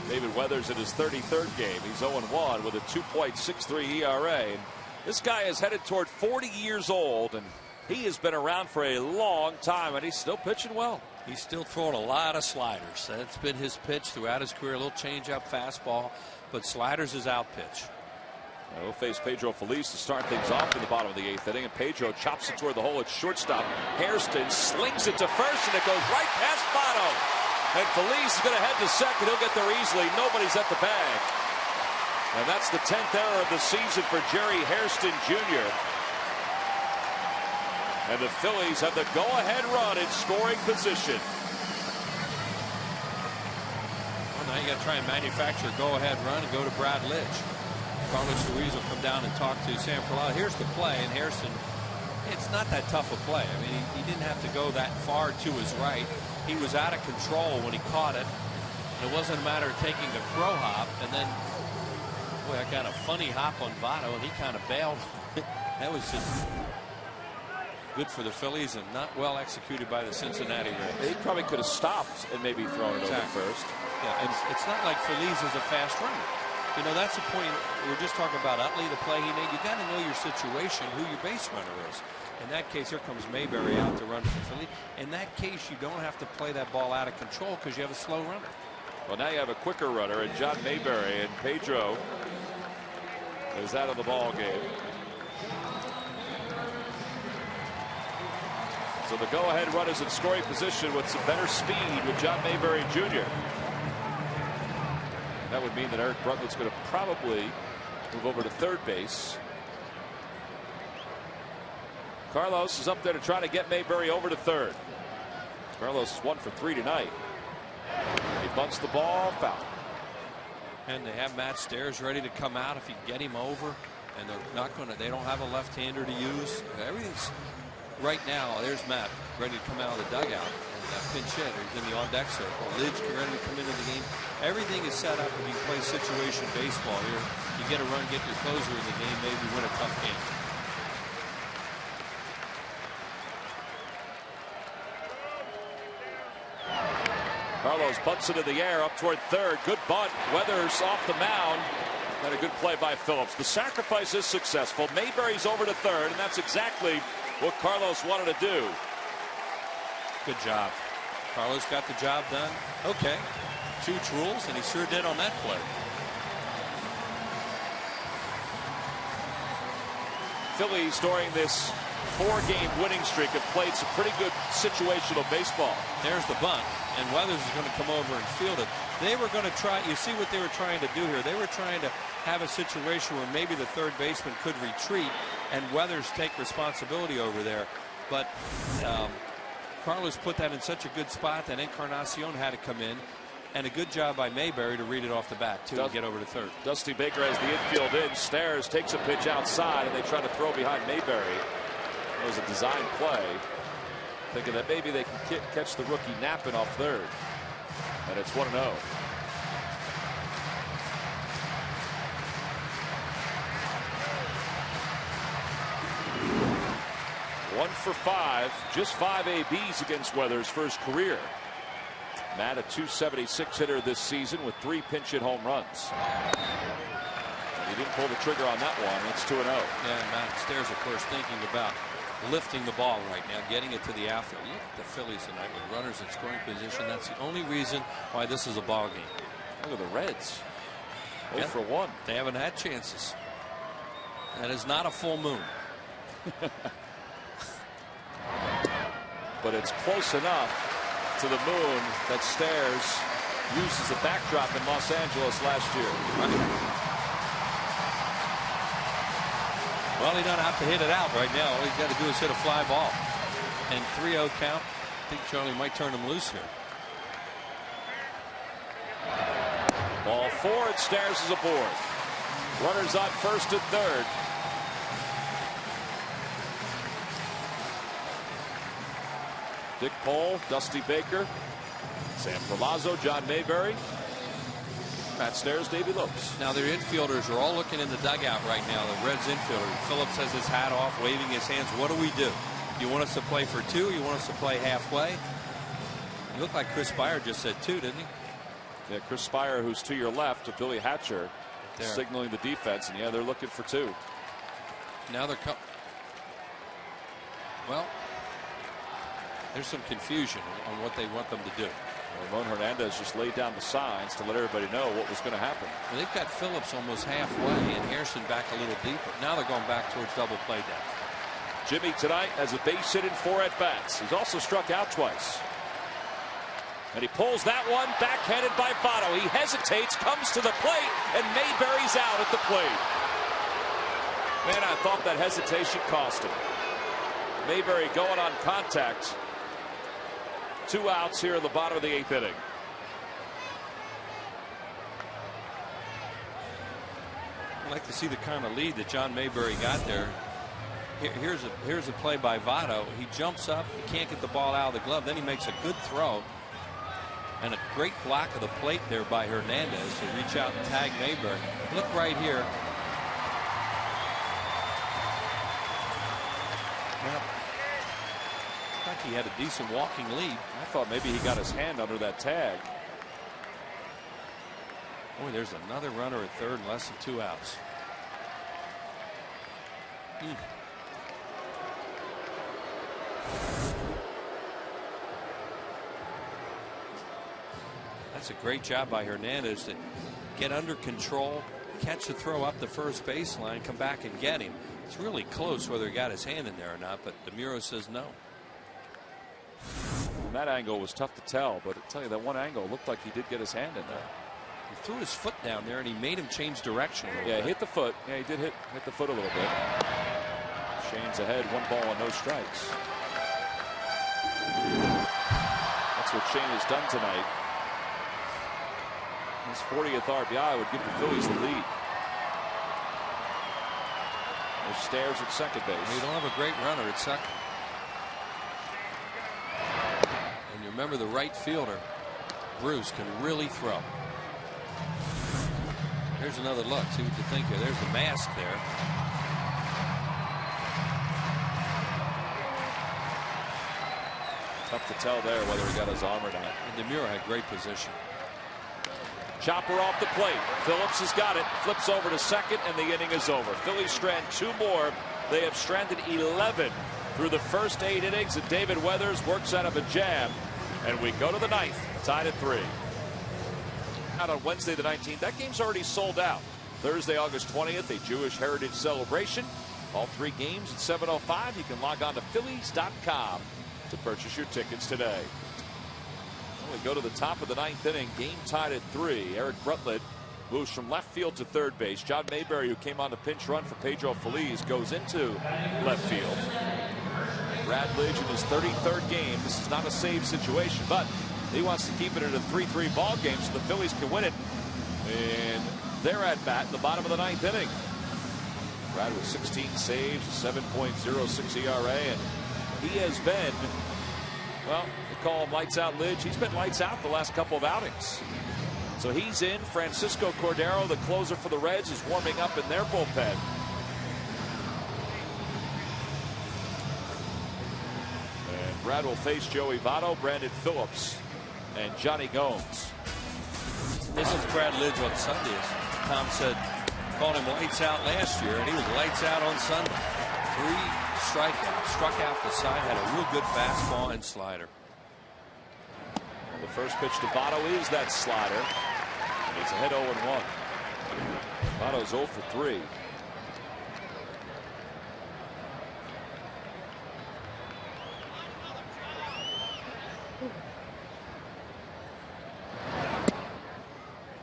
David Weathers in his 33rd game. He's 0-1 with a 2.63 ERA. And this guy is headed toward 40 years old, and he has been around for a long time, and he's still pitching well. He's still throwing a lot of sliders. That's been his pitch throughout his career. A little changeup, fastball, but sliders is out pitch. We'll face Pedro Feliz to start things off in the bottom of the 8th inning, and Pedro chops it toward the hole at shortstop. Hairston slings it to first, and it goes right past Votto. And Feliz is going to head to second. He'll get there easily. Nobody's at the bag. And that's the 10th error of the season for Jerry Hairston Jr. And the Phillies have the go-ahead run in scoring position. Well, now you got to try and manufacture a go-ahead run and go to Brad Lidge. Carlos Ruiz will come down and talk to Sam Peralta. Here's the play, and Hairston, it's not that tough a play. I mean, he didn't have to go that far to his right. He was out of control when he caught it. And it wasn't a matter of taking a crow hop, and then, boy, I got a funny hop on Votto, and he kind of bailed. That was just good for the Phillies and not well executed by the Cincinnati Reds. He probably could have stopped and maybe thrown it over first. Yeah, it's not like Feliz is a fast runner. You know, that's the point. We're just talking about Utley, the play he made. You got to know your situation, who your base runner is. In that case, here comes Mayberry out to run for Philly. In that case, you don't have to play that ball out of control because you have a slow runner. Well, now you have a quicker runner in John Mayberry, and Pedro is out of the ball game. So the go-ahead run is in scoring position with some better speed with John Mayberry Jr. That would mean that Eric Bruntland's going to probably move over to third base. Carlos is up there to try to get Mayberry over to third. Carlos is 1 for 3 tonight. He bunts the ball, foul. And they have Matt Stairs ready to come out if you get him over. And they're not going to, they don't have a left-hander to use. Everything's right now. There's Matt ready to come out of the dugout. Pinch hit, or he's in the on-deck circle. Lidge can ready to come into the game. Everything is set up when you play situation baseball here. You get a run, get your closer in the game, maybe win a tough game. Carlos bunts it in the air up toward third. Good bunt. Weathers off the mound. And a good play by Phillips. The sacrifice is successful. Mayberry's over to third, and that's exactly what Carlos wanted to do. Good job. Carlos got the job done. Okay. 2 rules, and he sure did on that play. Phillies during this 4-game winning streak have played some pretty good situational baseball. There's the bunt, and Weathers is going to come over and field it. They were going to try, you see what they were trying to do here. They were trying to have a situation where maybe the third baseman could retreat and Weathers take responsibility over there. But Carlos put that in such a good spot that Encarnacion had to come in. And a good job by Mayberry to read it off the bat, too, and get over to third. Dusty Baker has the infield in. Stairs takes a pitch outside, and they try to throw behind Mayberry. It was a design play, thinking that maybe they can catch the rookie napping off third. And it's 1-0. One for 5, just 5 ABs against Weathers for his career. Matt, a .276 hitter this season with 3 pinch hit home runs. He didn't pull the trigger on that one. It's 2-0. Yeah, Matt Stairs, of course, thinking about lifting the ball right now, getting it to the outfield. Look at the Phillies tonight with runners in scoring position. That's the only reason why this is a ball game. Look at the Reds. 0 for 1. They haven't had chances. That is not a full moon. But it's close enough to the moon that Stairs used as a backdrop in Los Angeles last year. Well, he doesn't have to hit it out right now. All he's got to do is hit a fly ball. And 3-0 count. I think Charlie might turn him loose here. Ball 4, and Stairs is aboard. Runners on first and third. Dick Pole, Dusty Baker, Sam Palazzo, John Mayberry, Matt Stairs, Davey Lopes. Now their infielders are all looking in the dugout right now. The Reds infielder. Phillips has his hat off, waving his hands. What do we do? You want us to play for 2? You want us to play halfway? You look like Chris Spire just said 2, didn't he? Yeah, Chris Spire, who's to your left, to Billy Hatcher, signaling the defense, and yeah, they're looking for 2. Now they're well, there's some confusion on what they want them to do. Ramon Hernandez just laid down the signs to let everybody know what was going to happen. Well, they've got Phillips almost halfway and Harrison back a little deeper. Now they're going back towards double play depth. Jimmy tonight has a base hit in 4 at-bats. He's also struck out twice. And he pulls that one, backhanded by Votto. He hesitates, comes to the plate, and Mayberry's out at the plate. Man, I thought that hesitation cost him. Mayberry going on contact. 2 outs here in the bottom of the 8th inning. I'd like to see the kind of lead that John Mayberry got there. Here's a play by Votto. He jumps up, he can't get the ball out of the glove. Then he makes a good throw. And a great block of the plate there by Hernandez to reach out and tag Mayberry. Look right here. Well, like he had a decent walking lead. I thought maybe he got his hand under that tag. Boy, there's another runner at third and less than 2 outs. That's a great job by Hernandez to get under control, catch the throw up the first baseline, come back and get him. It's really close whether he got his hand in there or not, but DeMuro says no. From that angle was tough to tell, but I tell you, that one angle looked like he did get his hand in there. He threw his foot down there and he made him change direction a little bit. Hit the foot. Yeah, he did hit the foot a little bit. Shane's ahead, 1 ball and no strikes. That's what Shane has done tonight. His 40th RBI would give the Phillies the lead. There's Stairs at second base. You don't have a great runner at second. And you remember the right fielder, Bruce, can really throw. Here's another look. See what you think here. There's the mask there. Tough to tell there whether he got his arm or not. And DeMuro had great position. Chopper off the plate. Phillips has got it. Flips over to second, and the inning is over. Phillies strand 2 more. They have stranded 11 through the first 8 innings, and David Weathers works out of a jam. And we go to the 9th, tied at 3. Out on Wednesday the 19th. That game's already sold out. Thursday, August 20th, a Jewish Heritage celebration. All 3 games at 7:05. You can log on to Phillies.com to purchase your tickets today. We go to the top of the 9th inning. Game tied at 3. Eric Brutlet moves from left field to third base. John Mayberry, who came on the pinch run for Pedro Feliz, goes into left field. Brad Lidge in his 33rd game. This is not a save situation, but he wants to keep it at a 3-3 ball game so the Phillies can win it. And they're at bat in the bottom of the 9th inning. Brad with 16 saves, a 7.06 ERA, and he has been, well, they call him lights out Lidge. He's been lights out the last couple of outings. So he's in. Francisco Cordero, the closer for the Reds, is warming up in their bullpen. And Brad will face Joey Votto, Brandon Phillips, and Johnny Gomes. This is Brad Lidge on Sunday. As Tom said, called him lights out last year, and he was lights out on Sunday. 3 strikeouts, struck out the side, had a real good fastball and slider. The first pitch to Votto is that slider. And he's ahead 0-1. Votto's 0 for 3.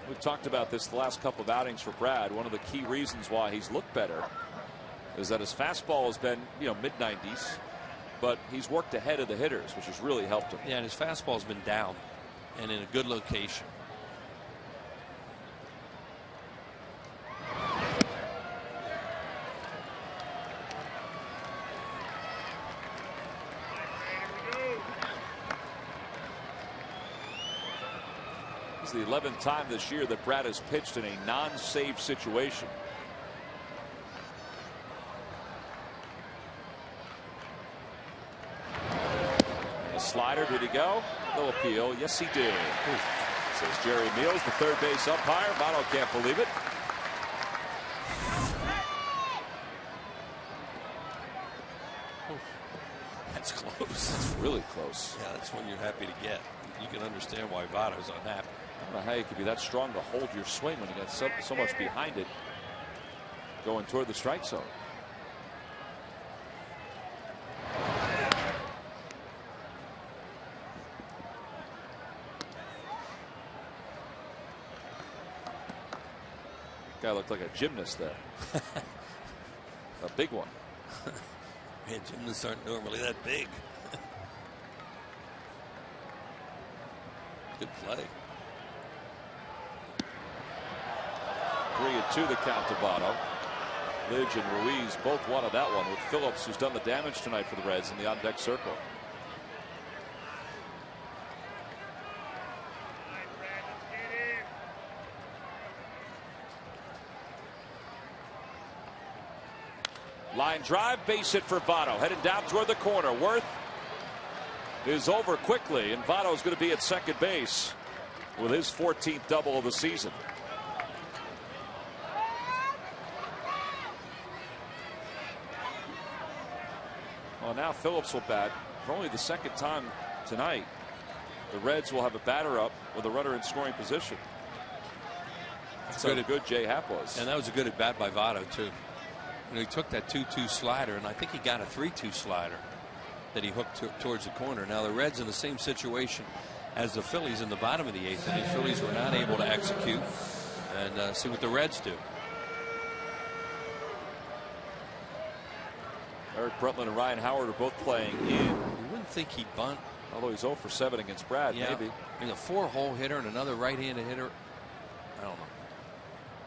We've talked about this the last couple of outings for Brad. One of the key reasons why he's looked better is that his fastball has been, mid-90s, but he's worked ahead of the hitters, which has really helped him. Yeah, and his fastball's been down and in a good location. This is the 11th time this year that Brad has pitched in a non-save situation. A slider, did he go? No appeal. Yes, he did. Says Jerry Meals, the third base umpire. Votto can't believe it. That's close. That's really close. Yeah, that's one you're happy to get. You can understand why Votto's unhappy. I don't know how you could be that strong to hold your swing when you got so much behind it going toward the strike zone. Guy looked like a gymnast there. A big one. Man, gymnasts aren't normally that big. Good play. 3-2 the count to Votto. Lidge and Ruiz both wanted that one, with Phillips, who's done the damage tonight for the Reds, in the on-deck circle. Line drive, base hit for Votto. Heading down toward the corner. Worth is over quickly, and Votto's going to be at second base with his 14th double of the season. Well, now Phillips will bat for only the second time tonight. The Reds will have a batter up with a runner in scoring position. That's how good Jay Happ was. And that was a good at bat by Votto, too. He took that 2-2 slider, and I think he got a 3-2 slider that he hooked towards the corner. Now the Reds in the same situation as the Phillies in the bottom of the 8th, and the Phillies were not able to execute. And see what the Reds do. Eric Brutland and Ryan Howard are both playing in. You wouldn't think he'd bunt. Although he's 0 for 7 against Brad, maybe. He's a 4-hole hitter and another right-handed hitter. I don't know.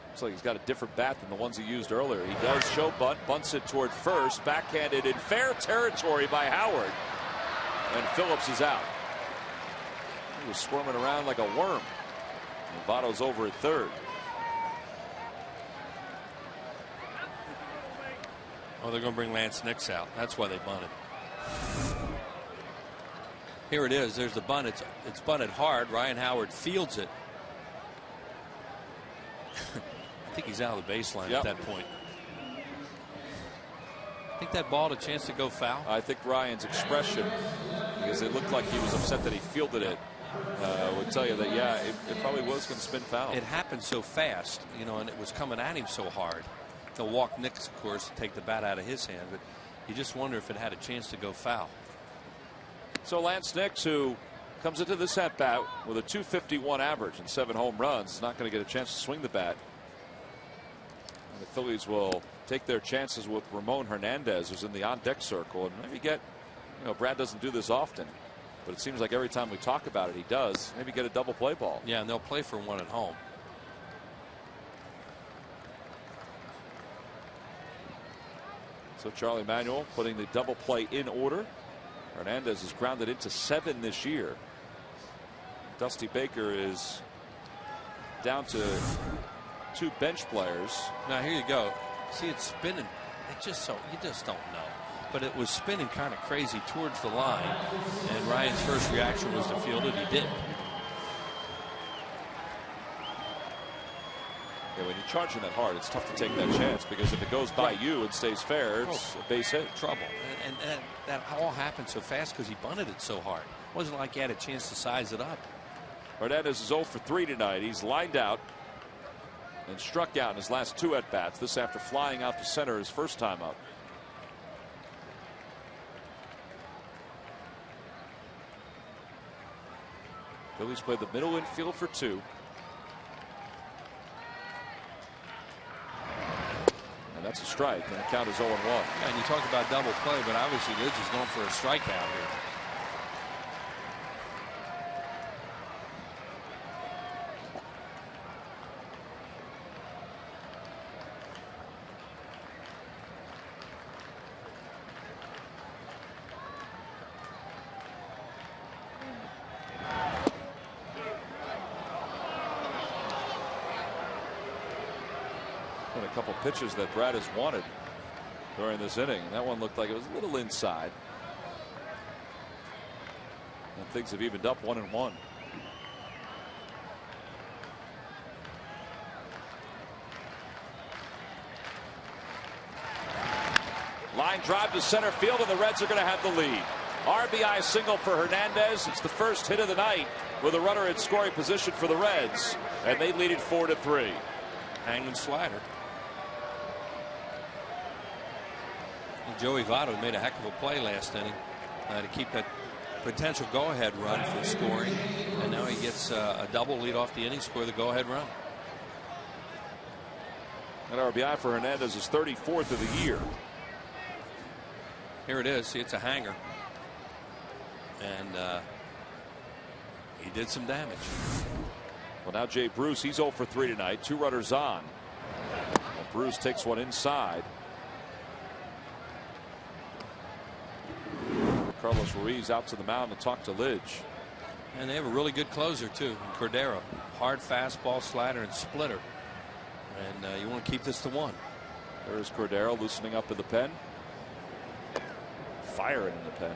Looks like he's got a different bat than the ones he used earlier. He does show bunt, bunts it toward first, backhanded in fair territory by Howard, and Phillips is out. He was squirming around like a worm. And Votto's over at third. Oh, they're going to bring Lance Nix out. That's why they bunted. Here it is. There's the bunt. It's bunted hard. Ryan Howard fields it. I think he's out of the baseline at that point. I think that ball had a chance to go foul. I think Ryan's expression, because it looked like he was upset that he fielded it, would tell you that, yeah, it probably was going to spin foul. It happened so fast, you know, and it was coming at him so hard. They'll walk Nix, of course, to take the bat out of his hand, but you just wonder if it had a chance to go foul. So Lance Nix, who comes into this at bat with a .251 average and 7 home runs, is not going to get a chance to swing the bat. And the Phillies will take their chances with Ramon Hernandez, who's in the on-deck circle, and maybe get, you know, Brad doesn't do this often, but it seems like every time we talk about it, he does. Maybe get a double play ball. Yeah, and they'll play for one at home. So Charlie Manuel putting the double play in order. Hernandez has grounded into 7 this year. Dusty Baker is down to 2 bench players. Now here you go. See, it's spinning. It just so you just don't know. But it was spinning kind of crazy towards the line, and Ryan's first reaction was to field it. He didn't. Yeah, when you're charging that hard, it's tough to take that chance, because if it goes by you and stays fair, it's a base hit. Trouble. And that all happened so fast because he bunted it so hard. It wasn't like he had a chance to size it up. Hernandez is 0 for 3 tonight. He's lined out and struck out in his last 2 at bats. This after flying out to center his first time up. Phillies play the middle infield for 2. And that's a strike, and the count is 0-1. Yeah, and you talk about double play, but obviously Lidge is going for a strikeout here. A couple pitches that Brad has wanted during this inning, and that one looked like it was a little inside. And things have evened up 1-1. Line drive to center field, and the Reds are going to have the lead. RBI single for Hernandez. It's the first hit of the night with a runner in scoring position for the Reds, and they lead it 4-3. Hanging slider. Joey Votto made a heck of a play last inning to keep that potential go-ahead run from scoring, and now he gets a double lead off the inning, score the go-ahead run. That RBI for Hernandez is 34th of the year. Here it is. See, it's a hanger, and he did some damage. Well, now Jay Bruce, he's 0 for 3 tonight. 2 runners on. And Bruce takes one inside. Carlos Ruiz out to the mound to talk to Lidge. And they have a really good closer, too, in Cordero. Hard fastball, slider, and splitter. And you want to keep this to 1. There's Cordero loosening up in the pen. Firing in the pen.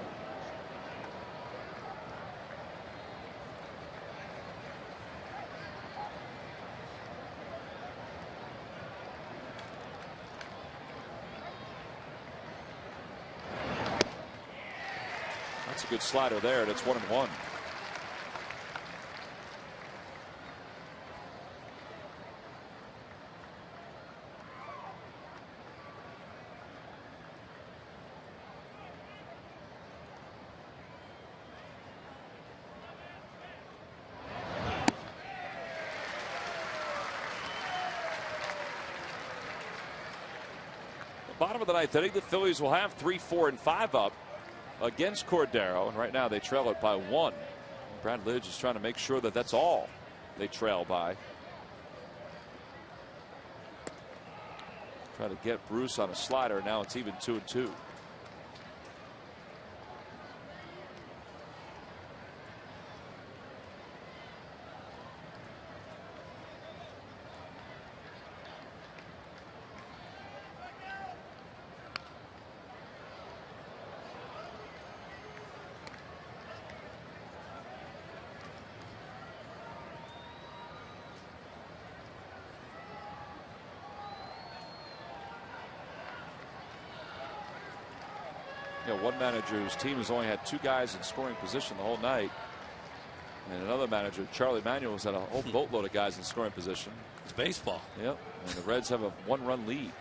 That's a good slider there, and it's 1-1. Bottom of the ninth inning, the Phillies will have 3, 4, and 5 up against Cordero, and right now they trail it by 1. Brad Lidge is trying to make sure that that's all they trail by. Try to get Bruce on a slider. Now it's even 2-2. got one manager whose team has only had 2 guys in scoring position the whole night. And another manager, Charlie Manuel, has had a whole boatload of guys in scoring position. It's baseball. Yep. And the Reds have a 1-run lead.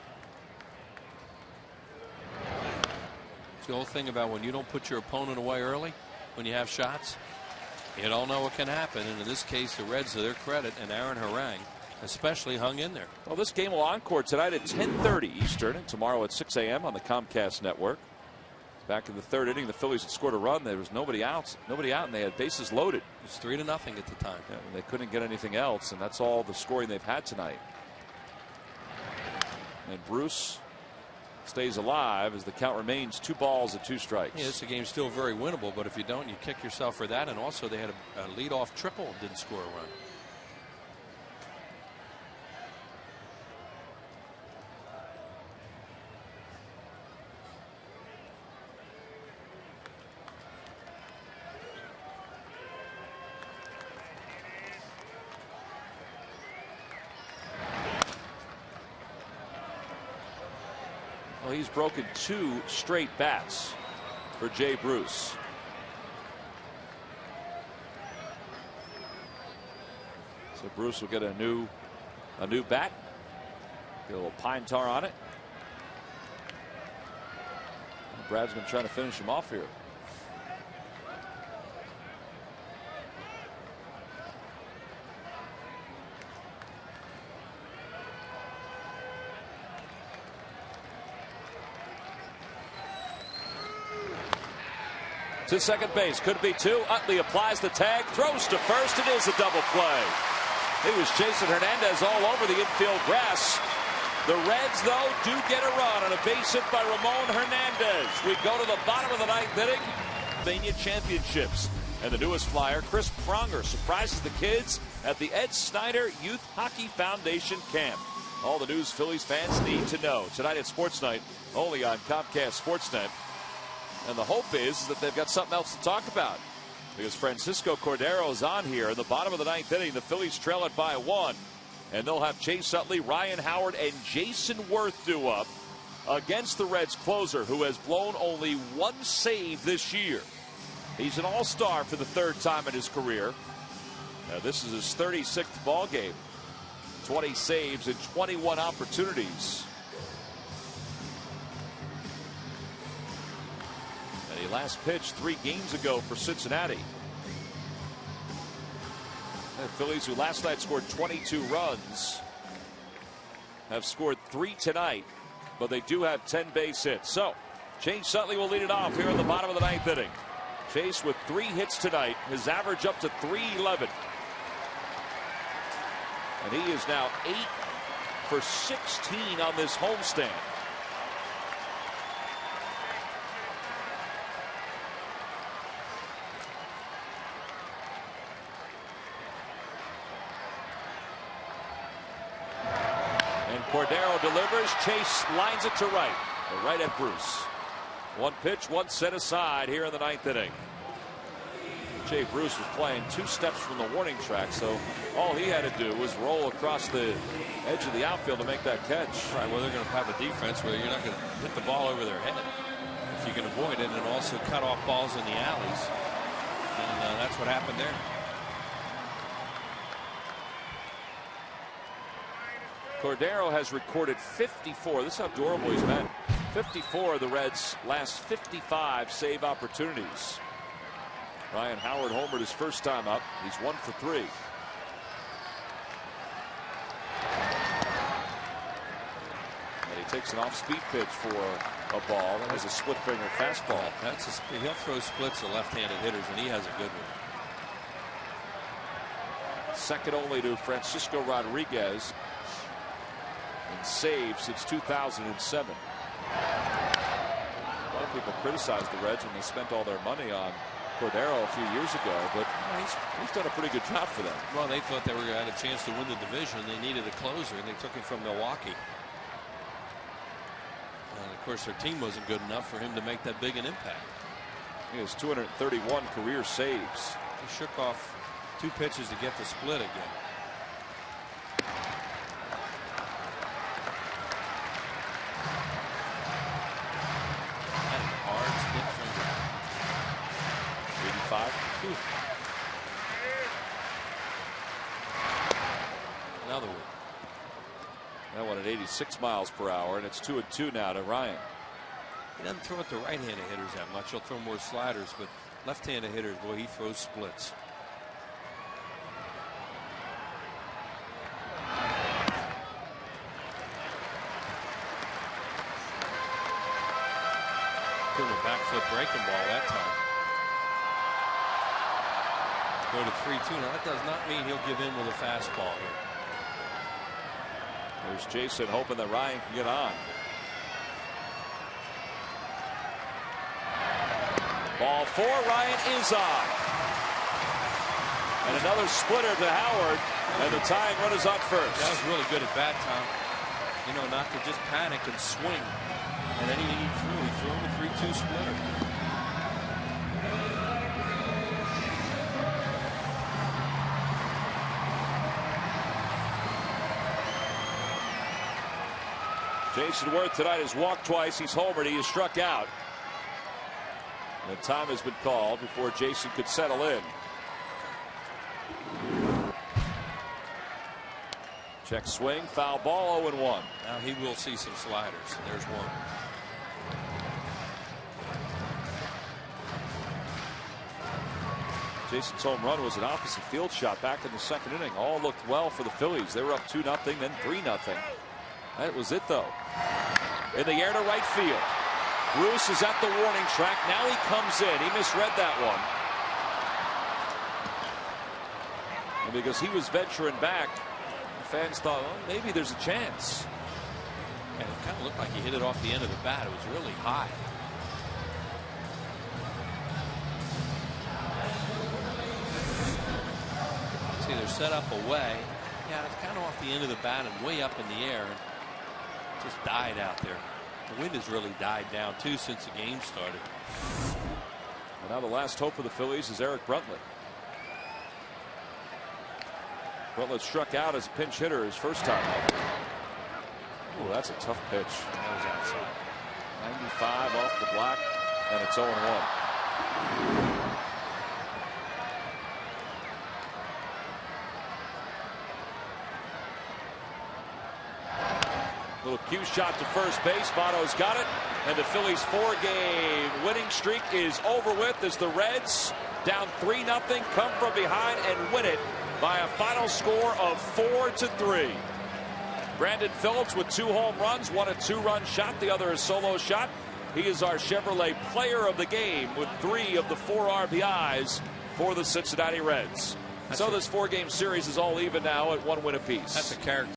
It's the whole thing about when you don't put your opponent away early, when you have shots, you don't know what can happen. And in this case, the Reds, to their credit, and Aaron Harang especially hung in there. Well, this game will encore tonight at 10:30 Eastern and tomorrow at 6 a.m. on the Comcast network. Back in the 3rd inning, the Phillies had scored a run. There was nobody out, and they had bases loaded. It was 3-0 at the time. Yeah, and they couldn't get anything else, and that's all the scoring they've had tonight. And Bruce stays alive as the count remains 2 balls and 2 strikes. Yeah, this game's still very winnable, but if you don't, you kick yourself for that. And also, they had a leadoff triple and didn't score a run. Well, he's broken 2 straight bats for Jay Bruce. So Bruce will get a new bat. Get a little pine tar on it. And Brad's been trying to finish him off here. To second base, could be 2. Utley applies the tag, throws to first. It is a double play. It was Jason Hernandez all over the infield grass. The Reds, though, do get a run on a base hit by Ramon Hernandez. We go to the bottom of the 9th inning. Pennsylvania Championships. And the newest flyer, Chris Pronger, surprises the kids at the Ed Snyder Youth Hockey Foundation camp. All the news Phillies fans need to know. Tonight at Sports Night, only on Comcast Sportsnet. And the hope is that they've got something else to talk about, because Francisco Cordero is on here in the bottom of the 9th inning. The Phillies trail it by 1, and they'll have Chase Utley, Ryan Howard, and Jason Worth due up against the Reds closer, who has blown only 1 save this year. He's an all-star for the 3rd time in his career. Now, this is his 36th ball game. 20 saves and 21 opportunities. He last pitched 3 games ago for Cincinnati. The Phillies, who last night scored 22 runs, have scored 3 tonight, but they do have 10 base hits. So Chase Utley will lead it off here in the bottom of the 9th inning. Chase with 3 hits tonight, his average up to .311. And he is now 8 for 16 on this homestand. Cordero delivers. Chase lines it to right. Right at Bruce. 1 pitch, 1 set aside here in the 9th inning. Jay Bruce was playing 2 steps from the warning track, so all he had to do was roll across the edge of the outfield to make that catch. Right. Well, they're going to have a defense where you're not going to hit the ball over their head if you can avoid it, and also cut off balls in the alleys. And that's what happened there. Cordero has recorded 54. This is how durable he's been. 54 of the Reds' last 55 save opportunities. Ryan Howard homered his first time up. He's 1 for 3. And he takes an off-speed pitch for a ball and has a split-finger fastball. He'll throw splits to left-handed hitters, and he has a good one. Second only to Francisco Rodriguez in saves since 2007. A lot of people criticized the Reds when they spent all their money on Cordero a few years ago, but he's done a pretty good job for them. Well, they thought they were going to have a chance to win the division. They needed a closer, and they took him from Milwaukee. And of course, their team wasn't good enough for him to make that big an impact. He has 231 career saves. He shook off 2 pitches to get the split again. Another one. That one at 86 miles per hour, and it's 2-2 now to Ryan. He doesn't throw it to right-handed hitters that much. He'll throw more sliders, but left-handed hitters, boy, he throws splits. Threw a back foot breaking ball that time. Go to 3-2. Now that does not mean he'll give in with a fastball here. There's Jason hoping that Ryan can get on. Ball 4, Ryan is on. And another splitter to Howard, and the tying run is on first. That was really good at bat, Tom. You know, not to just panic and swing. And anything he threw him a 3-2 splitter. Jason Worth tonight has walked twice. He's homered. He is struck out. And the time has been called before Jason could settle in. Check swing, foul ball, 0-1. Now he will see some sliders. There's one. Jason's home run was an opposite field shot back in the second inning. All looked well for the Phillies. They were up 2-0, then 3-0. That was it, though. In the air to right field. Bruce is at the warning track. Now he comes in. He misread that one. And because he was venturing back, the fans thought, well, maybe there's a chance. And it kind of looked like he hit it off the end of the bat. It was really high. See, they're set up away. Yeah, it's kind of off the end of the bat and way up in the air. Just died out there. The wind has really died down too since the game started. And now the last hope for the Phillies is Eric Bruntlett. Bruntlett struck out as a pinch hitter his first time up. Oh, that's a tough pitch. That was outside. 95 off the block, and it's 0-1. Little cue shot to first base. Votto's got it, and the Phillies' 4-game winning streak is over with as the Reds, down 3-0, come from behind and win it by a final score of 4-3. Brandon Phillips with 2 home runs, one a 2-run shot, the other a solo shot. He is our Chevrolet player of the game with 3 of the 4 RBIs for the Cincinnati Reds. So this 4-game series is all even now at 1 win apiece. That's a character.